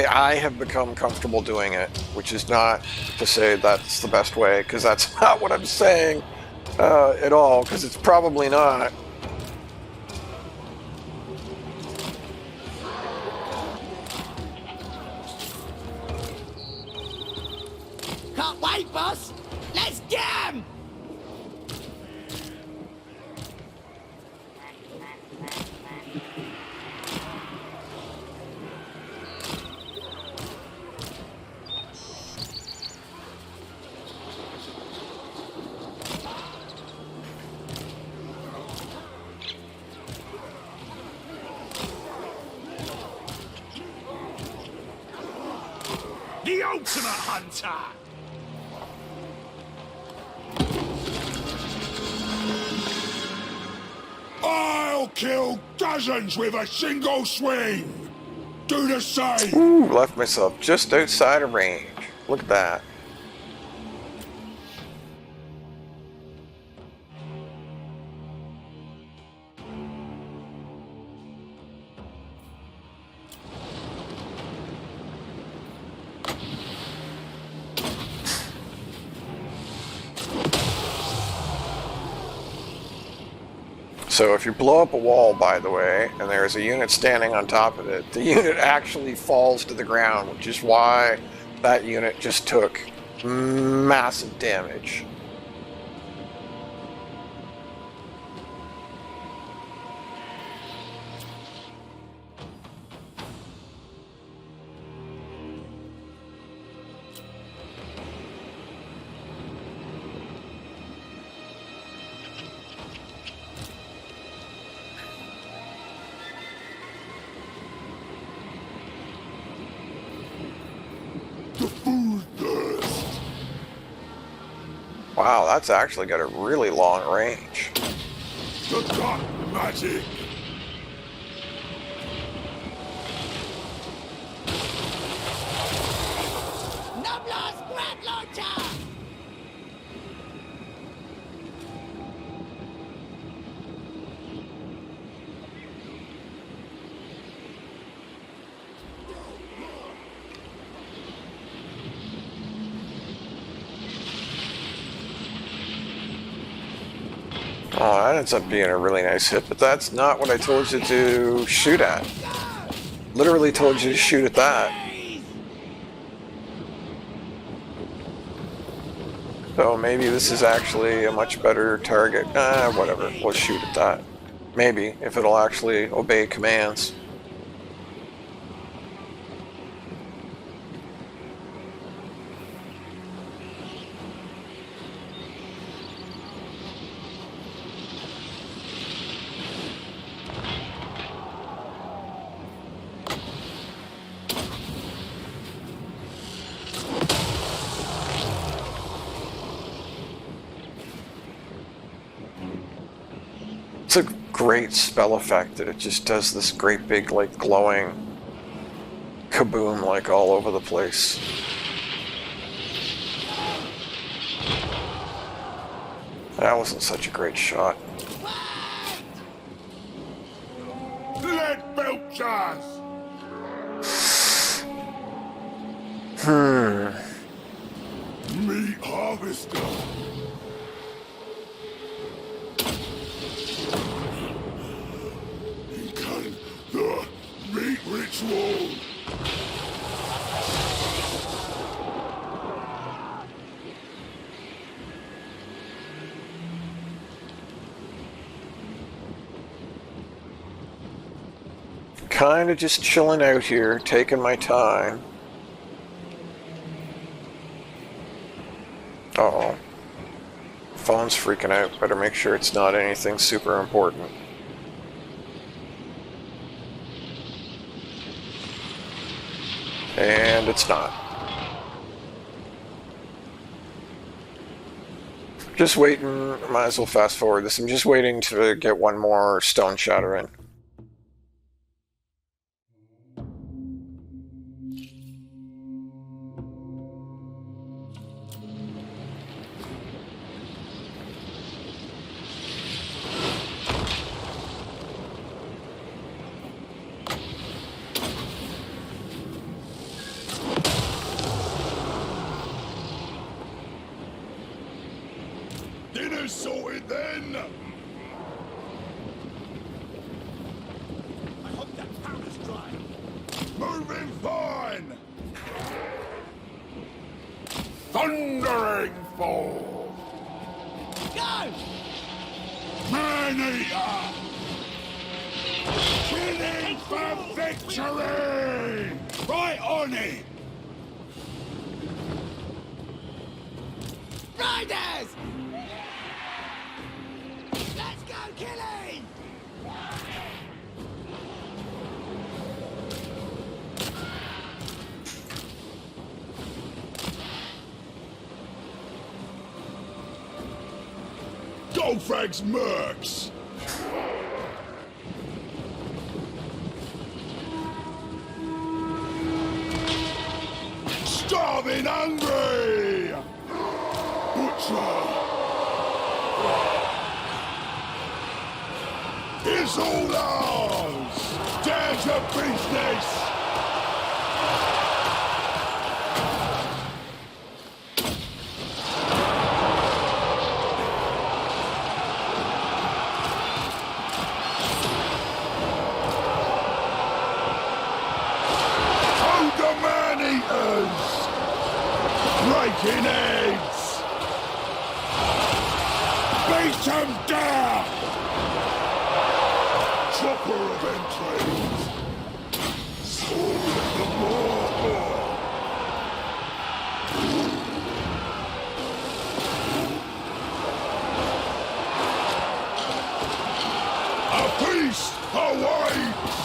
I have become comfortable doing it, which is not to say that's the best way, because that's not what I'm saying at all, because it's probably not. Can't wait, boss! Let's get 'em! The ultimate hunter! I'll kill dozens with a single swing! Do the same! Ooh, left myself just outside of range. Look at that. So if you blow up a wall, by the way, and there's a unit standing on top of it, the unit actually falls to the ground, which is why that unit just took massive damage. Wow, that's actually got a really long range. The dark magic! Noblar's Grand Launcher! Oh, that ends up being a really nice hit, but that's not what I told you to shoot at. Literally told you to shoot at that. So maybe this is actually a much better target. Whatever. We'll shoot at that. Maybe, if it'll actually obey commands. It's a great spell effect that it just does this great big, like, glowing kaboom, like, all over the place. That wasn't such a great shot. Let belchers! Meat harvester! Begun the meat ritual! Kind of just chilling out here, taking my time. Uh-oh. Phone's freaking out. Better make sure it's not anything super important. And it's not. Just waiting. Might as well fast forward this. I'm just waiting to get one more stone shatter in. Dinner's sorted then! I hope that powder's dry. Moving fine! Thundering fall! Go! Maneater! Killing for victory! Right on it! Riders! Let's go killing! Golgfag's mercs! Starving hungry! Butcher! It's all ours! Down to business! Hold the man-eaters! Breaking eggs! Beat them down! Chopper of entrails! Sword of the war! A feast awaits!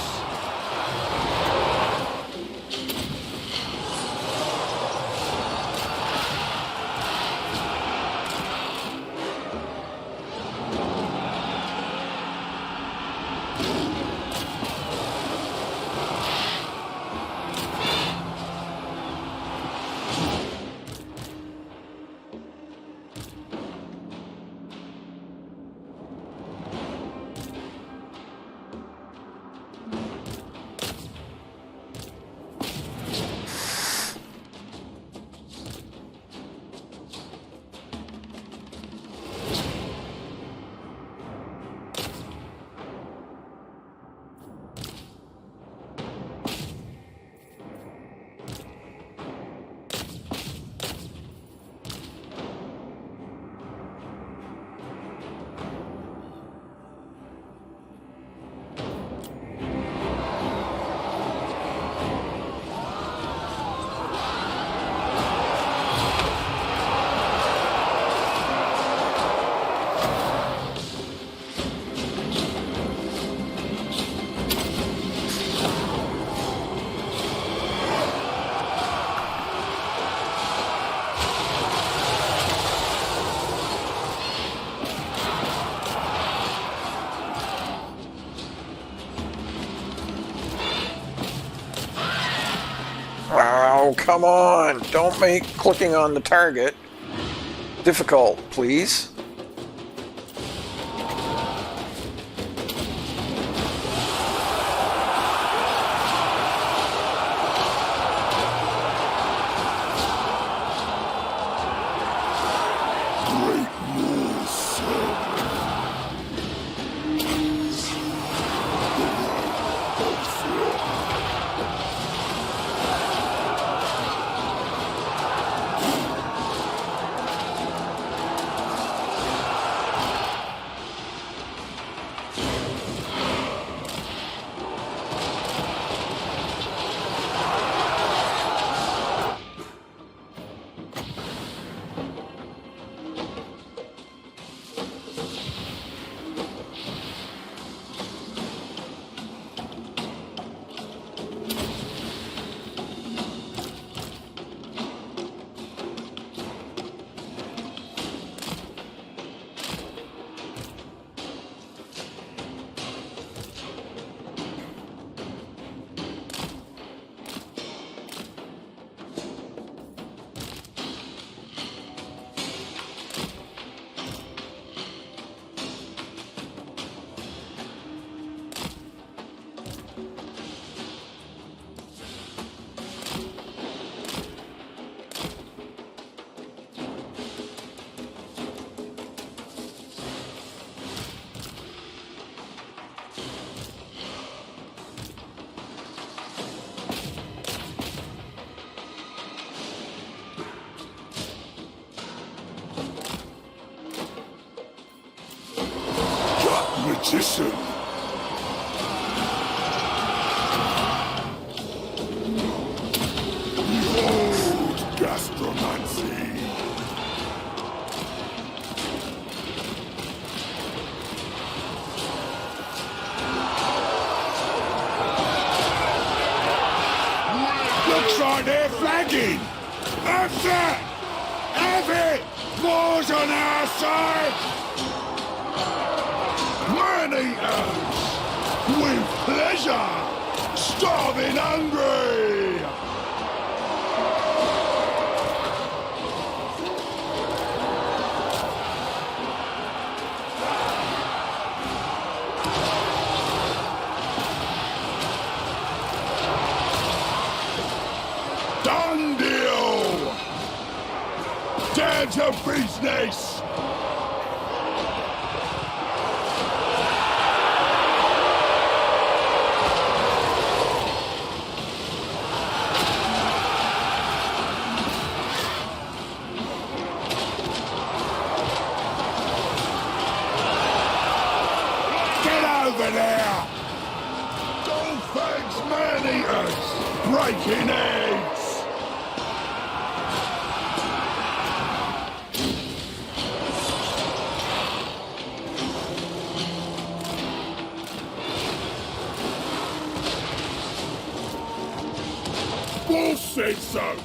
Oh, come on! Don't make clicking on the target difficult, please. Magician! Behold gastromancy! Looks like they're flagging! That's it! Have it! War's on our side! Maneaters! With pleasure! Starving hungry! Done deal! Down to business! Over there! Golgfag's Maneaters! Breaking eggs! Wolf said so!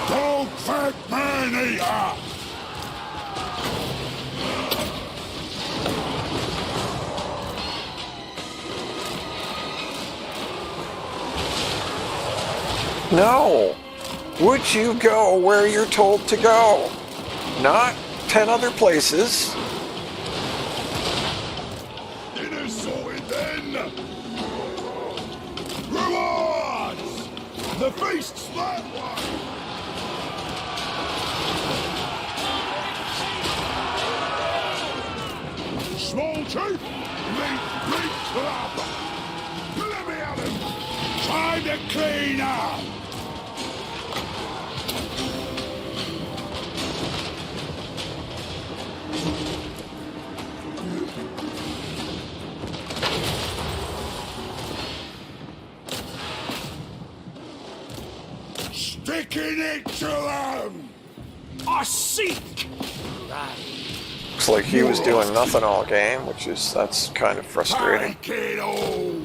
Golgfag Maneater! No! Would you go where you're told to go? Not 10 other places. Dinner sorted then! Rewards! The feast's that one! Small chief, meat club! Let me at him! Time to clean up! Sticking it to them! I seek! Looks like he was doing nothing all game, that's kind of frustrating. Take it all!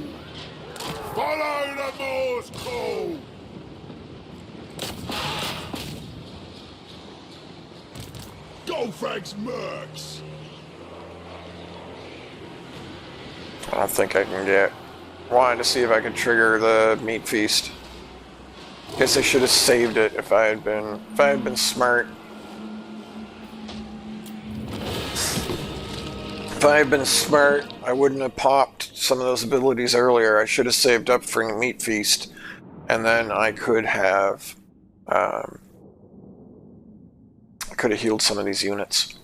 Follow the Morse call! Golgfag's mercs! I don't think I can get. Wanted to see if I could trigger the meat feast. Guess I should have saved it if I had been smart. If I had been smart, I wouldn't have popped some of those abilities earlier. I should have saved up for meat feast, and then I could have healed some of these units.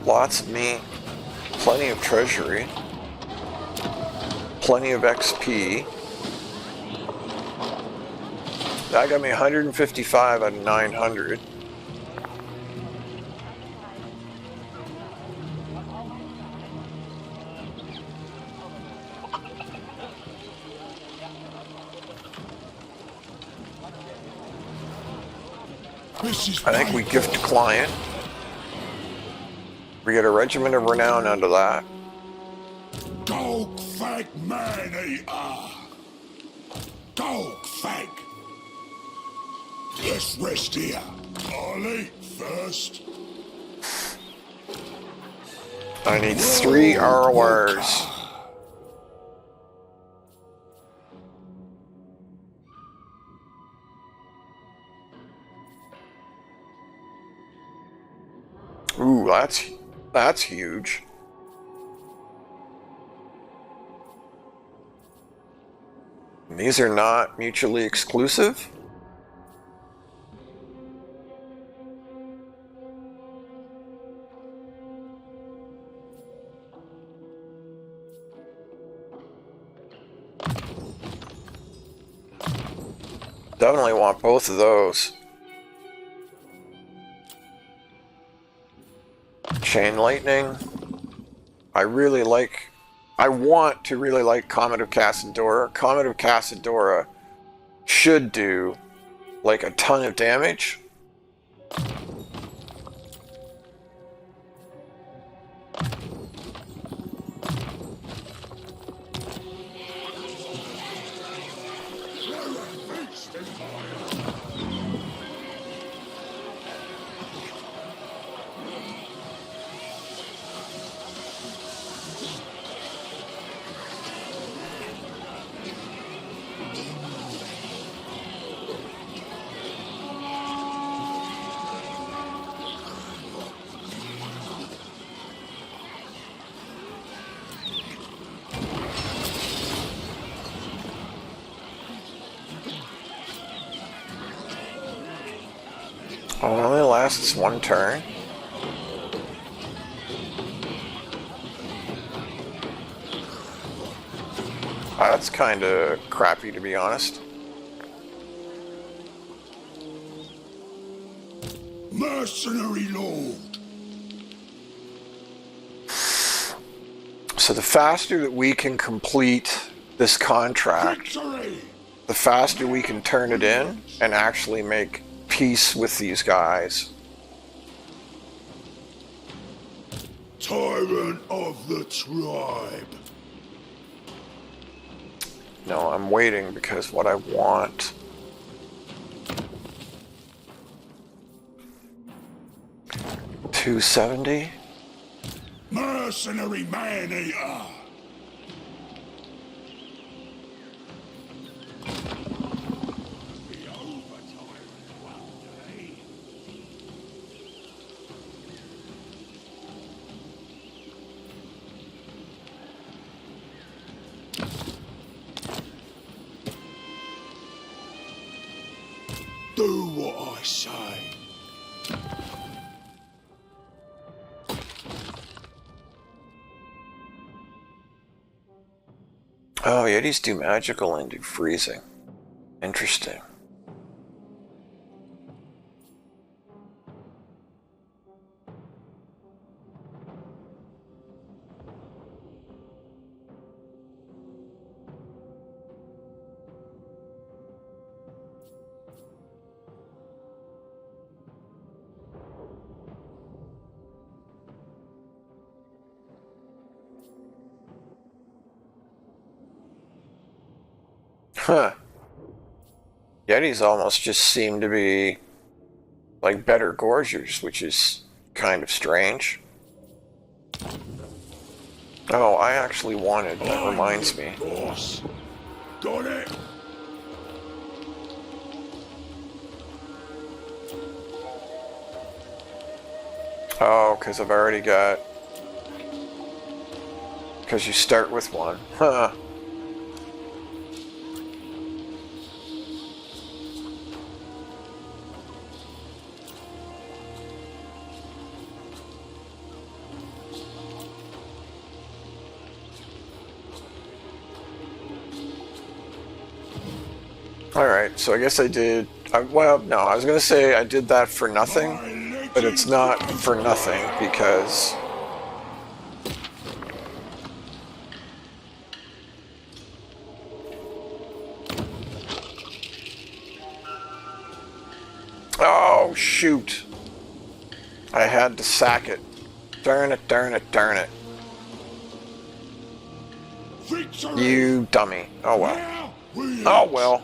Lots of meat, plenty of treasury, plenty of XP. That got me 155 out of 900. I think we gift client. We get a regiment of renown out of that. Golgfag Maneater! Golgfag! Let's rest here. I'll eat first. I need 3 RORs. Ooh, that's huge. And these are not mutually exclusive? Definitely want both of those. Chain Lightning. I want to really like Comet of Cassadora. Comet of Cassadora should do like a ton of damage. Oh, it only lasts 1 turn. That's kind of crappy, to be honest. Mercenary Lord! So the faster that we can complete this contract, Victory! the faster we can turn it in and actually make peace with these guys. Tyrant of the tribe. No, I'm waiting because what I want. $270. Mercenary Maneater. Do what I say. Oh, Yetis do magical and do freezing. Interesting. Huh. Yetis almost just seem to be like better gorgers, which is kind of strange. Oh, I actually wanted, that reminds me. Boss. Got it. Oh, because I've already got... Because you start with one. Huh. Alright, so I guess I did... well, no, I was going to say I did that for nothing, but it's not for nothing, because... Oh, shoot. I had to sack it. Darn it, darn it, darn it. Victory. You dummy. Oh well. Now we Oh well.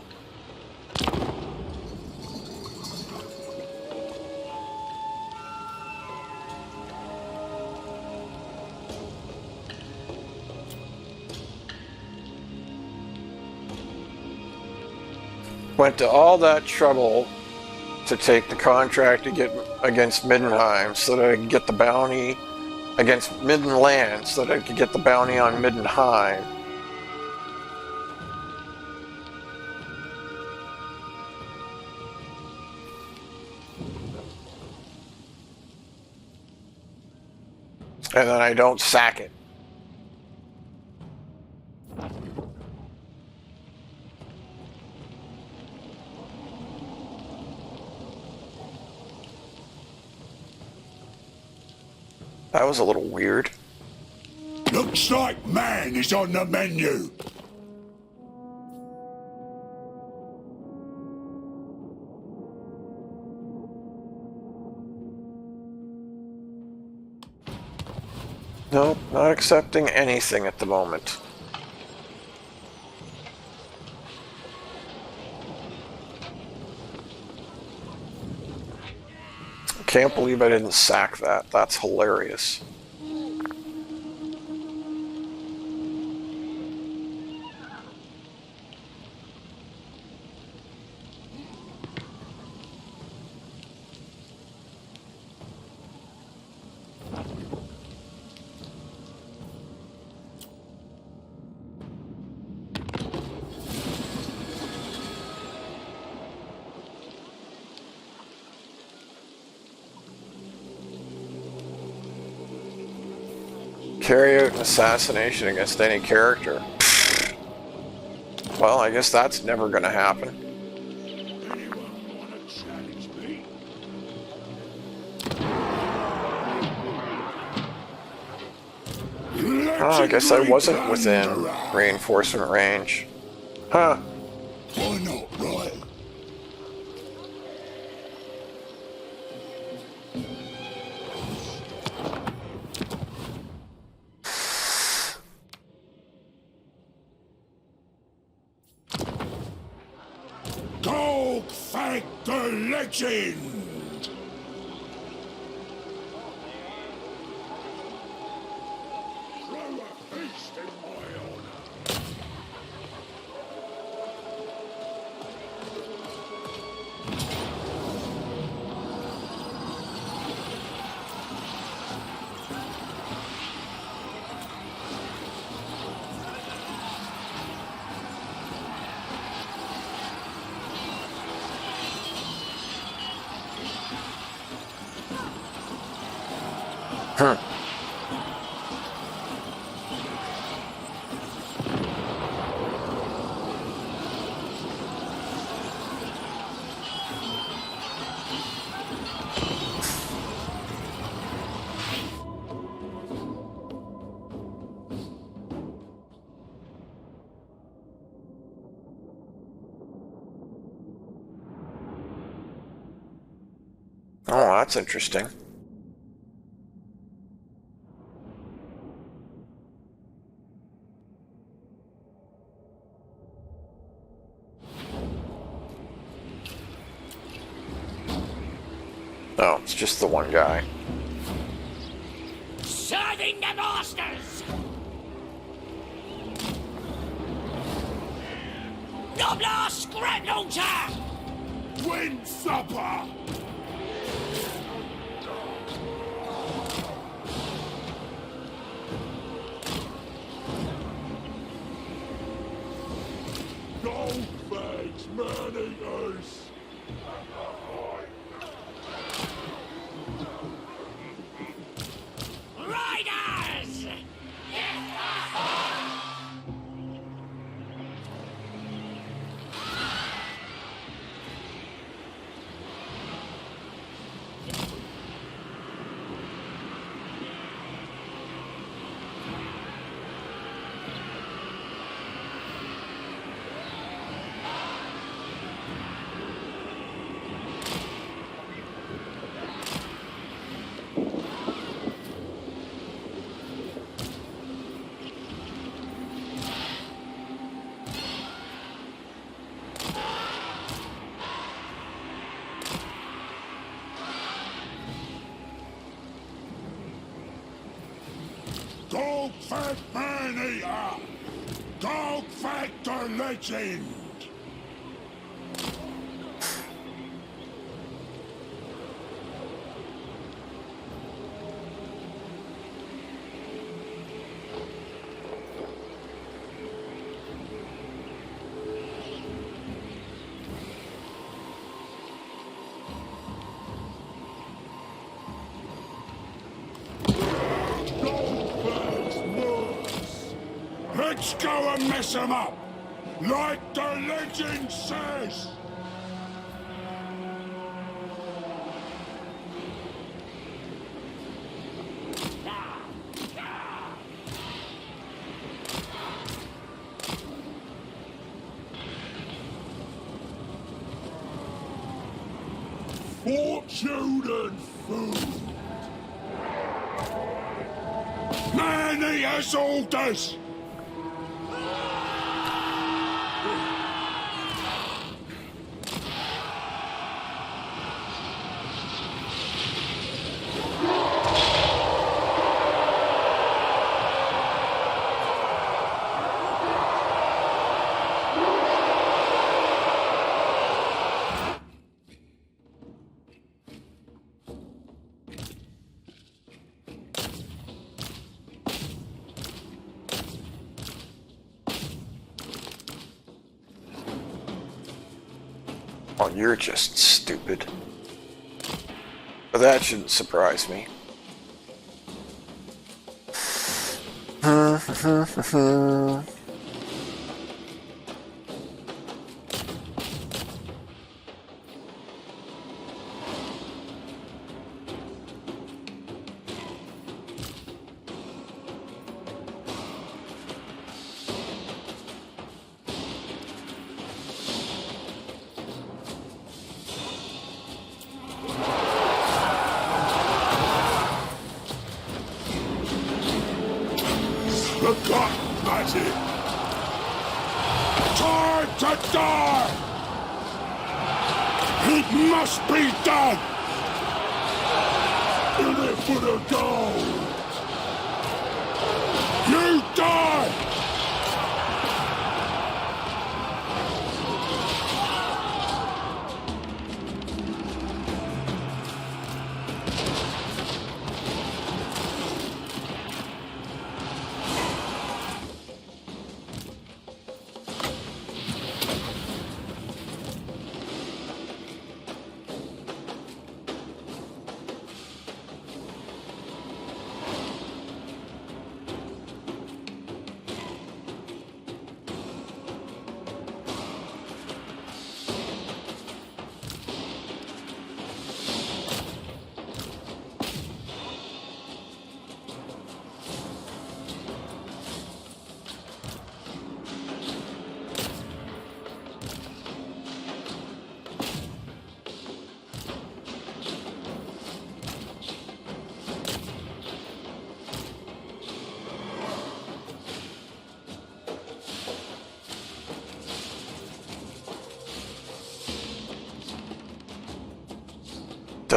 Went to all that trouble to take the contract to get against Middenheim so that I could get the bounty against Middenland so that I could get the bounty on Middenheim. And then I don't sack it. That was a little weird. Looks like man is on the menu. Nope, not accepting anything at the moment. Can't believe I didn't sack that. That's hilarious. Carry out an assassination against any character. Well, I guess that's never going to happen. Anyone want to challenge me? Oh, I guess I wasn't within reinforcement range. Huh. Why not, right? Golgfag the legend! Throw a feast in my honor! Oh, that's interesting. No, it's just the one guy. Serving the masters! Nobler scrap launcher! Wind supper! Golgfag's Maneaters! Riders! Golgfag Maneater! Golgfag the legend! Let's go and mess them up! Like the legend says! Fortune and food! Maneater's orders! Oh, you're just stupid. But that shouldn't surprise me. Forgotten, that's it! Time to die! It must be done! In it for the gold! You die!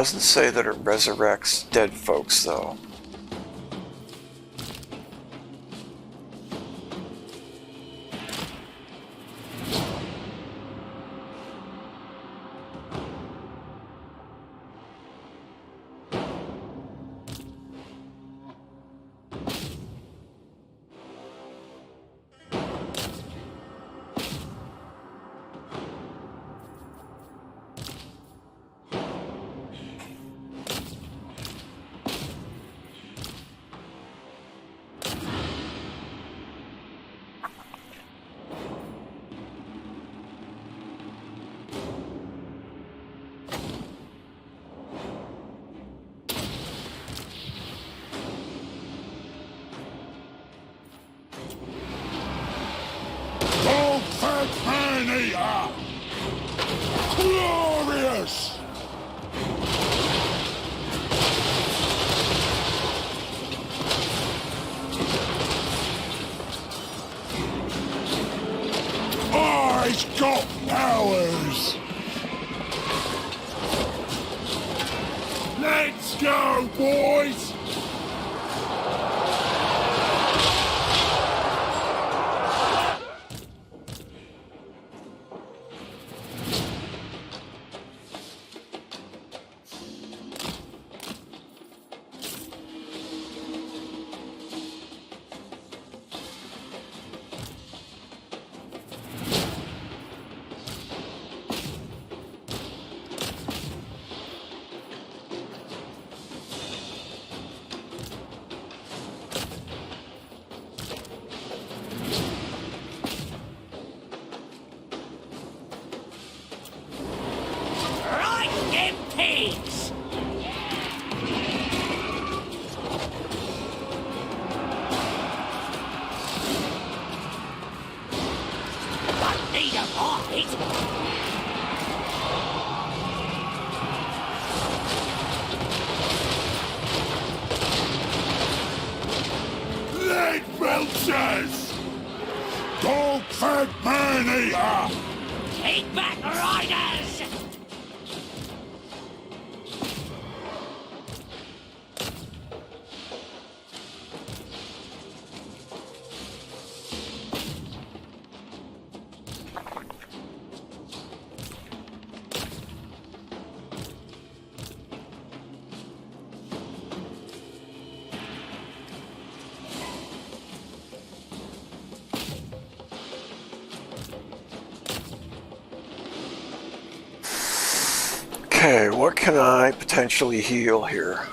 Doesn't say that it resurrects dead folks, though. Golgfag Maneater! Glorious! Oh, he's got powers! Let's go, boys! Right, them pigs! I need a bite! Leg belchers! Golgfag Maneater! Take back, riders! Okay, what can I potentially heal here?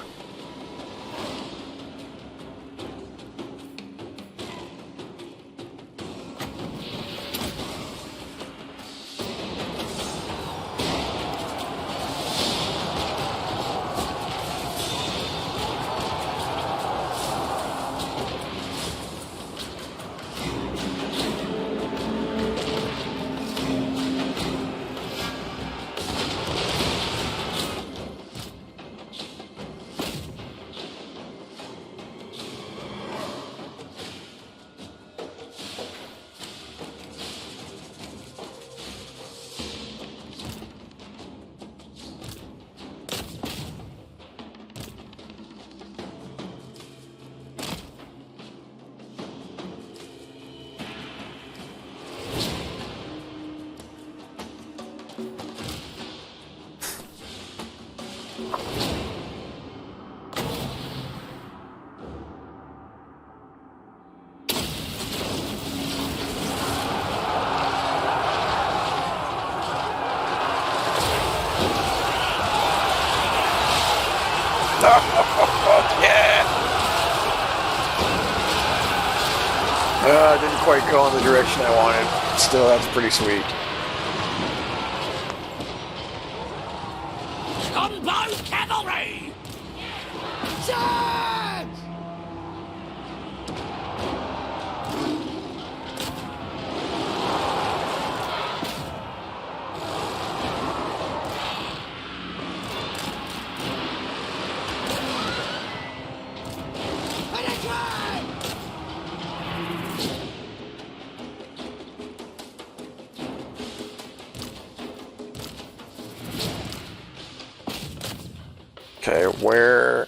Didn't quite go in the direction I wanted. Still, that's pretty sweet. Combo cavalry! Charge! Okay, where...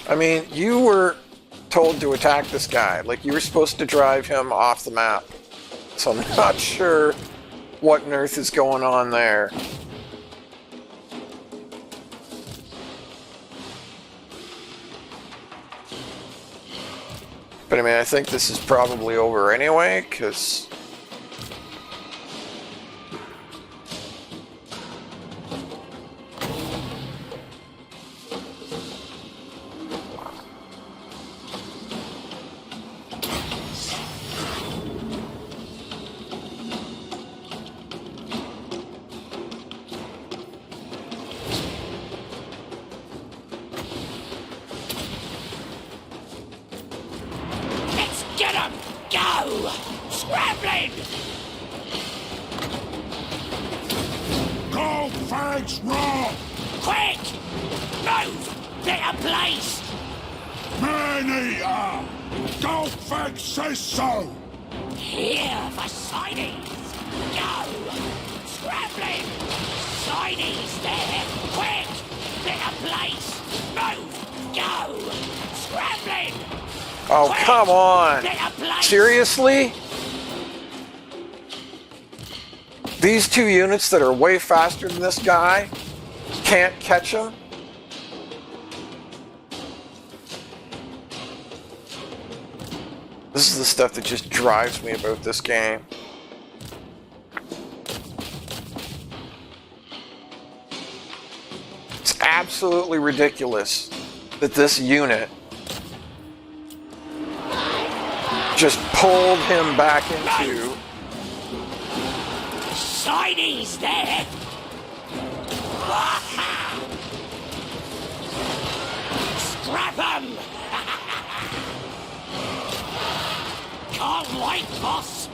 I mean, you were told to attack this guy. Like, you were supposed to drive him off the map. So I'm not sure what on earth is going on there. But I mean, I think this is probably over anyway, because... Get him! Go! Scrambling! Golgfag's wrong! Quick! Move! Better place! Maneater! Golgfag says so! Here for sightings! Go! Scrambling! Sightings there! Quick! Better place! Move! Go! Scrambling! Oh, Quick! come on! Better place! Seriously? These two units that are way faster than this guy can't catch him? This is the stuff that just drives me about this game. It's absolutely ridiculous that this unit just pulled him back into... Sightings there! Scrap 'em! Can't wait, boss!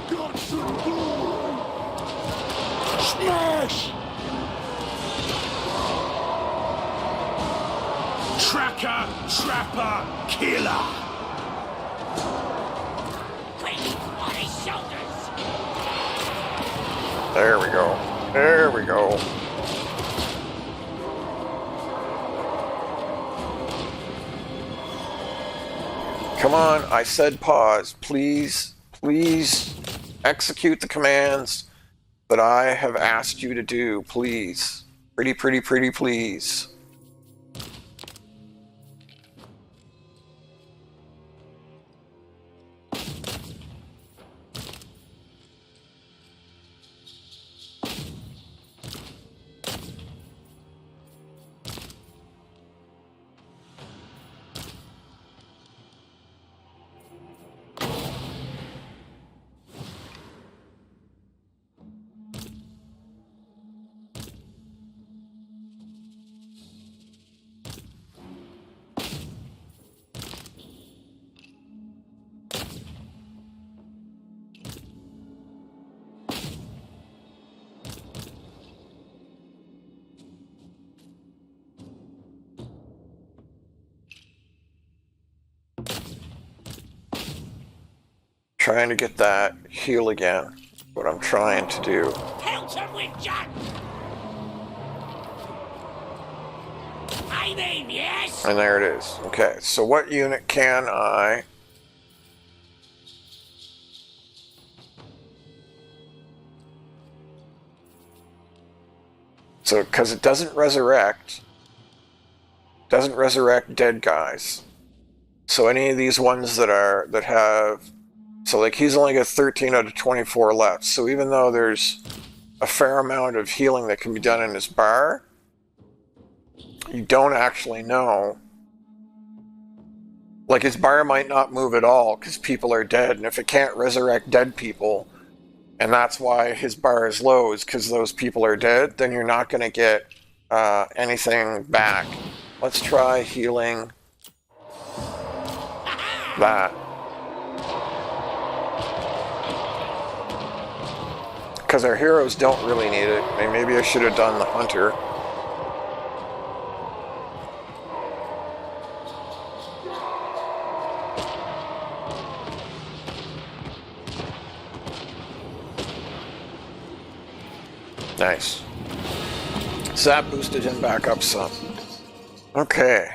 Got some glory! Smash! Tracker, trapper, killer! Quick, on his shoulders! There we go. There we go. Come on, I said pause. Please, please execute the commands that I have asked you to do. Please. Pretty, pretty, pretty please. Trying to get that heal again. What I'm trying to do. Pelt him with Jack! Aiming, yes! And there it is. Okay, so what unit can I... So, because it doesn't resurrect dead guys. So any of these ones that have... So like he's only got 13 out of 24 left. So even though there's a fair amount of healing that can be done in his bar, you don't actually know. Like his bar might not move at all because people are dead. And if it can't resurrect dead people, and that's why his bar is low, is because those people are dead, then you're not going to get anything back. Let's try healing that. Because our heroes don't really need it. I mean, maybe I should have done the hunter. Nice. So that boosted him back up some. Okay.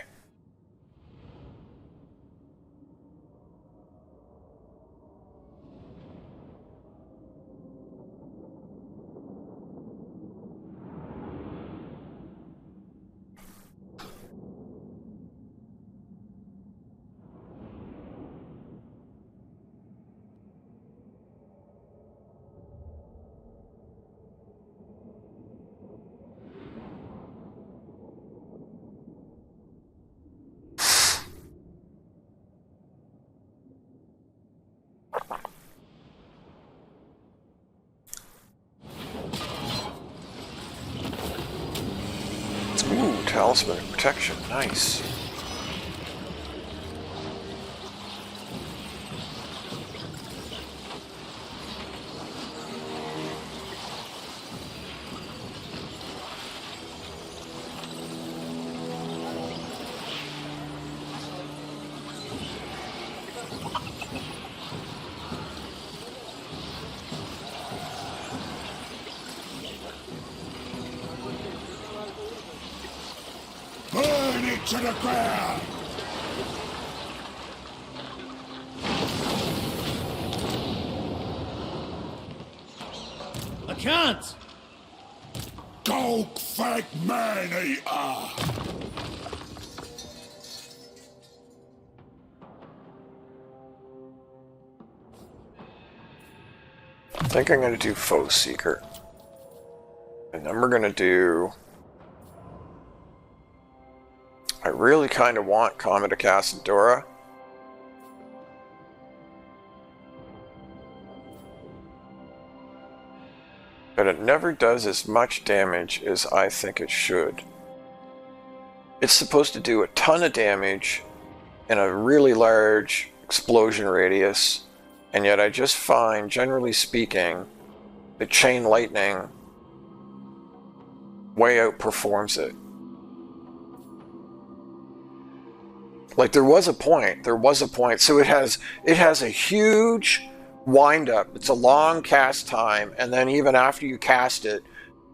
Ooh, talisman of protection, nice. Burn it to the ground! I can't! Golgfag Maneater! I think I'm going to do Foe Seeker. And then we're going to do... I really kind of want Comet of Cassadora. But it never does as much damage as I think it should. It's supposed to do a ton of damage in a really large explosion radius, and yet I just find, generally speaking, the Chain Lightning way outperforms it. Like there was a point, so it has a huge wind up. It's a long cast time, and then even after you cast it,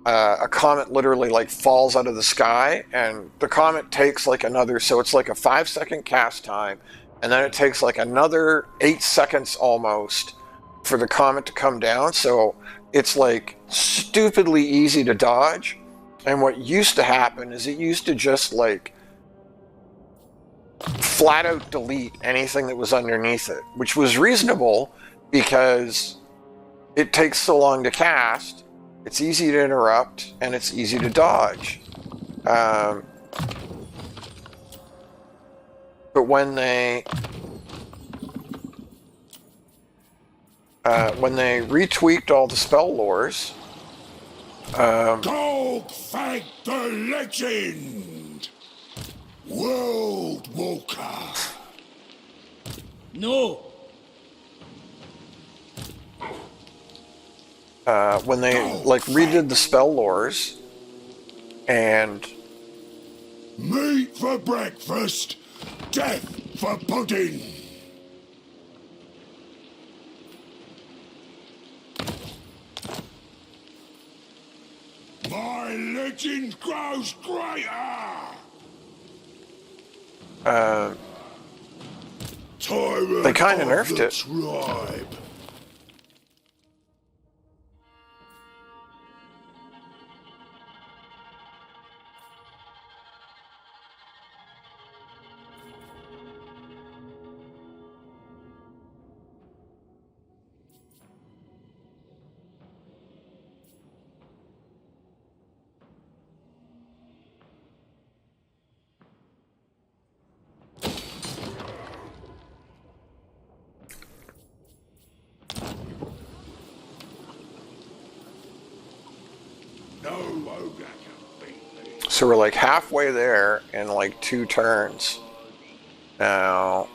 a comet literally like falls out of the sky, and the comet takes like another, so it's like a 5-second cast time, and then it takes like another 8 seconds almost for the comet to come down. So it's like stupidly easy to dodge. And what used to happen is it used to just like flat out delete anything that was underneath it, which was reasonable because it takes so long to cast, it's easy to interrupt, and it's easy to dodge. But when they retweaked all the spell lores, Golgfag the Legend! World Walker! No! when they like redid the spell lores and meat for breakfast, death for pudding. My legend grows greater. they kind of nerfed it. Tribe. So we're like halfway there in like 2 turns. Now,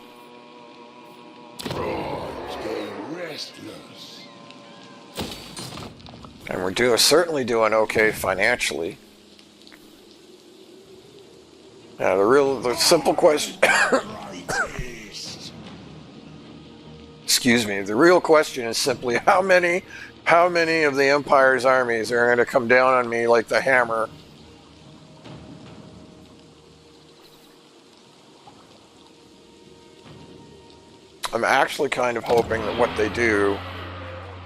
and we're certainly doing okay financially. Now the simple question, excuse me, the real question is simply how many of the Empire's armies are going to come down on me like the hammer I'm actually kind of hoping that what they do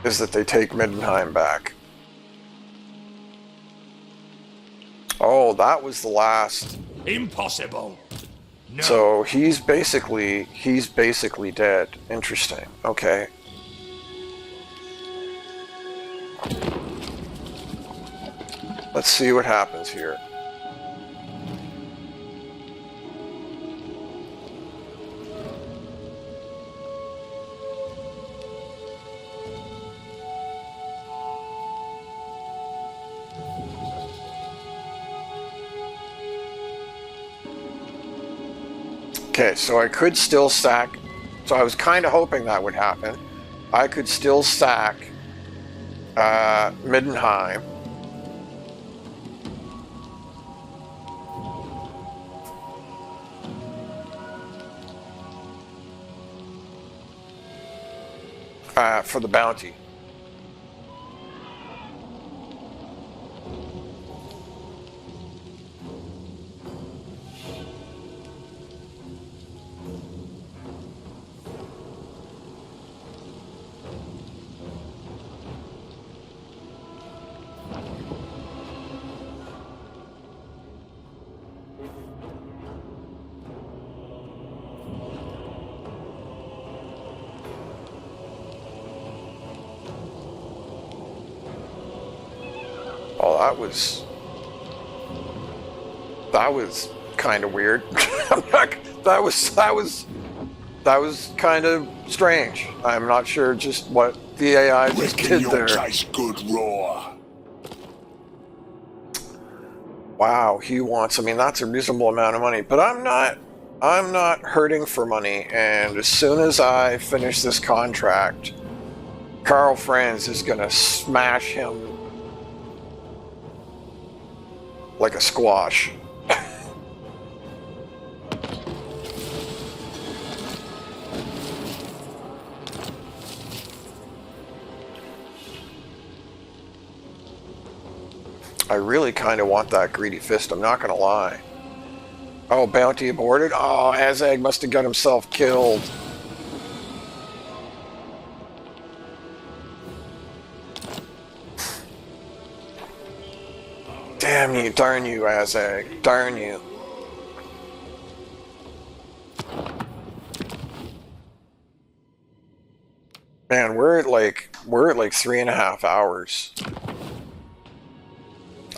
is that they take Middenheim back. Oh, that was the last. Impossible. No. So he's basically dead. Interesting. Okay. Let's see what happens here. Okay, so I could still sack. So I was kind of hoping that would happen. I could still sack Middenheim. For the bounty. Oh, that was kind of weird. that was kind of strange. I'm not sure just what the AI just did there. Taste good raw. Wow, he wants. I mean, that's a reasonable amount of money, but I'm not hurting for money. And as soon as I finish this contract, Karl Franz is gonna smash him like a squash. I really kind of want that greedy fist, I'm not gonna lie. Oh, bounty aborted? Oh, Azag must have got himself killed. Damn you, darn you, Azag. Darn you. Man, we're at like 3.5 hours.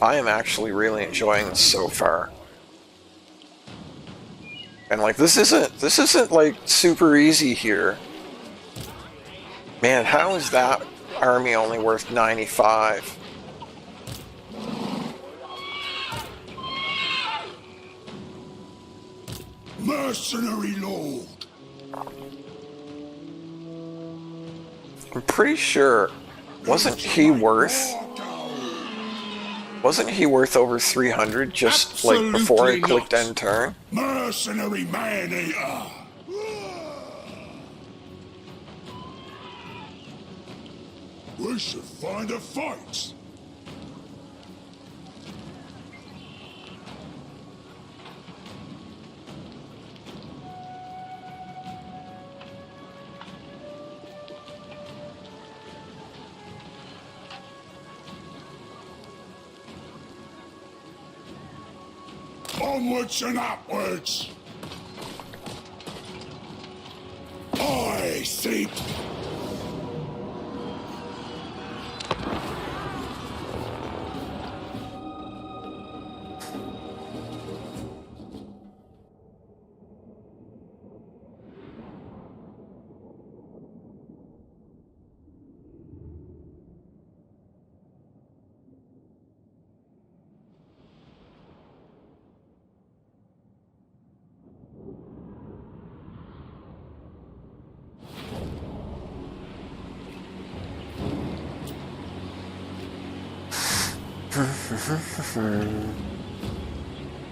I am actually really enjoying this so far. And like this isn't like super easy here. Man, how is that army only worth 95? Mercenary lord. I'm pretty sure, wasn't he worth over 300 just like before I clicked end turn? Mercenary Maneater. We should find a fight. Onwards and upwards! I see.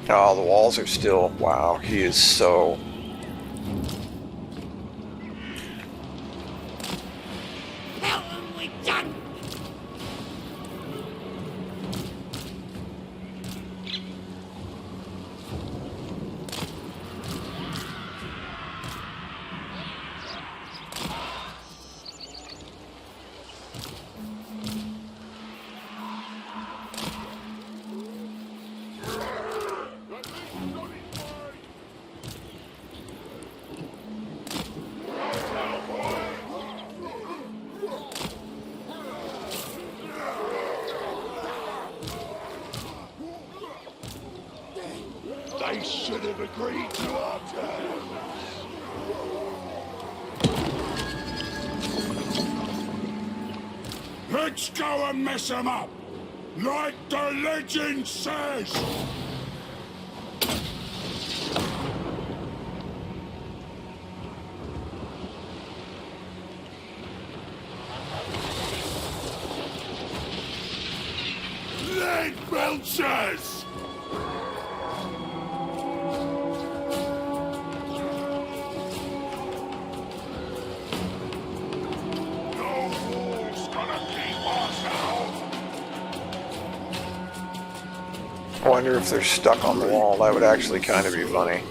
Oh, the walls are still... Wow, he is so... How have we done? They should have agreed to our terms. Let's go and mess them up, like the legend says. Lead belchers! No fool's gonna keep us out! I wonder if they're stuck on the wall. That would actually kind of be funny.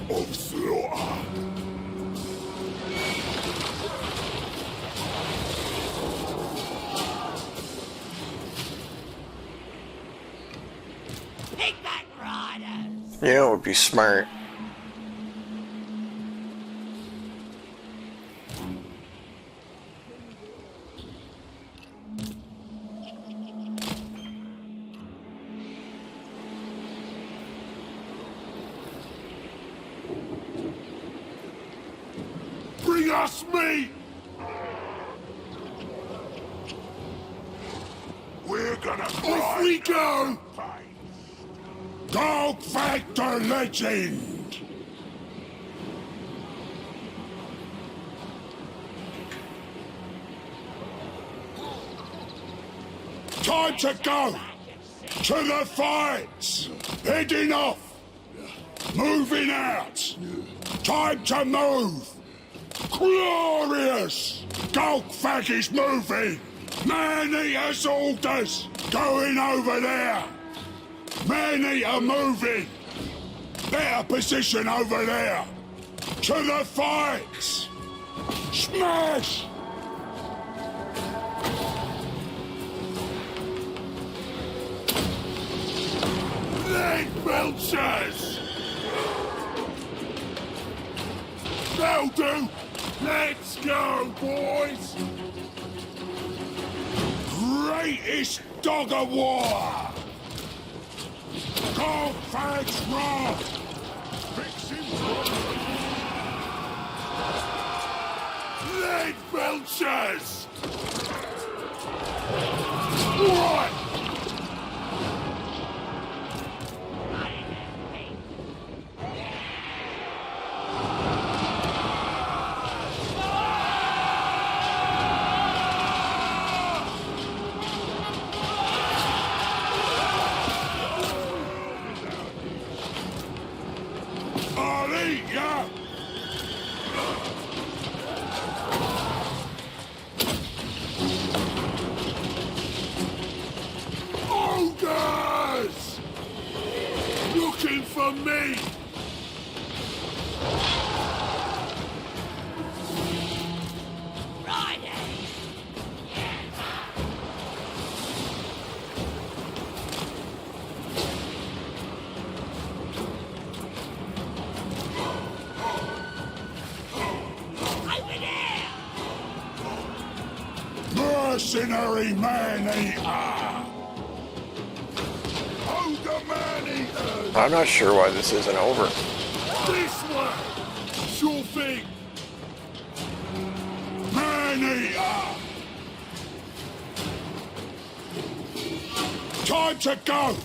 Of slaughter! Pigback riders! You know, it would be smart. Bring us meat! We're gonna off we go! Golgfag the legend! Time to go! To the fights! Heading off! Moving out! Time to move! Glorious! Golgfag is moving! Maneater's orders! Going over there! Maneater moving! Better position over there! To the fights! Smash! Leg belchers! That'll do! Let's go, boys! Greatest dog of war! Golgfag's wrath! Fix him Leg belchers! What? I'll eat ya! Ogres! Looking for me! Riders! Over there! Mercenary Maneater! Oh, the Maneater! I'm not sure why this isn't over. This way! Sure thing! Maneater! Time to go!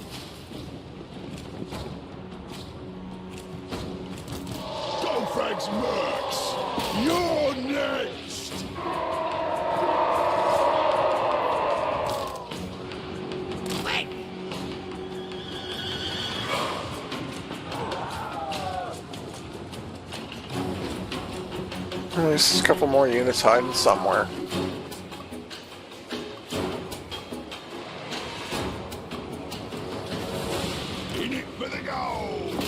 Golgfag's mercs! You're next! Quick! There's a couple more units hiding somewhere. In it for the gold!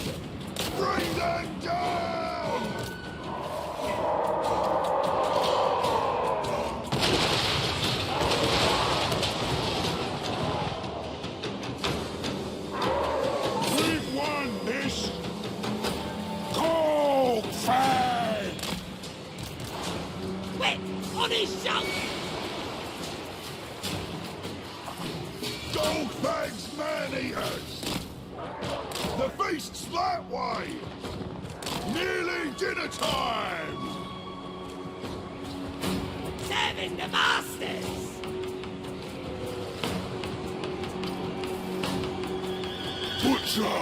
Bring them down! way! Nearly dinner time! Serving the masters! Butcher!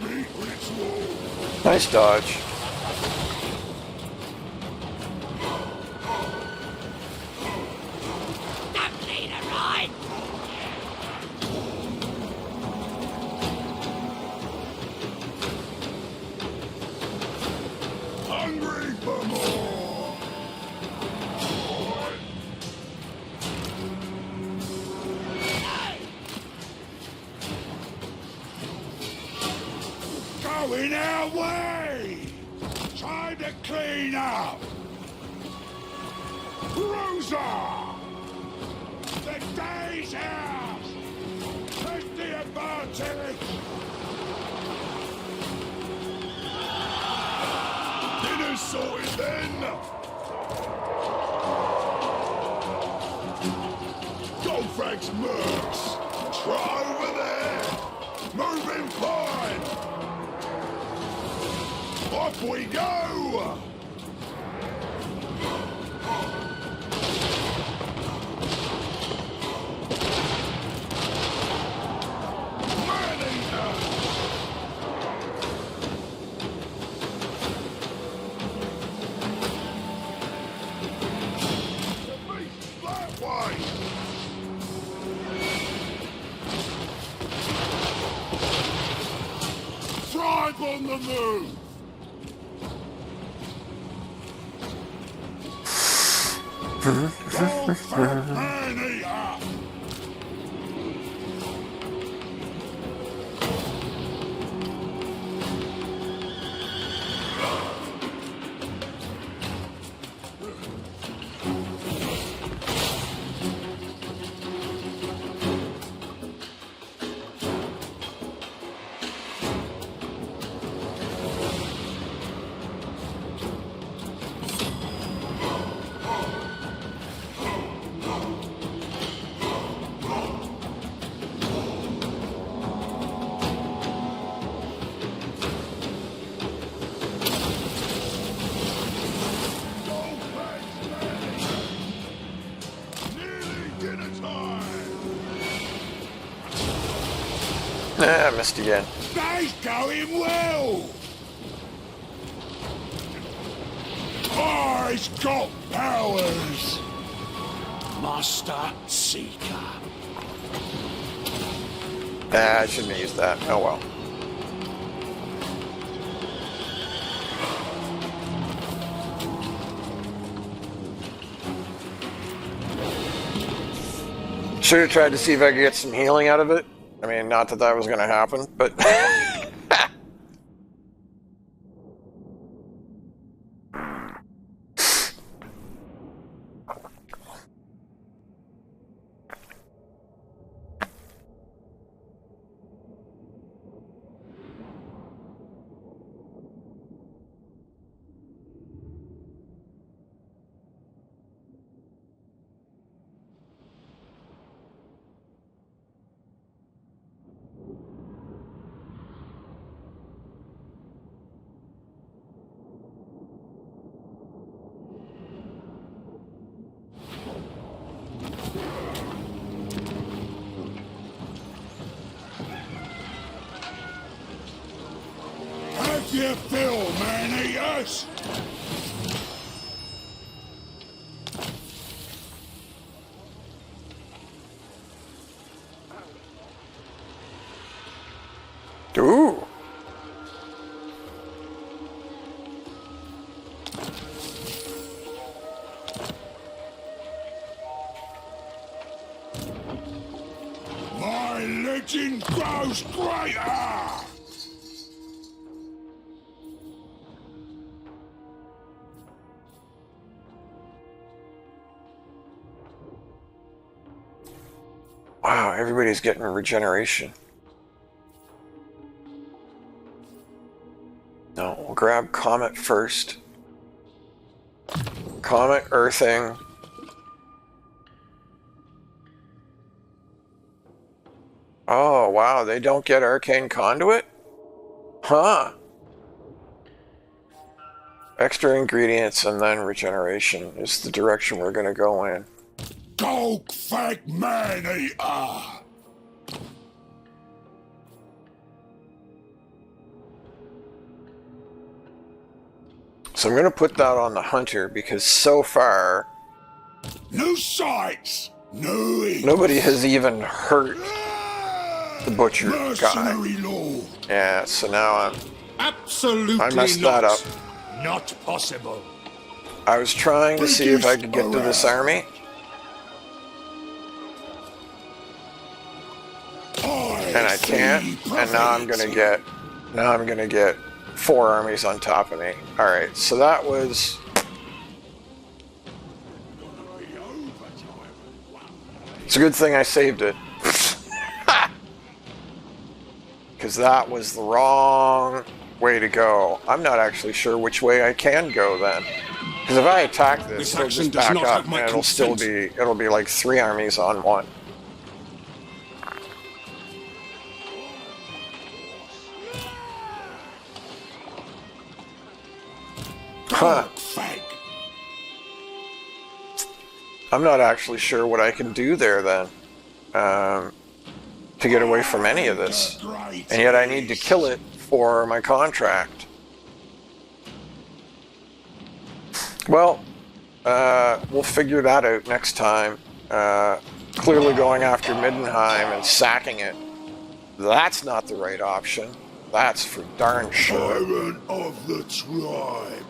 Meat ritual! Nice dodge. Don't need a ride! Hungry for more! Going our way! Time to clean up! Rosa! The day's house! Take the advantage! Dinner's sorted then! Golgfag's mercs! Try over there! Moving fine! Off we go! Maneater! The beast that way! Tribe on the move! Golgfag Maneater! Ah, missed again. Day's going well! Oh, he's got powers! Master Seeker. Ah, I shouldn't have used that. Oh well. Should have tried to see if I could get some healing out of it. I mean, not that that was going to happen, but... Have your fill, man-eaters! Ooh. My legend grows greater! Wow, everybody's getting regeneration. No, we'll grab Comet first. Comet earthing. Oh, wow, they don't get arcane conduit? Huh. Extra ingredients and then regeneration is the direction we're going to go in. Golgfag Maneater! So I'm going to put that on the hunter because so far New sights! New eats! nobody has even hurt the butcher guy. Mercenary lord! Yeah, so now Absolutely I messed not. that up. Not possible. I was trying to see if I could get to this army. And I can't. And now I'm gonna get 4 armies on top of me. Alright, so that was it's a good thing I saved it. Because that was the wrong way to go. I'm not actually sure which way I can go then. Because if I attack this, it'll action just does back not up have my and consent. it'll be like 3 armies on one. Huh. Golgfag! I'm not actually sure what I can do there then. To get away from any of this. And yet I need to kill it for my contract. Well, we'll figure that out next time. Clearly going after Middenheim and sacking it, that's not the right option. That's for darn sure. Tyrant of the tribe!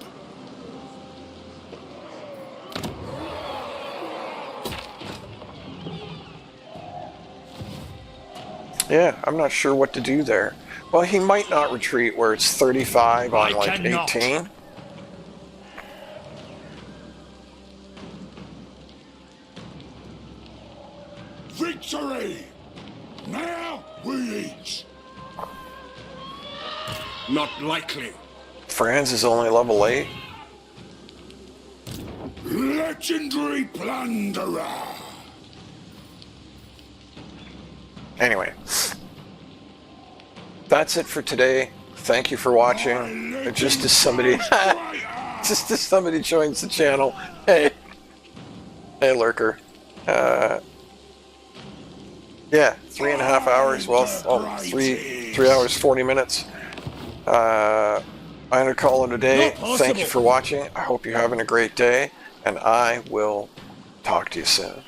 Yeah, I'm not sure what to do there. Well, he might not retreat where it's 35 on I like cannot. 18. Victory! Now we eat! Not likely. Franz is only level 8. Legendary plunderer! Anyway, that's it for today. Thank you for watching. Just as somebody joins the channel. Hey, lurker. Yeah, 3.5 hours. Well, 3 hours 40 minutes. I'm gonna call it a day. Thank you for watching. I hope you're having a great day, and I will talk to you soon.